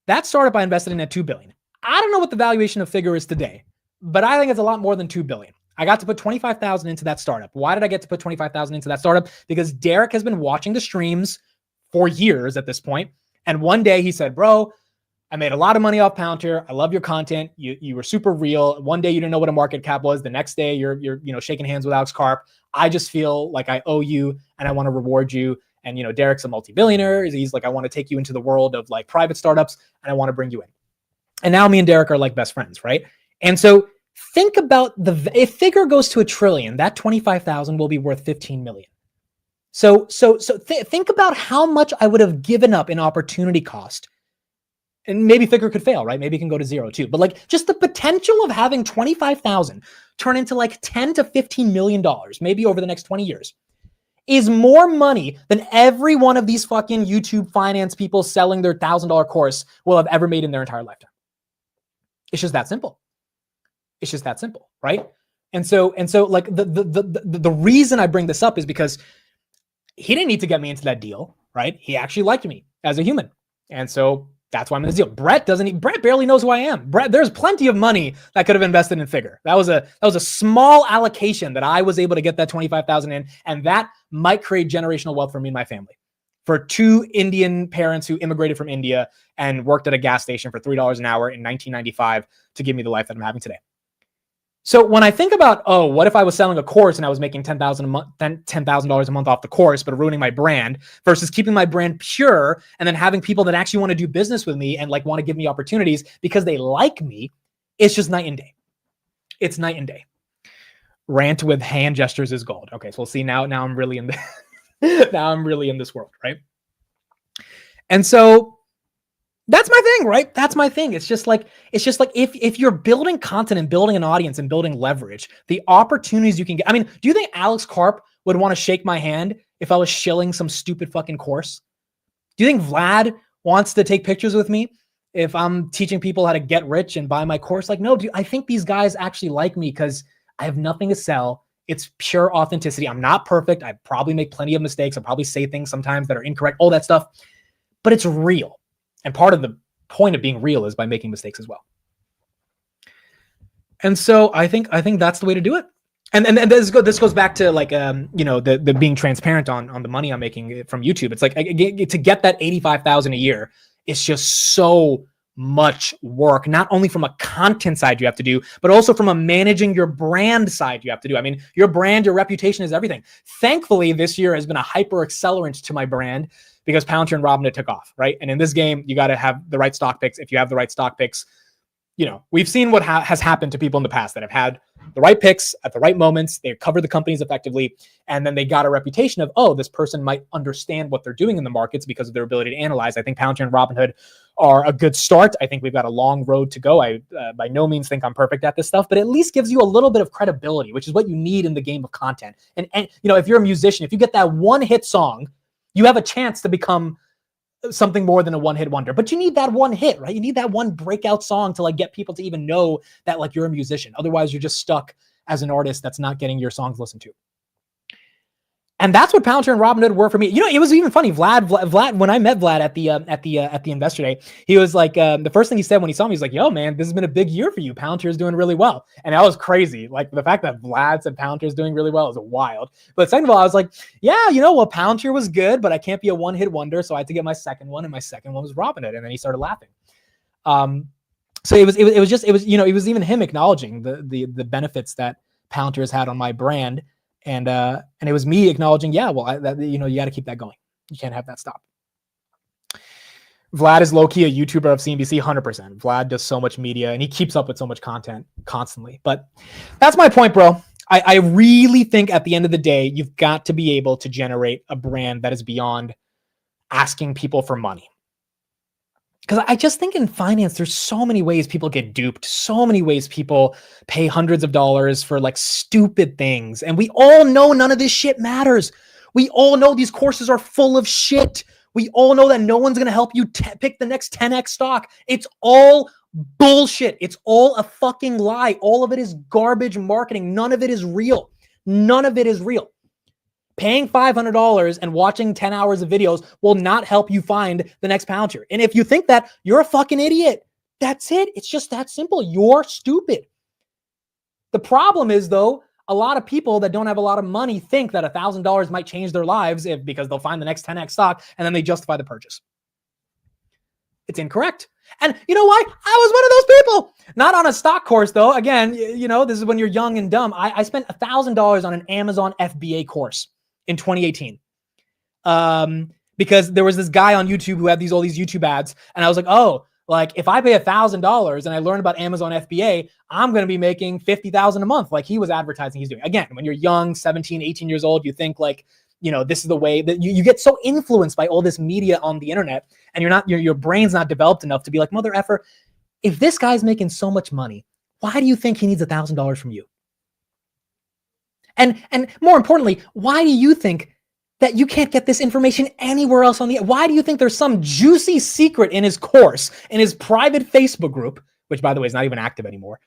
Speaker 1: That startup I invested in at $2 billion. I don't know what the valuation of Figure is today, but I think it's a lot more than $2 billion. I got to put $25,000 into that startup. Why did I get to put $25,000 into that startup? Because Derek has been watching the streams for years at this point. And one day he said, bro, I made a lot of money off Palantir. I love your content. You were super real. One day you didn't know what a market cap was. The next day you're shaking hands with Alex Karp. I just feel like I owe you and I want to reward you. And, Derek's a multi-billionaire. He's like, I want to take you into the world of like private startups and I want to bring you in. And now me and Derek are like best friends, right? And so think about if Figure goes to $1 trillion, that 25,000 will be worth 15 million. So think about how much I would have given up in opportunity cost. And maybe Figure could fail, right? Maybe it can go to zero too. But like just the potential of having 25,000 turn into like 10 to 15 million dollars, maybe over the next 20 years, is more money than every one of these fucking YouTube finance people selling their $1,000 course will have ever made in their entire lifetime. It's just that simple. It's just that simple, right? And so like the reason I bring this up is because he didn't need to get me into that deal, right? He actually liked me as a human. And so that's why I'm in this deal. Brett barely knows who I am. There's plenty of money that could have invested in Figure. That was a small allocation that I was able to get that 25,000 in, and that might create generational wealth for me and my family. For two Indian parents who immigrated from India and worked at a gas station for $3 an hour in 1995 to give me the life that I'm having today. So when I think about, what if I was selling a course and I was making $10,000 a month off the course, but ruining my brand versus keeping my brand pure and then having people that actually want to do business with me and like want to give me opportunities because they like me, it's just night and day. It's night and day. Rant with hand gestures is gold. Okay, so we'll see now I'm really in now I'm really in this world, right? And so that's my thing, right? That's my thing. It's just like if you're building content and building an audience and building leverage, the opportunities you can get. I mean, do you think Alex Karp would want to shake my hand if I was shilling some stupid fucking course? Do you think Vlad wants to take pictures with me if I'm teaching people how to get rich and buy my course? Like, no, dude, I think these guys actually like me because I have nothing to sell. It's pure authenticity. I'm not perfect. I probably make plenty of mistakes. I probably say things sometimes that are incorrect, all that stuff, but it's real. And part of the point of being real is by making mistakes as well. And so I think that's the way to do it. And this goes back to like the being transparent on the money I'm making from YouTube. It's like to get that 85,000 a year, it's just so much work, not only from a content side you have to do, but also from a managing your brand side you have to do. I mean, your brand, your reputation is everything. Thankfully, this year has been a hyper accelerant to my brand because Palantir and Robinhood took off, right? And in this game, you got to have the right stock picks. If you have the right stock picks, we've seen what has happened to people in the past that have had the right picks at the right moments. They covered the companies effectively, and then they got a reputation of, this person might understand what they're doing in the markets because of their ability to analyze. I think Palantir and Robinhood are a good start. I think we've got a long road to go. I by no means think I'm perfect at this stuff, but at least gives you a little bit of credibility, which is what you need in the game of content. And if you're a musician, if you get that one hit song, you have a chance to become something more than a one-hit wonder. But you need that one hit, right? You need that one breakout song to like get people to even know that like you're a musician. Otherwise, you're just stuck as an artist that's not getting your songs listened to. And that's what Palantir and Robinhood were for me. You know, it was even funny. Vlad, when I met Vlad at the investor day, he was like, the first thing he said when he saw me, he's like, "Yo, man, this has been a big year for you. Palantir is doing really well." And that was crazy. Like the fact that Vlad said Palantir is doing really well is wild. But second of all, I was like, "Yeah, you know, well, Palantir was good, but I can't be a one-hit wonder, so I had to get my second one, and my second one was Robinhood." And then he started laughing. So it was even him acknowledging the benefits that Palantir has had on my brand. And it was me acknowledging, yeah, well, you got to keep that going. You can't have that stop. Vlad is low-key a YouTuber of CNBC, 100%. Vlad does so much media, and he keeps up with so much content constantly. But that's my point, bro. I really think at the end of the day, you've got to be able to generate a brand that is beyond asking people for money. Because I just think in finance, there's so many ways people get duped, so many ways people pay hundreds of dollars for like stupid things. And we all know none of this shit matters. We all know these courses are full of shit. We all know that no one's going to help you pick the next 10x stock. It's all bullshit. It's all a fucking lie. All of it is garbage marketing. None of it is real. None of it is real. Paying $500 and watching 10 hours of videos will not help you find the next Palantir. And if you think that, you're a fucking idiot. That's it. It's just that simple. You're stupid. The problem is, though, a lot of people that don't have a lot of money think that $1,000 might change their lives because they'll find the next 10x stock and then they justify the purchase. It's incorrect. And you know why? I was one of those people. Not on a stock course, though. Again, this is when you're young and dumb. I spent $1,000 on an Amazon FBA course in 2018. Because there was this guy on YouTube who had all these YouTube ads. And I was like, oh, like if I pay $1,000 and I learn about Amazon FBA, I'm going to be making $50,000 a month. Like he was advertising he's doing. Again, when you're young, 17, 18 years old, you think like, this is the way that you get so influenced by all this media on the internet, and your brain's not developed enough to be like, mother effer, if this guy's making so much money, why do you think he needs $1,000 from you? And more importantly, why do you think that you can't get this information anywhere else why do you think there's some juicy secret in his course, in his private Facebook group, which by the way is not even active anymore,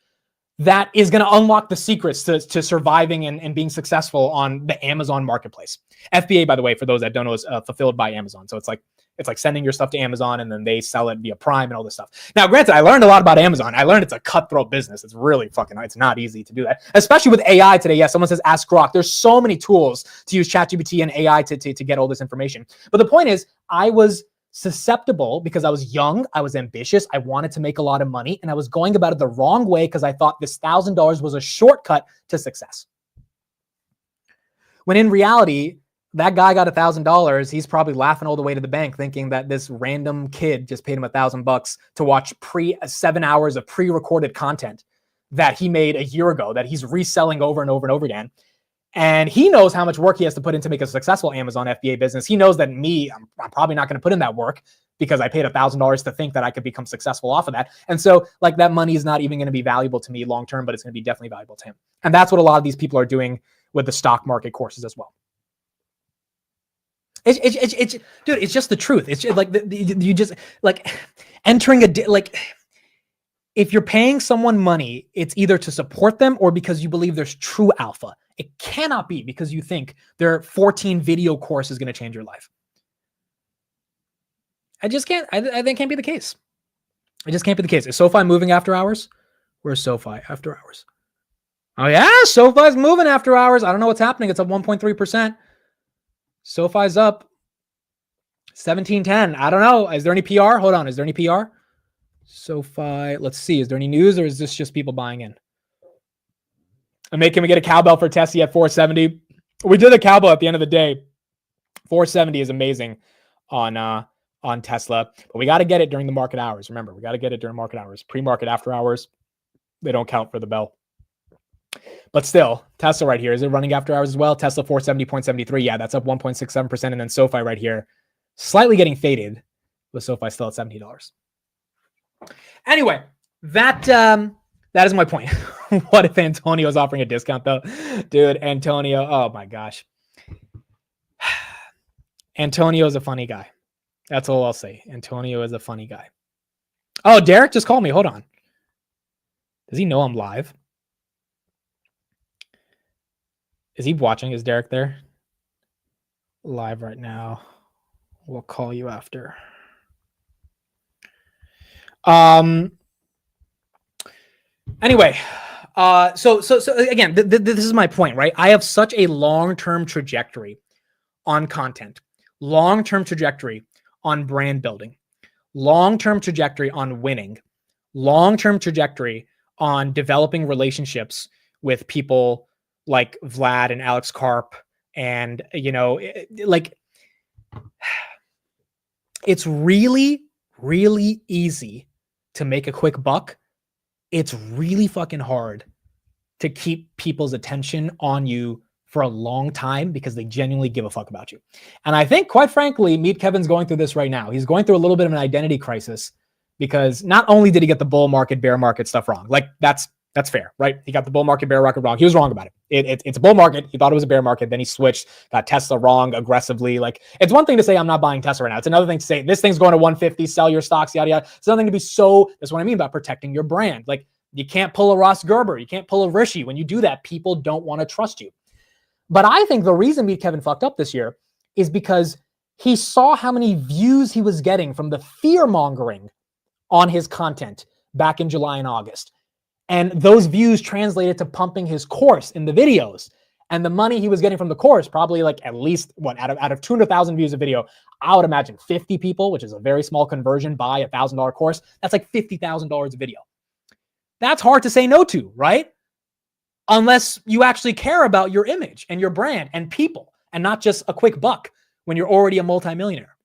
Speaker 1: that is going to unlock the secrets to surviving and being successful on the Amazon marketplace? FBA, by the way, for those that don't know, is fulfilled by Amazon. So it's like sending your stuff to Amazon and then they sell it via Prime and all this stuff. Now, granted, I learned a lot about Amazon. I learned it's a cutthroat business. It's really it's not easy to do that, especially with AI today. Yeah, someone says ask Grok. There's so many tools to use ChatGPT and AI to get all this information. But the point is, I was susceptible because I was young, I was ambitious, I wanted to make a lot of money, and I was going about it the wrong way because I thought this $1,000 was a shortcut to success. When in reality, that guy got $1,000. He's probably laughing all the way to the bank, thinking that this random kid just paid him $1,000 to watch 7 hours of pre-recorded content that he made a year ago that he's reselling over and over and over again. And he knows how much work he has to put in to make a successful Amazon FBA business. He knows that I'm probably not going to put in that work because I paid $1,000 to think that I could become successful off of that. And so like that money is not even going to be valuable to me long-term, but it's going to be definitely valuable to him. And that's what a lot of these people are doing with the stock market courses as well. It's dude, it's just the truth. It's just like you just like entering if you're paying someone money, it's either to support them or because you believe there's true alpha. It cannot be because you think their 14 video course is going to change your life. I just can't. I think it can't be the case. It just can't be the case. Is SoFi moving after hours? Where's SoFi after hours? Oh yeah, SoFi's moving after hours. I don't know what's happening. It's up 1.3%. SoFi's up 1710. I don't know. Is there any PR? Hold on. Is there any PR? SoFi. Let's see. Is there any news or is this just people buying in? Can we get a cowbell for Tesla at 470? We did a cowbell at the end of the day. 470 is amazing on Tesla, but we got to get it during the market hours. Remember, we got to get it during market hours. Pre-market, after hours, they don't count for the bell. But still, Tesla right here, is it running after hours as well? Tesla 470.73. Yeah, that's up 1.67%. And then SoFi right here, slightly getting faded, with SoFi still at $70. Anyway, that is my point. What if Antonio's offering a discount though? Dude, Antonio, oh my gosh. Antonio's a funny guy. That's all I'll say. Antonio is a funny guy. Oh, Derek just called me. Hold on. Does he know I'm live? Is he watching? Is Derek there? live right now. We'll call you after. Anyway, so again, this is my point, right? I have such a long-term trajectory on content, long-term trajectory on brand building, long-term trajectory on winning, long-term trajectory on developing relationships with people like Vlad and Alex Karp. And, you know, like, it's really, really easy to make a quick buck. It's really fucking hard to keep people's attention on you for a long time because they genuinely give a fuck about you. And I think, quite frankly, Meet Kevin's going through this right now. He's going through a little bit of an identity crisis because not only did he get the bull market, bear market stuff wrong, like that's fair, right? He got the bull market, bear market wrong. He was wrong about it. It's a bull market. He thought it was a bear market. Then he switched, got Tesla wrong aggressively. Like, it's one thing to say, I'm not buying Tesla right now. It's another thing to say, this thing's going to 150, sell your stocks, yada, yada. It's another thing to be so, that's what I mean about protecting your brand. Like, you can't pull a Ross Gerber. You can't pull a Rishi. When you do that, people don't want to trust you. But I think the reason Meet Kevin fucked up this year is because he saw how many views he was getting from the fear mongering on his content back in July and August. And those views translated to pumping his course in the videos. And the money he was getting from the course, probably like at least out of 200,000 views a video, I would imagine 50 people, which is a very small conversion, buy a $1,000 course. That's like $50,000 a video. That's hard to say no to, right? Unless you actually care about your image and your brand and people and not just a quick buck when you're already a multimillionaire.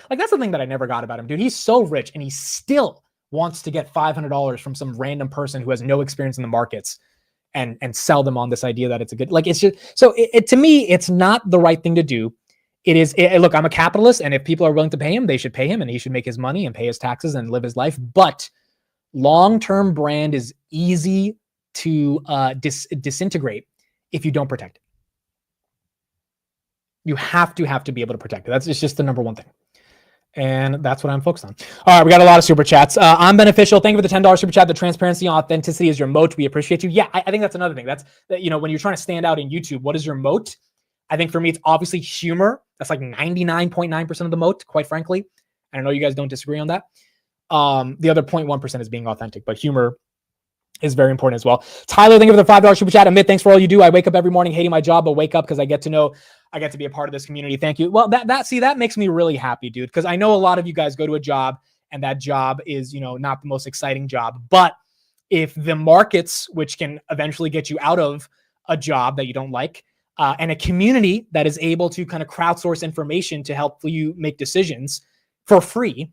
Speaker 1: Like, that's the thing that I never got about him, dude. He's so rich and he still wants to get $500 from some random person who has no experience in the markets and sell them on this idea that it's a good, like, it's just, so to me, it's not the right thing to do. Look, I'm a capitalist, and if people are willing to pay him, they should pay him, and he should make his money and pay his taxes and live his life. But long-term brand is easy to disintegrate if you don't protect it. You have to be able to protect it. It's just the number one thing. And that's what I'm focused on. All right, we got a lot of super chats. I'm beneficial. Thank you for the $10 super chat. The transparency and authenticity is your moat. We appreciate you. Yeah, I think that's another thing. That's, you know, when you're trying to stand out in YouTube, what is your moat? I think for me, it's obviously humor. That's like 99.9% of the moat, quite frankly. I know you guys don't disagree on that. The other 0.1% is being authentic, but humor is very important as well. Tyler, thank you for the $5 super chat. Amit, thanks for all you do. I wake up every morning hating my job, but wake up because I get to be a part of this community. Thank you. Well, that makes me really happy, dude, because I know a lot of you guys go to a job and that job is, you know, not the most exciting job. But if the markets, which can eventually get you out of a job that you don't like, and a community that is able to kind of crowdsource information to help you make decisions for free,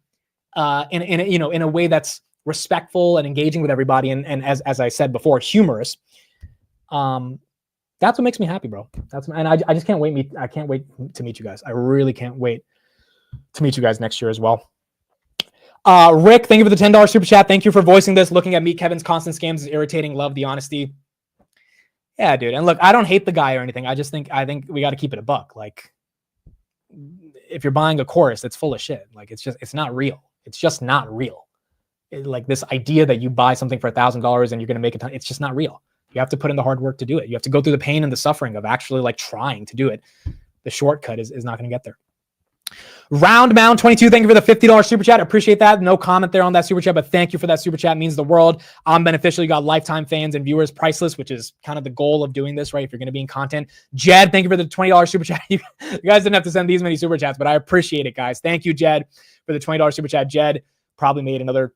Speaker 1: in a way that's respectful and engaging with everybody, and as I said before, humorous. That's what makes me happy, bro. I just can't wait. I can't wait to meet you guys. I really can't wait to meet you guys next year as well. Rick, thank you for the $10 super chat. Thank you for voicing this. Looking at Meet Kevin's constant scams is irritating. Love the honesty. Yeah, dude. And look, I don't hate the guy or anything. I think we got to keep it a buck. Like, if you're buying a course, it's full of shit. Like, it's not real. It's just not real. Like, this idea that you buy something for $1,000 and you're going to make a ton, it's just not real. You have to put in the hard work to do it. You have to go through the pain and the suffering of actually like trying to do it. The shortcut is not going to get there. Roundmound22, thank you for the $50 super chat. Appreciate that. No comment there on that super chat, but thank you for that super chat. It means the world. I'm beneficial. You got lifetime fans and viewers, priceless, which is kind of the goal of doing this, right? If you're going to be in content. Jed, thank you for the $20 super chat. You guys didn't have to send these many super chats, but I appreciate it, guys. Thank you, Jed, for the $20 super chat. Jed probably made another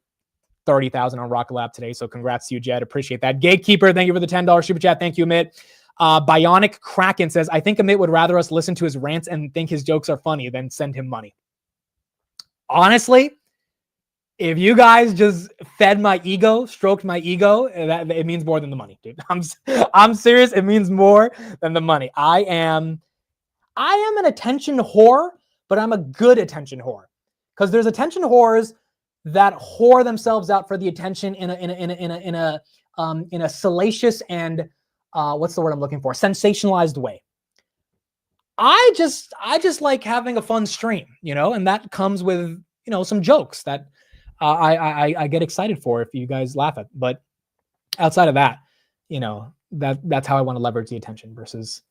Speaker 1: 30,000 on Rocket Lab today. So congrats to you, Jed. Appreciate that. Gatekeeper, thank you for the $10 super chat. Thank you, Amit. Bionic Kraken says, I think Amit would rather us listen to his rants and think his jokes are funny than send him money. Honestly, if you guys just fed my ego, stroked my ego, it means more than the money, dude. I'm serious. It means more than the money. I am an attention whore, but I'm a good attention whore. Because there's attention whores that whore themselves out for the attention in a salacious and what's the word I'm looking for? Sensationalized way. I just like having a fun stream, you know, and that comes with, you know, some jokes that I get excited for if you guys laugh at. But outside of that, you know, that's how I want to leverage the attention versus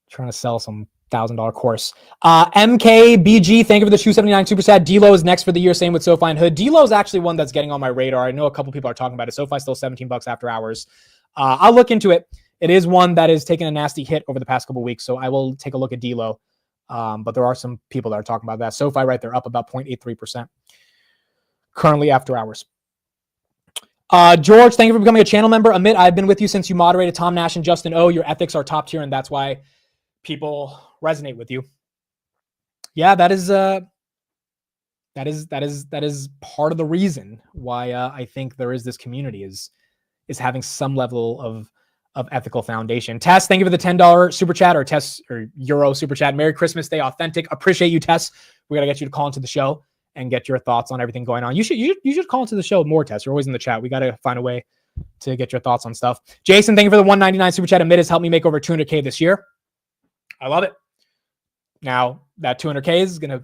Speaker 1: trying to sell some $1,000 course. MKBG, thank you for the 279 super chat. D-Lo is next for the year. Same with SoFi and Hood. D-Lo is actually one that's getting on my radar. I know a couple people are talking about it. SoFi still $17 after hours. I'll look into it. It is one that is taking a nasty hit over the past couple of weeks, so I will take a look at D-Lo. But there are some people that are talking about that. SoFi right there, up about 0.83% currently after hours. George, thank you for becoming a channel member. Amit, I've been with you since you moderated Tom Nash and Justin O. Your ethics are top tier, and that's why people resonate with you. Yeah, that is part of the reason why I think there is this community is having some level of ethical foundation. Tess, thank you for the $10 super chat or euro super chat. Merry Christmas, stay authentic. Appreciate you, Tess. We got to get you to call into the show and get your thoughts on everything going on. You should call into the show more, Tess. You're always in the chat. We got to find a way to get your thoughts on stuff. Jason, thank you for the $199 super chat. Amit has helped me make over 200K this year. I love it. Now that 200K is going to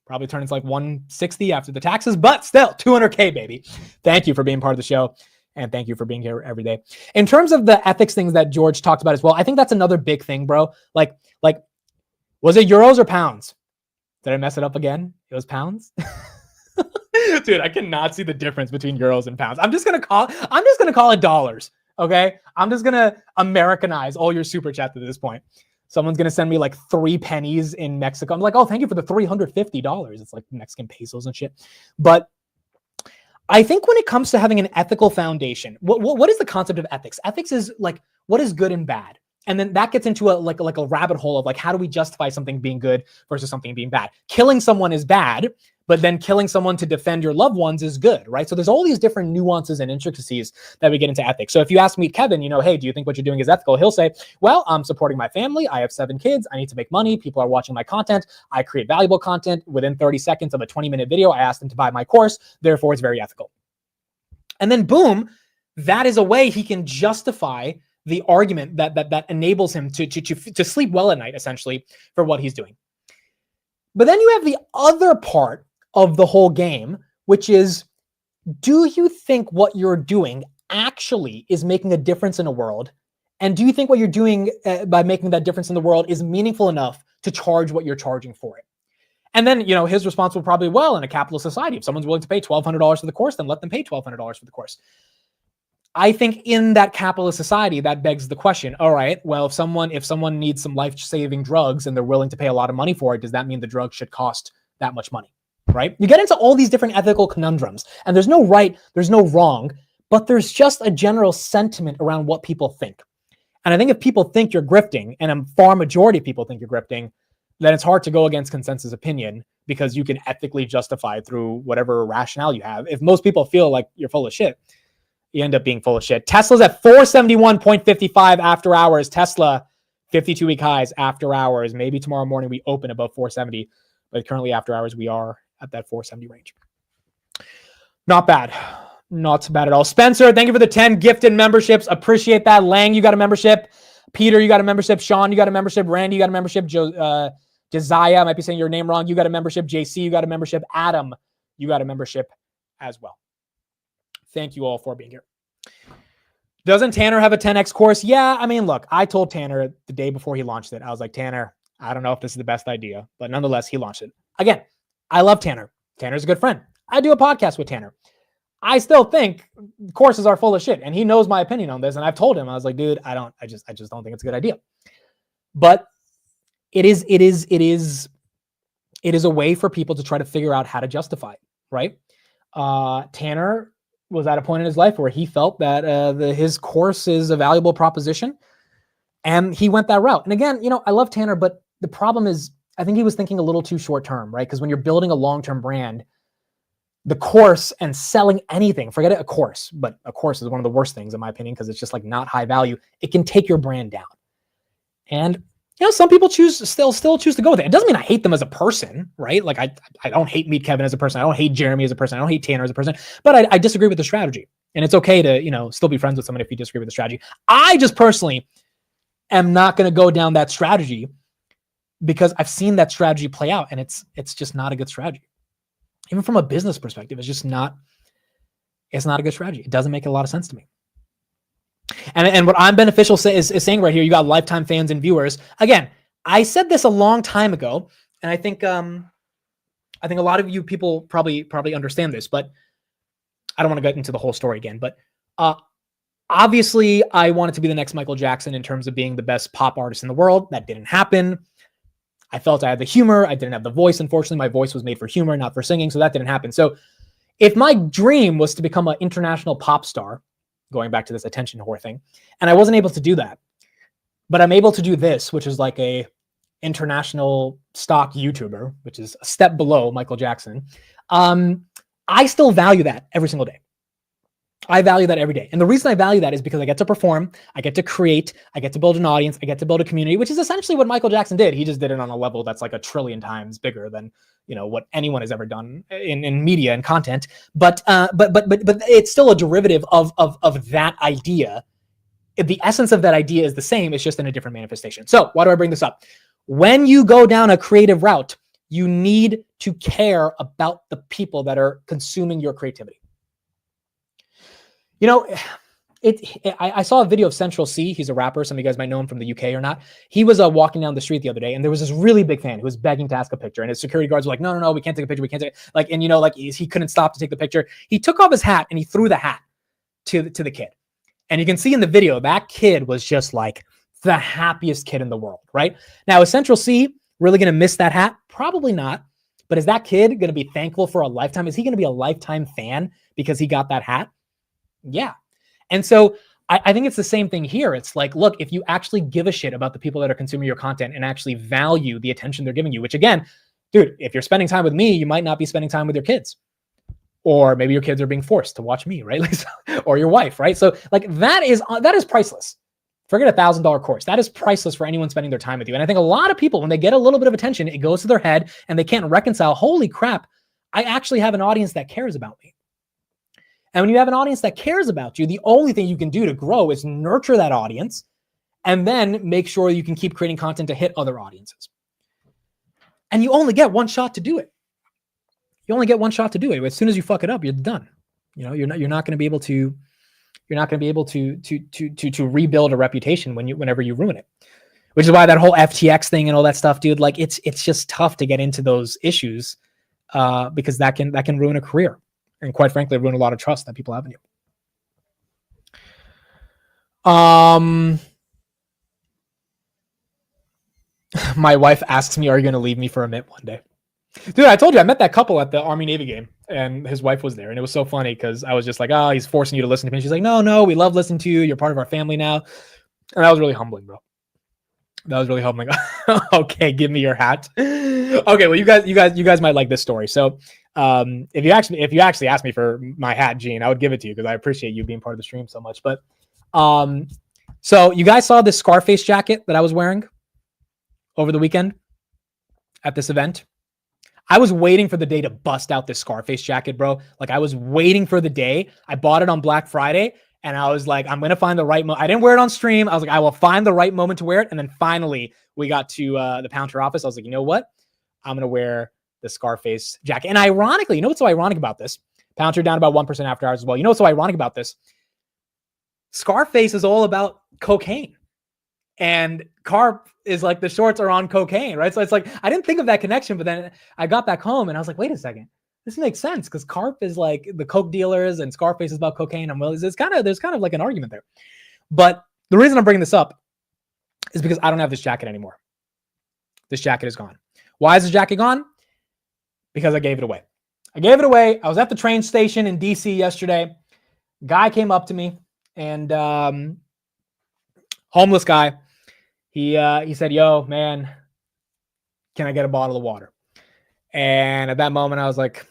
Speaker 1: probably turn into like 160 after the taxes, but still 200K, baby. Thank you for being part of the show. And thank you for being here every day. In terms of the ethics things that George talked about as well, I think that's another big thing, bro. Like, was it euros or pounds? Did I mess it up again? It was pounds. Dude, I cannot see the difference between euros and pounds. I'm just gonna call it dollars. Okay, I'm just gonna Americanize all your super chats at this point. Someone's gonna send me like 3 pennies in Mexico. I'm like, oh, thank you for the $350. It's like Mexican pesos and shit. But I think when it comes to having an ethical foundation, what is the concept of ethics? Ethics is like, what is good and bad? And then that gets into a rabbit hole of like, how do we justify something being good versus something being bad? Killing someone is bad, but then killing someone to defend your loved ones is good, right? So there's all these different nuances and intricacies that we get into ethics. So if you ask me, Kevin, hey, do you think what you're doing is ethical? He'll say, well, I'm supporting my family. I have 7 kids. I need to make money. People are watching my content. I create valuable content. Within 30 seconds of a 20-minute video, I ask them to buy my course. Therefore, it's very ethical. And then boom, that is a way he can justify the argument that enables him to sleep well at night, essentially, for what he's doing. But then you have the other part of the whole game, which is, do you think what you're doing actually is making a difference in the world? And do you think what you're doing by making that difference in the world is meaningful enough to charge what you're charging for it? And then, his response will probably, well, in a capitalist society, if someone's willing to pay $1,200 for the course, then let them pay $1,200 for the course. I think in that capitalist society, that begs the question, all right, well, if someone needs some life-saving drugs and they're willing to pay a lot of money for it, does that mean the drug should cost that much money, right? You get into all these different ethical conundrums, and there's no right, there's no wrong, but there's just a general sentiment around what people think. And I think if people think you're grifting, and a far majority of people think you're grifting, then it's hard to go against consensus opinion because you can ethically justify through whatever rationale you have. If most people feel like you're full of shit, you end up being full of shit. Tesla's at 471.55 after hours. Tesla, 52-week highs after hours. Maybe tomorrow morning we open above 470, but currently after hours we are at that 470 range. Not bad. Not bad at all. Spencer, thank you for the 10 gifted memberships. Appreciate that. Lang, you got a membership. Peter, you got a membership. Sean, you got a membership. Randy, you got a membership. Josiah, I might be saying your name wrong. You got a membership. JC, you got a membership. Adam, you got a membership as well. Thank you all for being here. Doesn't Tanner have a 10X course? Yeah, I mean, look, I told Tanner the day before he launched it. I was like, Tanner, I don't know if this is the best idea, but nonetheless, he launched it. Again, I love Tanner. Tanner's a good friend. I do a podcast with Tanner. I still think courses are full of shit, and he knows my opinion on this. And I've told him, I was like, dude, I just don't think it's a good idea. But it is a way for people to try to figure out how to justify it, right? Tanner was at a point in his life where he felt that his course is a valuable proposition, and he went that route. And again, I love Tanner, but the problem is I think he was thinking a little too short term, right? Because when you're building a long-term brand, the course and selling anything, forget it, a course, but a course is one of the worst things in my opinion, because it's just like not high value. It can take your brand down. And some people still choose to go with it. It doesn't mean I hate them as a person, right? Like I don't hate Meet Kevin as a person. I don't hate Jeremy as a person. I don't hate Tanner as a person, but I disagree with the strategy. And it's okay to, still be friends with someone if you disagree with the strategy. I just personally am not going to go down that strategy because I've seen that strategy play out, and it's just not a good strategy. Even from a business perspective, it's not a good strategy. It doesn't make a lot of sense to me. And what I'm beneficial is saying right here, you got lifetime fans and viewers. Again, I said this a long time ago, and I think a lot of you people probably understand this, but I don't want to get into the whole story again. But obviously, I wanted to be the next Michael Jackson in terms of being the best pop artist in the world. That didn't happen. I felt I had the humor. I didn't have the voice. Unfortunately, my voice was made for humor, not for singing. So that didn't happen. So if my dream was to become an international pop star, going back to this attention whore thing, and I wasn't able to do that, but I'm able to do this, which is like a international stock YouTuber, which is a step below Michael Jackson. I still value that every single day. I value that every day. And the reason I value that is because I get to perform, I get to create, I get to build an audience, I get to build a community, which is essentially what Michael Jackson did. He just did it on a level that's like 1 trillion times bigger than, what anyone has ever done in media and content. But it's still a derivative of that idea. The essence of that idea is the same. It's just in a different manifestation. So why do I bring this up? When you go down a creative route, you need to care about the people that are consuming your creativity. I saw a video of Central C. He's a rapper. Some of you guys might know him from the UK or not. He was walking down the street the other day, and there was this really big fan who was begging to ask a picture. And his security guards were like, no, we can't take a picture. We can't take he couldn't stop to take the picture. He took off his hat and he threw the hat to the kid. And you can see in the video, that kid was just like the happiest kid in the world, right? Now, is Central C really going to miss that hat? Probably not. But is that kid going to be thankful for a lifetime? Is he going to be a lifetime fan because he got that hat? Yeah. And so I think it's the same thing here. It's like, look, if you actually give a shit about the people that are consuming your content and actually value the attention they're giving you, which again, dude, if you're spending time with me, you might not be spending time with your kids. Or maybe your kids are being forced to watch me, right? Or your wife, right? So like that is priceless. Forget $1,000 course. That is priceless for anyone spending their time with you. And I think a lot of people, when they get a little bit of attention, it goes to their head and they can't reconcile, holy crap, I actually have an audience that cares about me. And when you have an audience that cares about you, the only thing you can do to grow is nurture that audience and then make sure you can keep creating content to hit other audiences. And you only get one shot to do it. You only get one shot to do it. As soon as you fuck it up, you're done. You're not going to be able to rebuild a reputation whenever you ruin it. Which is why that whole FTX thing and all that stuff, dude, like it's just tough to get into those issues because that can ruin a career. And quite frankly, ruin a lot of trust that people have in you. My wife asks me, are you going to leave me for a mint one day? Dude, I told you, I met that couple at the Army-Navy game, and his wife was there. And it was so funny because I was just like, oh, he's forcing you to listen to me. And she's like, no, we love listening to you. You're part of our family now. And that was really humbling, bro. That was really humbling. Okay, give me your hat. Okay, well, you guys might like this story. So if you actually asked me for my hat, Gene, I would give it to you because I appreciate you being part of the stream so much. But so you guys saw this Scarface jacket that I was wearing over the weekend at this event. I was waiting for the day to bust out this Scarface jacket, bro. Like I was waiting for the day. I bought it on Black Friday and I was like, I'm going to find the right moment. I didn't wear it on stream. I was like, I will find the right moment to wear it. And then finally we got to the Palantir office. I was like, you know what? I'm going to wear the Scarface jacket. And ironically, you know what's so ironic about this? Palantir down about 1% after hours as well. You know what's so ironic about this? Scarface is all about cocaine. And Carp is like the shorts are on cocaine, right? So it's like, I didn't think of that connection, but then I got back home and I was like, wait a second, this makes sense because Carp is like the coke dealers and Scarface is about cocaine. And well, there's kind of like an argument there. But the reason I'm bringing this up is because I don't have this jacket anymore. This jacket is gone. Why is the jacket gone? Because I gave it away. I was at the train station in DC yesterday. Guy came up to me and homeless guy. He said, yo, man, can I get a bottle of water? And at that moment, I was like,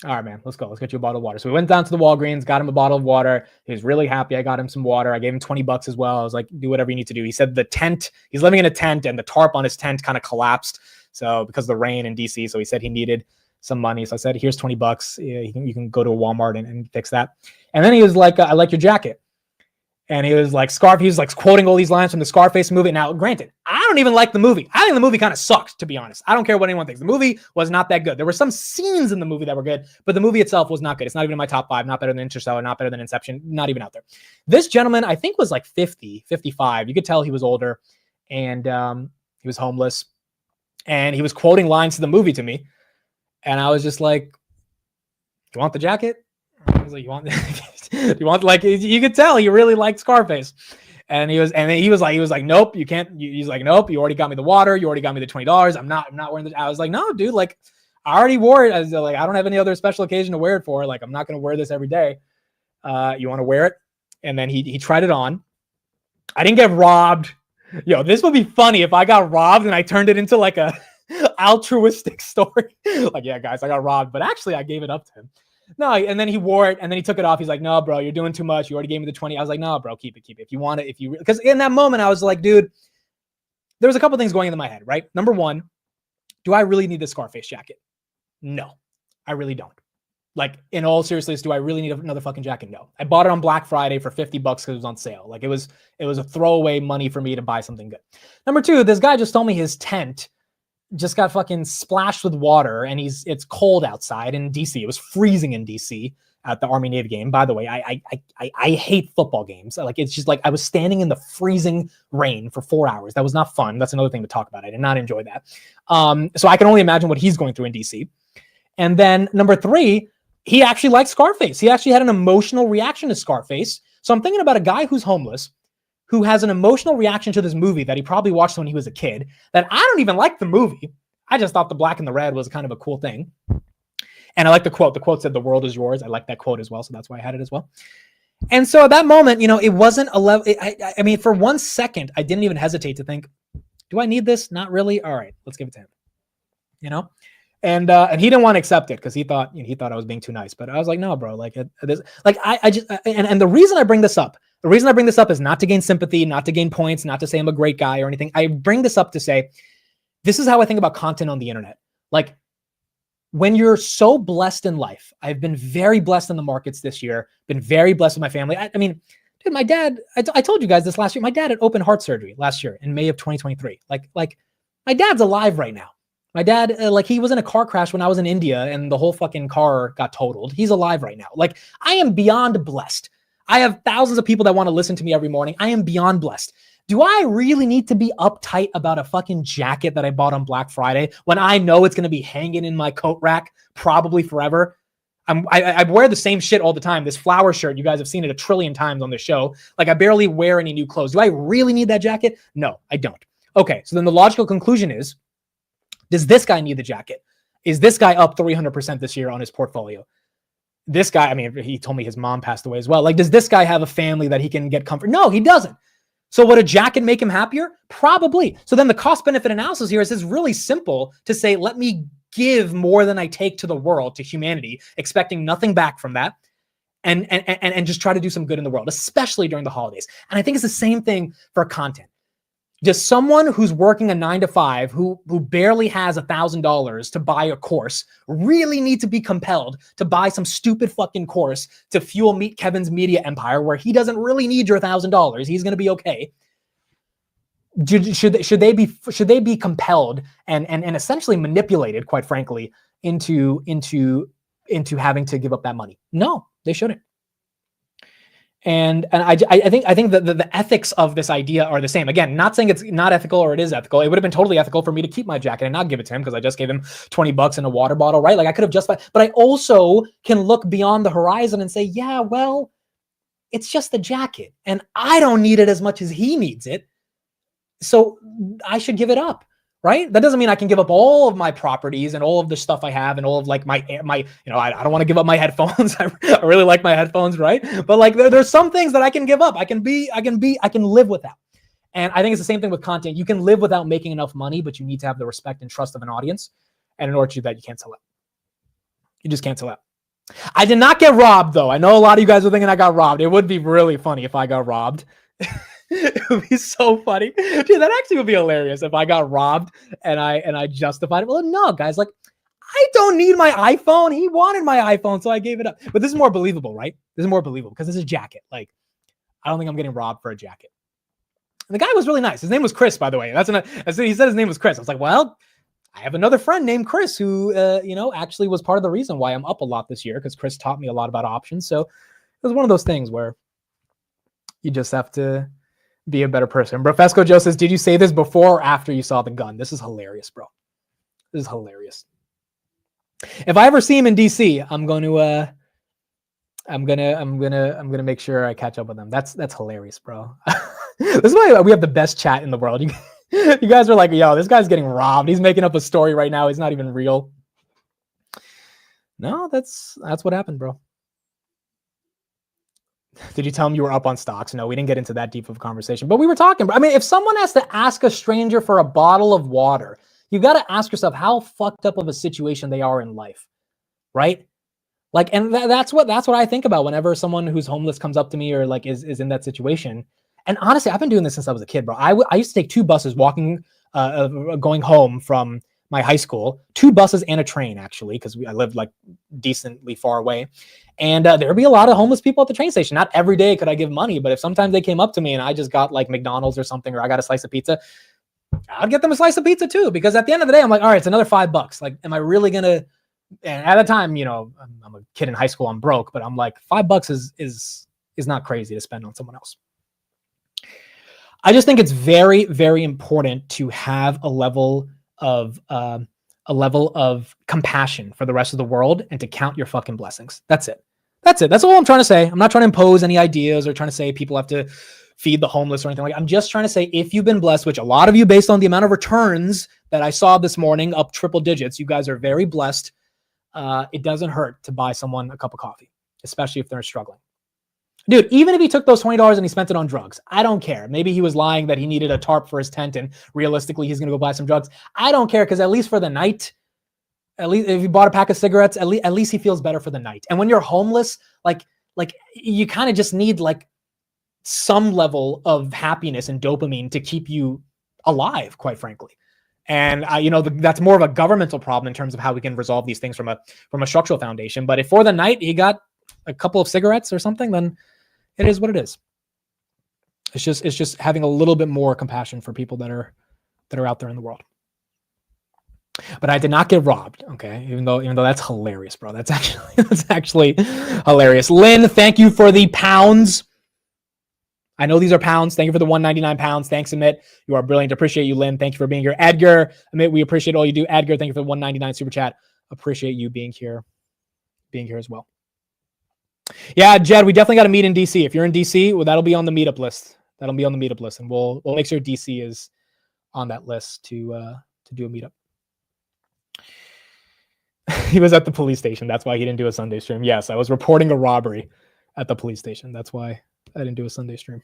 Speaker 1: all right, man, let's go. Let's get you a bottle of water. So we went down to the Walgreens, got him a bottle of water. He was really happy. I got him some water. I gave him $20 as well. I was like, do whatever you need to do. He said the tent, he's living in a tent and the tarp on his tent kind of collapsed. So because of the rain in DC, so he said he needed some money. So I said, here's $20. You can go to a Walmart and fix that. And then he was like, I like your jacket. And he was like, he was like quoting all these lines from the Scarface movie. Now, granted, I don't even like the movie. I think the movie kind of sucked, to be honest. I don't care what anyone thinks. The movie was not that good. There were some scenes in the movie that were good, but the movie itself was not good. It's not even in my top 5, not better than Interstellar, not better than Inception, not even out there. This gentleman, I think, was like 50, 55. You could tell he was older. And He was homeless, and he was quoting lines to the movie to me. And I was just like, "You want the jacket?" I was like, "You want? You want?" Like, you could tell he really liked Scarface. And he was like, "Nope, you can't." He's like, "Nope, you already got me the water. You already got me the $20. I'm not wearing the." I was like, "No, dude, like, I already wore it. I was like, I don't have any other special occasion to wear it for. Like, I'm not going to wear this every day. You want to wear it?" And then he tried it on. I didn't get robbed. Yo, this would be funny if I got robbed and I turned it into like a altruistic story. Like, yeah, guys, I got robbed, but actually I gave it up to him. No, and then he wore it and then he took it off. He's like, "No, bro, you're doing too much. You already gave me the 20. I was like, "No, bro, keep it. If you want it, because in that moment I was like, dude, there was a couple things going into my head, right? Number one, do I really need this Scarface jacket? No, I really don't. Like, in all seriousness, do I really need another fucking jacket? No. I bought it on Black Friday for $50 because it was on sale. Like, it was a throwaway money for me to buy something good. Number two, this guy just told me his tent just got fucking splashed with water, and it's cold outside in DC. It was freezing in DC at the Army Navy game. By the way, I hate football games. Like, it's just like I was standing in the freezing rain for 4 hours. That was not fun. That's another thing to talk about. I did not enjoy that. So I can only imagine what he's going through in DC. And then number three, he actually liked Scarface. He actually had an emotional reaction to Scarface. So I'm thinking about a guy who's homeless, who has an emotional reaction to this movie that he probably watched when he was a kid, that I don't even like the movie. I just thought the black and the red was kind of a cool thing. And I like the quote. The quote said, "The world is yours." I like that quote as well. So that's why I had it as well. And so at that moment, it wasn't a level. I mean, for 1 second, I didn't even hesitate to think, do I need this? Not really. All right, let's give it to him. And he didn't want to accept it because he thought I was being too nice. But I was like, no, bro. Like, I just and the reason I bring this up, is not to gain sympathy, not to gain points, not to say I'm a great guy or anything. I bring this up to say, this is how I think about content on the internet. Like, when you're so blessed in life, I've been very blessed in the markets this year, been very blessed with my family. I mean, dude, my dad, I told you guys this last year, my dad had open heart surgery last year in May of 2023. Like my dad's alive right now. My dad, he was in a car crash when I was in India and the whole fucking car got totaled. He's alive right now. Like, I am beyond blessed. I have thousands of people that want to listen to me every morning. I am beyond blessed. Do I really need to be uptight about a fucking jacket that I bought on Black Friday when I know it's going to be hanging in my coat rack probably forever? I wear the same shit all the time. This flower shirt, you guys have seen it a trillion times on the show. Like, I barely wear any new clothes. Do I really need that jacket? No, I don't. Okay, so then the logical conclusion is, does this guy need the jacket? Is this guy up 300% this year on his portfolio? This guy, I mean, he told me his mom passed away as well. Like, does this guy have a family that he can get comfort? No, he doesn't. So would a jacket make him happier? Probably. So then the cost benefit analysis here is really simple to say, let me give more than I take to the world, to humanity, expecting nothing back from that. And just try to do some good in the world, especially during the holidays. And I think it's the same thing for content. Does someone who's working a 9-to-5, who barely has $1,000 to buy a course, really need to be compelled to buy some stupid fucking course to fuel Meet Kevin's media empire, where he doesn't really need your $1,000? He's going to be okay. Should they be compelled and essentially manipulated, quite frankly, into having to give up that money? No, they shouldn't. And I think that the ethics of this idea are the same. Again, not saying it's not ethical or it is ethical. It would have been totally ethical for me to keep my jacket and not give it to him because I just gave him $20 and a water bottle, right? Like, I could have just, but I also can look beyond the horizon and say, yeah, well, it's just a jacket and I don't need it as much as he needs it. So I should give it up. Right? That doesn't mean I can give up all of my properties and all of the stuff I have and all of like my, I don't want to give up my headphones. I really like my headphones, right? But like there's some things that I can give up. I can live without. And I think it's the same thing with content. You can live without making enough money, but you need to have the respect and trust of an audience. And in order to do that, you can't sell out. You just can't sell out. I did not get robbed though. I know a lot of you guys are thinking I got robbed. It would be really funny if I got robbed. It would be so funny. Dude, that actually would be hilarious if I got robbed and I justified it. Well, no, guys, like, I don't need my iPhone. He wanted my iPhone, so I gave it up. But this is more believable, right? This is more believable because this is a jacket. Like, I don't think I'm getting robbed for a jacket. And the guy was really nice. His name was Chris, by the way. He said his name was Chris. I was like, well, I have another friend named Chris who, actually was part of the reason why I'm up a lot this year, because Chris taught me a lot about options. So it was one of those things where you just have to Be a better person. Brofesco Joe says, did you say this before or after you saw the gun? This is hilarious, bro. This is hilarious. If I ever see him in DC, I'm gonna make sure I catch up with them. That's hilarious, bro. This is why we have the best chat in the world. You guys are like, yo, this guy's getting robbed. He's making up a story right now. He's not even real. No, that's what happened, bro. Did you tell him you were up on stocks? No, we didn't get into that deep of a conversation, but we were talking. I mean, if someone has to ask a stranger for a bottle of water, you got to ask yourself how fucked up of a situation they are in life, right? Like, and that's what I think about whenever someone who's homeless comes up to me or like is in that situation. And honestly, I've been doing this since I was a kid, bro. I used to take 2 buses going home from my high school, 2 buses and a train, actually, because I lived like decently far away. And there'd be a lot of homeless people at the train station. Not every day could I give money, but if sometimes they came up to me and I just got like McDonald's or something, or I got a slice of pizza, I'd get them a slice of pizza too. Because at the end of the day, I'm like, all right, it's another $5. Like, am I really gonna? And at the time, you know, I'm a kid in high school, I'm broke, but I'm like, $5 is not crazy to spend on someone else. I just think it's very, very important to have a level of compassion for the rest of the world and to count your fucking blessings. That's it. That's all I'm trying to say. I'm not trying to impose any ideas or trying to say people have to feed the homeless or anything like that. I'm just trying to say, if you've been blessed, which a lot of you, based on the amount of returns that I saw this morning, up triple digits, you guys are very blessed. It doesn't hurt to buy someone a cup of coffee, especially if they're struggling. Dude, even if he took those $20 and he spent it on drugs, I don't care. Maybe he was lying that he needed a tarp for his tent and realistically he's going to go buy some drugs. I don't care, because at least for the night, at least if he bought a pack of cigarettes, at least he feels better for the night. And when you're homeless, like you kind of just need like some level of happiness and dopamine to keep you alive, quite frankly. And that's more of a governmental problem in terms of how we can resolve these things from a structural foundation. But if for the night he got a couple of cigarettes or something, then it is what it is. It's just having a little bit more compassion for people that are out there in the world. But I did not get robbed, okay? Even though that's hilarious, bro. That's actually hilarious. Lynn, thank you for the pounds. I know these are pounds. Thank you for the 199 pounds. Thanks, Amit. You are brilliant. Appreciate you, Lynn. Thank you for being here. Edgar, Amit, we appreciate all you do. Edgar, thank you for the 199 super chat. Appreciate you being here as well. Yeah, Jed, we definitely got to meet in DC. If you're in DC, well, that'll be on the meetup list. And we'll make sure DC is on that list to do a meetup. He was at the police station. That's why he didn't do a Sunday stream. Yes, I was reporting a robbery at the police station. That's why I didn't do a Sunday stream.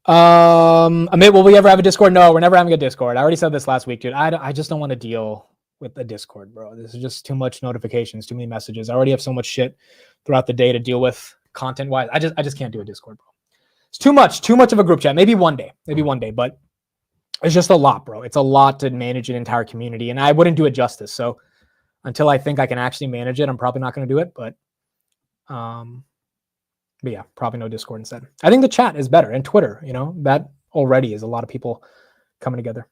Speaker 1: Amit, will we ever have a Discord? No, we're never having a Discord. I already said this last week, dude. I just don't want to deal with the Discord, bro. This is just too much notifications, too many messages. I already have so much shit throughout the day to deal with content-wise. I just can't do a Discord, bro. It's too much of a group chat. Maybe one day, but it's just a lot, bro. It's a lot to manage an entire community, and I wouldn't do it justice. So until I think I can actually manage it, I'm probably not going to do it. But yeah, probably no Discord instead. I think the chat is better, and Twitter. That already is a lot of people coming together.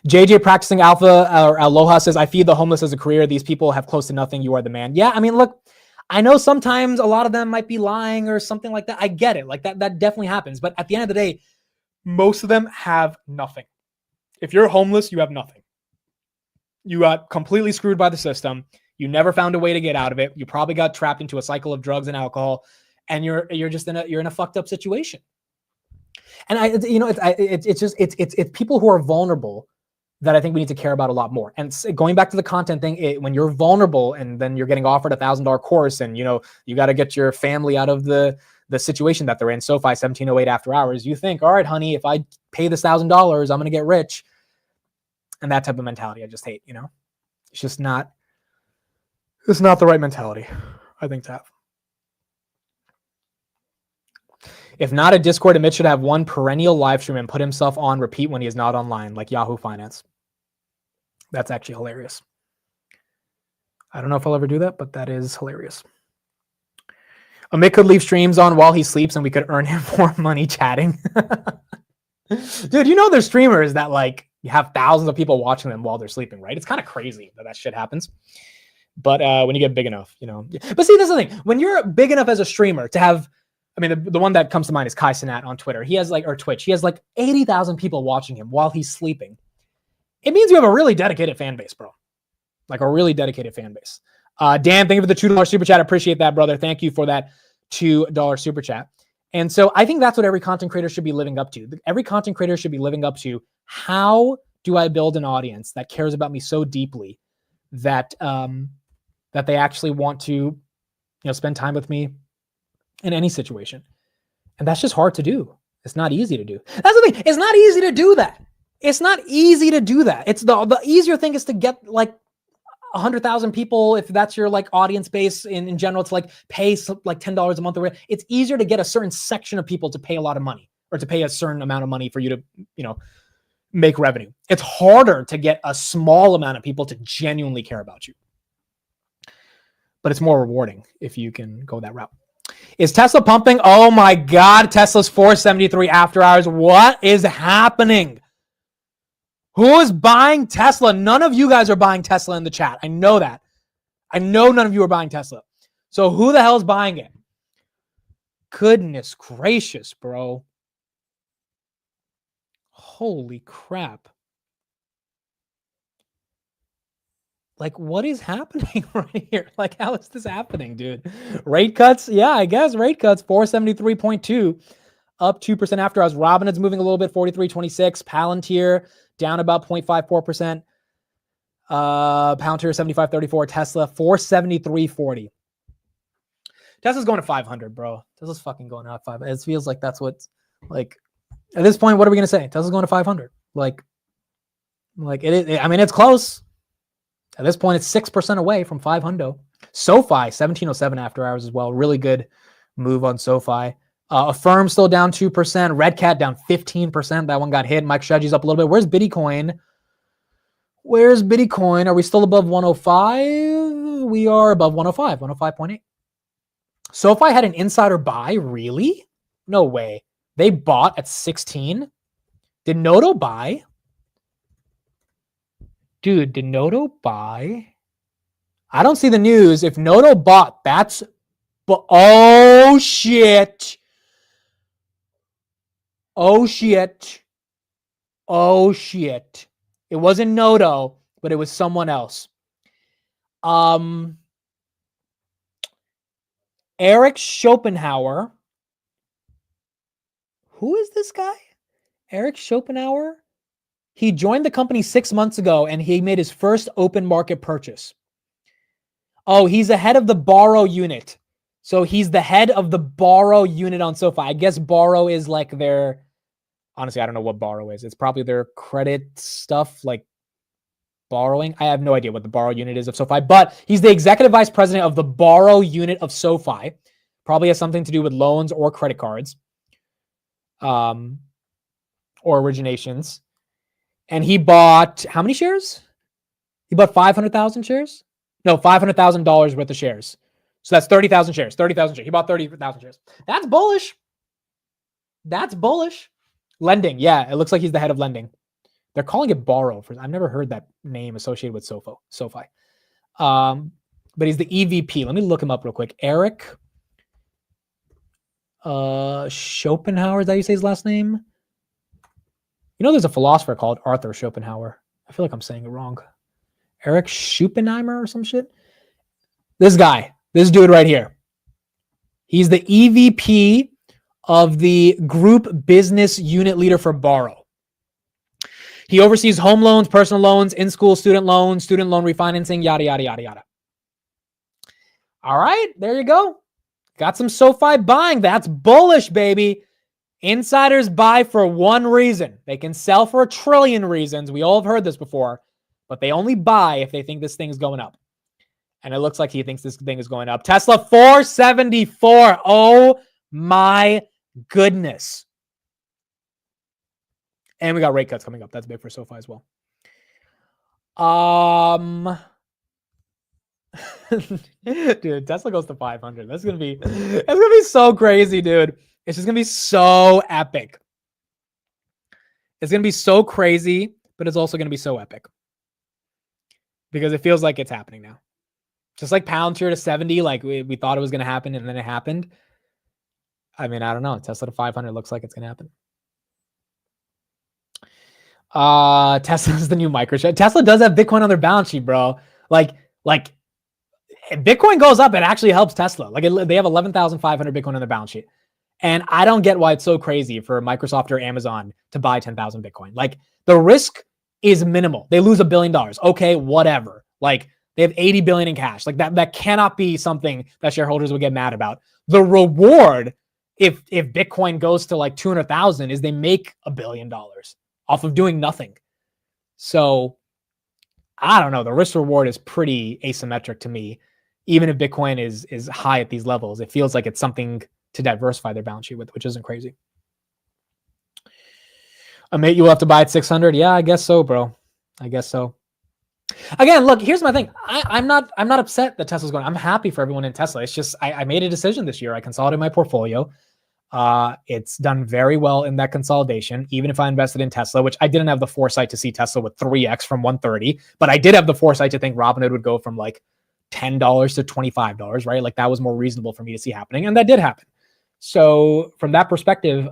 Speaker 1: JJ practicing alpha or Aloha says, I feed the homeless as a career. These people have close to nothing. You are the man. Yeah, I mean, look, I know sometimes a lot of them might be lying or something like that. I get it. Like that definitely happens. But at the end of the day, most of them have nothing. If you're homeless, you have nothing. You got completely screwed by the system. You never found a way to get out of it. You probably got trapped into a cycle of drugs and alcohol, and you're just in a fucked up situation. And it's people who are vulnerable that I think we need to care about a lot more. And going back to the content thing, when you're vulnerable and then you're getting offered $1,000 course, and you got to get your family out of the situation that they're in. SoFi 1708 after hours. You think, all right, honey, if I pay this $1,000, I'm going to get rich. And that type of mentality, I just hate. It's just not. It's not the right mentality, I think, to have. If not a Discord, Amit should have one perennial live stream and put himself on repeat when he is not online, like Yahoo Finance. That's actually hilarious. I don't know if I'll ever do that, but that is hilarious. Amit could leave streams on while he sleeps and we could earn him more money chatting. Dude, there's streamers that like have thousands of people watching them while they're sleeping, right? It's kind of crazy that shit happens. But when you get big enough, But see, this is the thing. When you're big enough as a streamer to have I mean, the one that comes to mind is Kai Cenat on Twitter. He has or Twitch. He has 80,000 people watching him while he's sleeping. It means you have a really dedicated fan base, bro. Like a really dedicated fan base. Dan, thank you for the $2 super chat. I appreciate that, brother. Thank you for that $2 super chat. And so I think that's what every content creator should be living up to. Every content creator should be living up to, how do I build an audience that cares about me so deeply that that they actually want to, spend time with me in any situation. And that's just hard to do. It's not easy to do. That's the thing. It's not easy to do that. It's not easy to do that. It's the easier thing is to get 100,000 people, if that's your audience base in general, to pay $10 a month or whatever. It's easier to get a certain section of people to pay a lot of money, or to pay a certain amount of money for you to, make revenue. It's harder to get a small amount of people to genuinely care about you. But it's more rewarding if you can go that route. Is Tesla pumping? Oh my God, Tesla's 473 after hours. What is happening? Who is buying Tesla? None of you guys are buying Tesla in the chat. I know that. I know none of you are buying Tesla. So who the hell is buying it? Goodness gracious, bro. Holy crap. What is happening right here? How is this happening, dude? Rate cuts? Yeah, I guess rate cuts. 473.2, up 2% after hours. Robinhood's moving a little bit, 43.26. Palantir down about 0.54%. Palantir 75.34. Tesla 473.40. Tesla's going to 500, bro. Tesla's fucking going to 500. It feels like that's what's at this point. What are we gonna say? Tesla's going to 500. It is. I mean, it's close. At this point, it's 6% away from 500. SoFi 1707 after hours as well. Really good move on SoFi. AFRM still down 2%. Red Cat down 15%. That one got hit. MicroStrategy's up a little bit. Where's Bitcoin? Where's Bitcoin? Are we still above 105? We are above 105, 105.8. SoFi had an insider buy? Really? No way. They bought at 16? Did Noto buy? Dude, did Noto buy? I don't see the news. If Noto bought, that's... Oh, shit. Oh, shit. Oh, shit. It wasn't Noto, but it was someone else. Eric Schopenhauer. Who is this guy? Eric Schopenhauer? He joined the company 6 months ago, and he made his first open market purchase. Oh, he's the head of the borrow unit. So he's the head of the borrow unit on SoFi. I guess borrow is their... Honestly, I don't know what borrow is. It's probably their credit stuff, borrowing. I have no idea what the borrow unit is of SoFi, but he's the executive vice president of the borrow unit of SoFi. Probably has something to do with loans or credit cards, or originations. And he bought how many shares? He bought 500,000 shares? No, $500,000 worth of shares. So that's 30,000 shares. 30,000 shares. He bought 30,000 shares. That's bullish. That's bullish. Lending. Yeah, it looks like he's the head of lending. They're calling it borrow. I've never heard that name associated with SoFi. But he's the EVP. Let me look him up real quick. Eric Schopenhauer. Is that how you say his last name? There's a philosopher called Arthur Schopenhauer. I feel like I'm saying it wrong. Eric Schopenheimer or some shit. This guy, this dude right here. He's the EVP of the group business unit leader for Borrow. He oversees home loans, personal loans, in-school student loan refinancing, yada, yada, yada, yada. All right, there you go. Got some SoFi buying. That's bullish, baby. Insiders buy for one reason. They can sell for 1 trillion reasons. We all have heard this before, but they only buy if they think this thing is going up. And it looks like he thinks this thing is going up. Tesla 474. Oh my goodness. And we got rate cuts coming up. That's big for SoFi as well. Dude, Tesla goes to 500. That's gonna be so crazy, dude. It's just gonna be so epic. It's gonna be so crazy, but it's also gonna be so epic because it feels like it's happening now. Just like Palantir to 70, we thought it was gonna happen, and then it happened. I mean, I don't know. Tesla to 500 looks like it's going to happen. Tesla's the new MicroStrategy. Tesla does have Bitcoin on their balance sheet, bro. Like if Bitcoin goes up, it actually helps Tesla. Like they have 11,500 Bitcoin on their balance sheet. And I don't get why it's so crazy for Microsoft or Amazon to buy 10,000 Bitcoin. Like the risk is minimal. They lose $1 billion. Okay, whatever. Like they have 80 billion in cash. Like that cannot be something that shareholders would get mad about. The reward, if Bitcoin goes to like 200,000, is they make $1 billion off of doing nothing. So I don't know. The risk reward is pretty asymmetric to me. Even if Bitcoin is high at these levels, it feels like it's something to diversify their balance sheet with, which isn't crazy. Mate, you will have to buy at 600. Yeah, I guess so, bro. I guess so. Again, look, here's my thing. I'm not upset that Tesla's going. I'm happy for everyone in Tesla. It's just I made a decision this year. I consolidated my portfolio. It's done very well in that consolidation, even if I invested in Tesla, which I didn't have the foresight to see Tesla with 3x from 130, but I did have the foresight to think Robinhood would go from like $10 to $25, right? Like that was more reasonable for me to see happening, and that did happen. So from that perspective,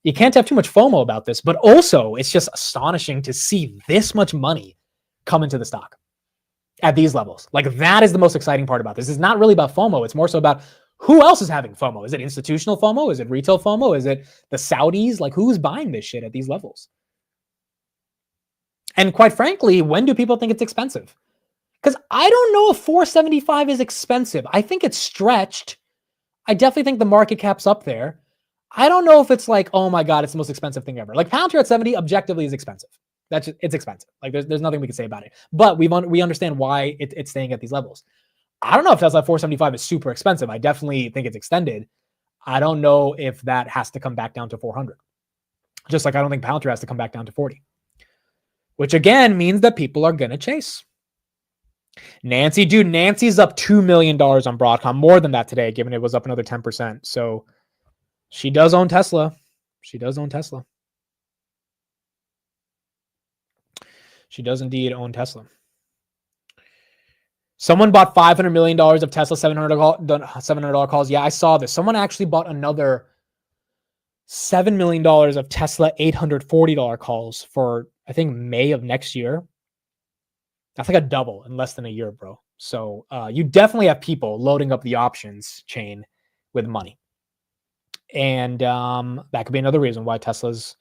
Speaker 1: you can't have too much FOMO about this, but also it's just astonishing to see this much money come into the stock at these levels. Like that is the most exciting part about this. It's not really about FOMO. It's more so about who else is having FOMO. Is it institutional FOMO? Is it retail FOMO? Is it the Saudis? Like who's buying this shit at these levels? And quite frankly, when do people think it's expensive? Because I don't know if 475 is expensive. I think it's stretched. I definitely think the market cap's up there. I don't know if it's like, oh my God, it's the most expensive thing ever. Like Palantir at 70 objectively is expensive. It's expensive. Like there's nothing we can say about it. But we understand why it's staying at these levels. I don't know if Tesla 475 is super expensive. I definitely think it's extended. I don't know if that has to come back down to 400. Just like I don't think Palantir has to come back down to 40. Which again means that people are going to chase. Nancy's up $2 million on Broadcom. More than that today, given it was up another 10%. So she does own Tesla. She does indeed own Tesla. Someone bought $500 million of Tesla $700 calls. Yeah, I saw this. Someone actually bought another $7 million of Tesla $840 calls for, I think, May of next year. That's like a double in less than a year, bro. So you definitely have people loading up the options chain with money. And that could be another reason why Tesla's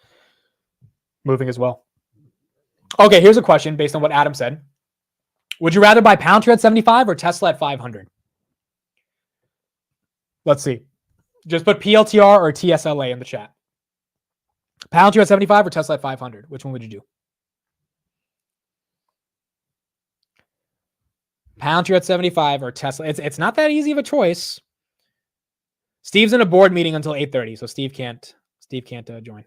Speaker 1: moving as well. Okay, here's a question based on what Adam said. Would you rather buy Palantir at 75 or Tesla at 500? Let's see. Just put PLTR or TSLA in the chat. Palantir at 75 or Tesla at 500? Which one would you do? Palantir at 75 or Tesla? It's not that easy of a choice. Steve's in a board meeting until 8:30, so Steve can't join.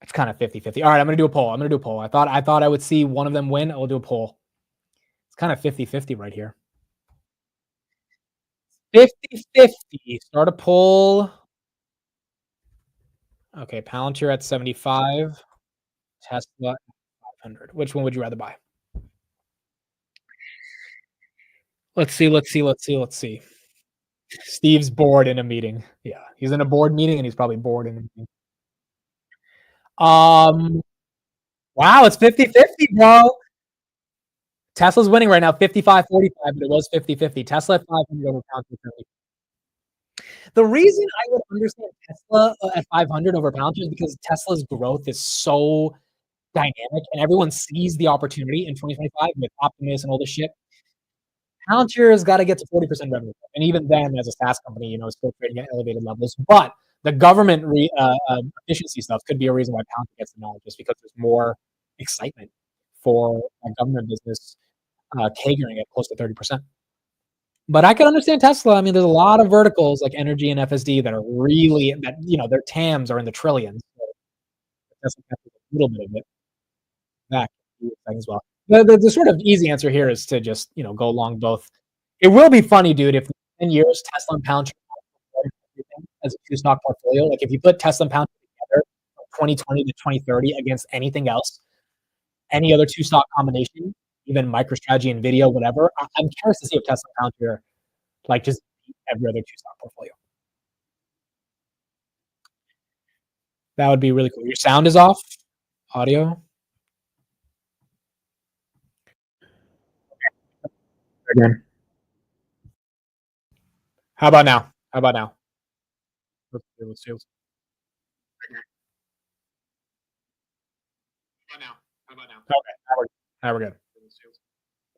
Speaker 1: It's kind of 50-50. All right, I'm going to do a poll. I thought I would see one of them win. I'll do a poll. It's kind of 50-50 right here. 50-50. Start a poll. Okay, Palantir at 75. Tesla at 500. Which one would you rather buy? Let's see. Steve's bored in a meeting. Yeah, he's in a board meeting and he's probably bored in a meeting. Wow, it's 50-50, bro. Tesla's winning right now, 55-45, but it was 50-50. Tesla at 500 over Palantir. The reason I would understand Tesla at 500 over Palantir is because Tesla's growth is so dynamic and everyone sees the opportunity in 2025 with Optimus and all this shit. Palantir has got to get to 40% revenue. And even then, as a SaaS company, it's still trading at elevated levels. But the government efficiency stuff could be a reason why Palantir gets the knowledge, just because there's more excitement for a government business catering at close to 30%. But I can understand Tesla. I mean, there's a lot of verticals like energy and FSD that are really, their TAMs are in the trillions. So Tesla has a little bit of it. That can be as well. The sort of easy answer here is to just, go along both. It will be funny, dude, if in 10 years Tesla and Palantir as a two-stock portfolio. Like if you put Tesla and Palantir together from 2020 to 2030 against anything else, any other two-stock combination, even MicroStrategy, NVIDIA, whatever, I'm curious to see if Tesla and Palantir like just every other 2-stock portfolio. That would be really cool. Your sound is off. Audio. Again. How about now? How about now? Let's see. How about now? Okay, now we're good.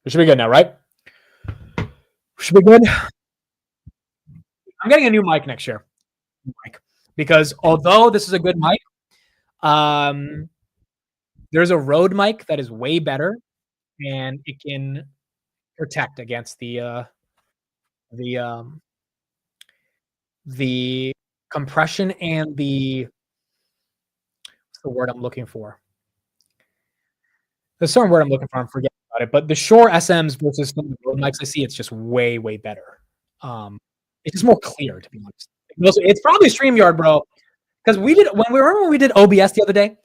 Speaker 1: We should be good now, right? We should be good. I'm getting a new mic next year. Because although this is a good mic, there's a Rode mic that is way better, and it can protect against the compression and what's the word I'm looking for? There's a certain word I'm looking for. I'm forgetting about it. But the Shure SMs versus some of the Rode mics I see, it's just way, way better. It's just more clear, to be honest. It's probably StreamYard, bro. Because when we did OBS the other day,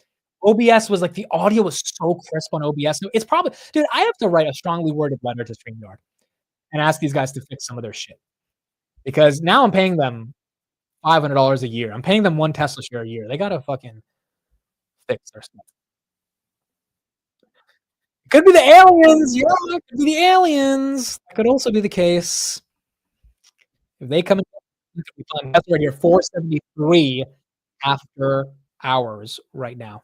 Speaker 1: OBS was like the audio was so crisp on OBS. It's probably, dude, I have to write a strongly worded letter to StreamYard and ask these guys to fix some of their shit. Because now I'm paying them $500 a year. I'm paying them 1 Tesla share a year. They gotta fucking fix their stuff. It could be the aliens. Yeah, it could be the aliens. That could also be the case. If they come in, that's right here, 473 after hours right now.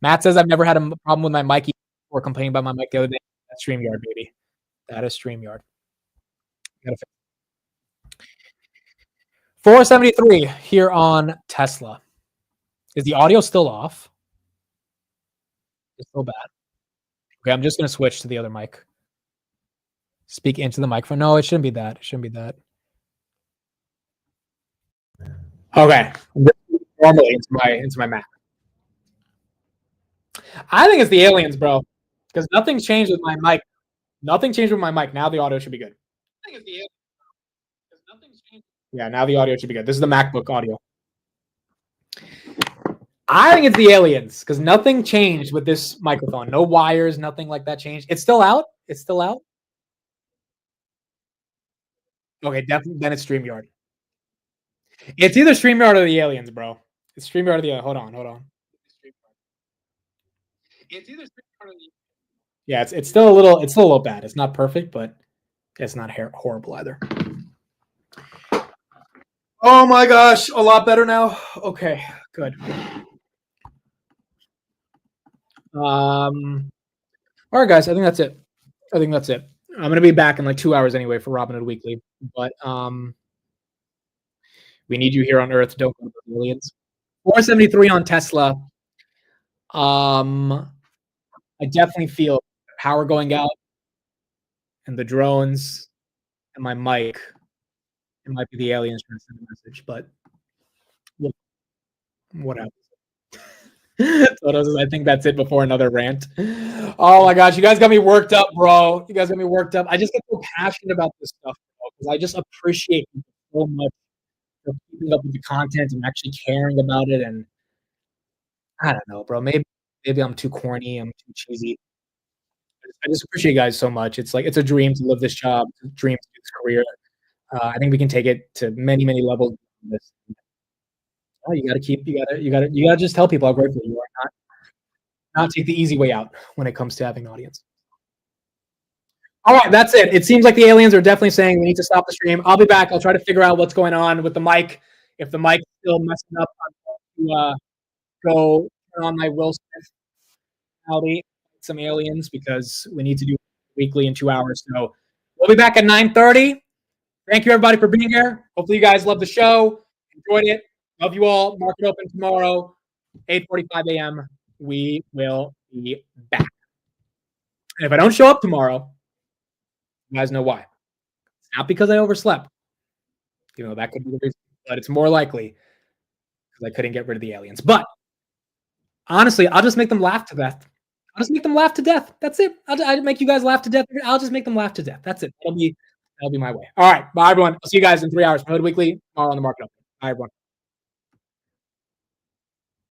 Speaker 1: Matt says I've never had a problem with my mic or complaining about my mic the other day. That's StreamYard, baby. That is StreamYard. 473 here on Tesla. Is the audio still off? It's so bad. Okay, I'm just going to switch to the other mic. Speak into the microphone. No, it shouldn't be that. It shouldn't be that. Okay. Normally into my Mac. I think it's the aliens, bro. Because nothing's changed with my mic. Nothing changed with my mic. Now the audio should be good. I think it's the aliens. Because nothing's changed. Yeah, now the audio should be good. This is the MacBook audio. I think it's the aliens because nothing changed with this microphone. No wires, nothing like that changed. It's still out. It's still out. Okay, definitely. Then it's StreamYard. It's either StreamYard or the aliens, bro. It's StreamYard or the. Hold on. It's either StreamYard or the. Yeah, it's still a little bad. It's not perfect, but it's not horrible either. Oh my gosh, a lot better now. Okay, good. All right, guys. I think that's it. I'm gonna be back in like 2 hours anyway for Robinhood Weekly, but we need you here on Earth. Don't go to the aliens. 473 on Tesla. I definitely feel power going out, and the drones, and my mic. It might be the aliens trying to send a message, but what happens? I think that's it before another rant. Oh my gosh, you guys got me worked up, bro. You guys got me worked up. I just get so passionate about this stuff because I just appreciate people so much for keeping up with the content and actually caring about it. And I don't know, bro. Maybe I'm too corny. I'm too cheesy. I just appreciate you guys so much. It's like it's a dream to live this job, a dream to do this career. I think we can take it to many, many levels. Oh, you gotta just tell people how grateful you are. Not take the easy way out when it comes to having an audience. All right, that's it. It seems like the aliens are definitely saying we need to stop the stream. I'll be back. I'll try to figure out what's going on with the mic. If the mic's still messing up, I'm going to go turn on my Will Smith Howdy, some aliens, because we need to do weekly in 2 hours. So we'll be back at 9:30. Thank you, everybody, for being here. Hopefully you guys love the show. Enjoyed it. Love you all. Market open tomorrow, 8:45 a.m. We will be back. And if I don't show up tomorrow, you guys know why. It's not because I overslept. You know, that could be the reason. But it's more likely because I couldn't get rid of the aliens. But honestly, I'll just make them laugh to death. That's it. I'll make you guys laugh to death. I'll just make them laugh to death. That's it. That'll be my way. All right. Bye, everyone. I'll see you guys in 3 hours. Robinhood Weekly tomorrow on the market open. Bye, everyone.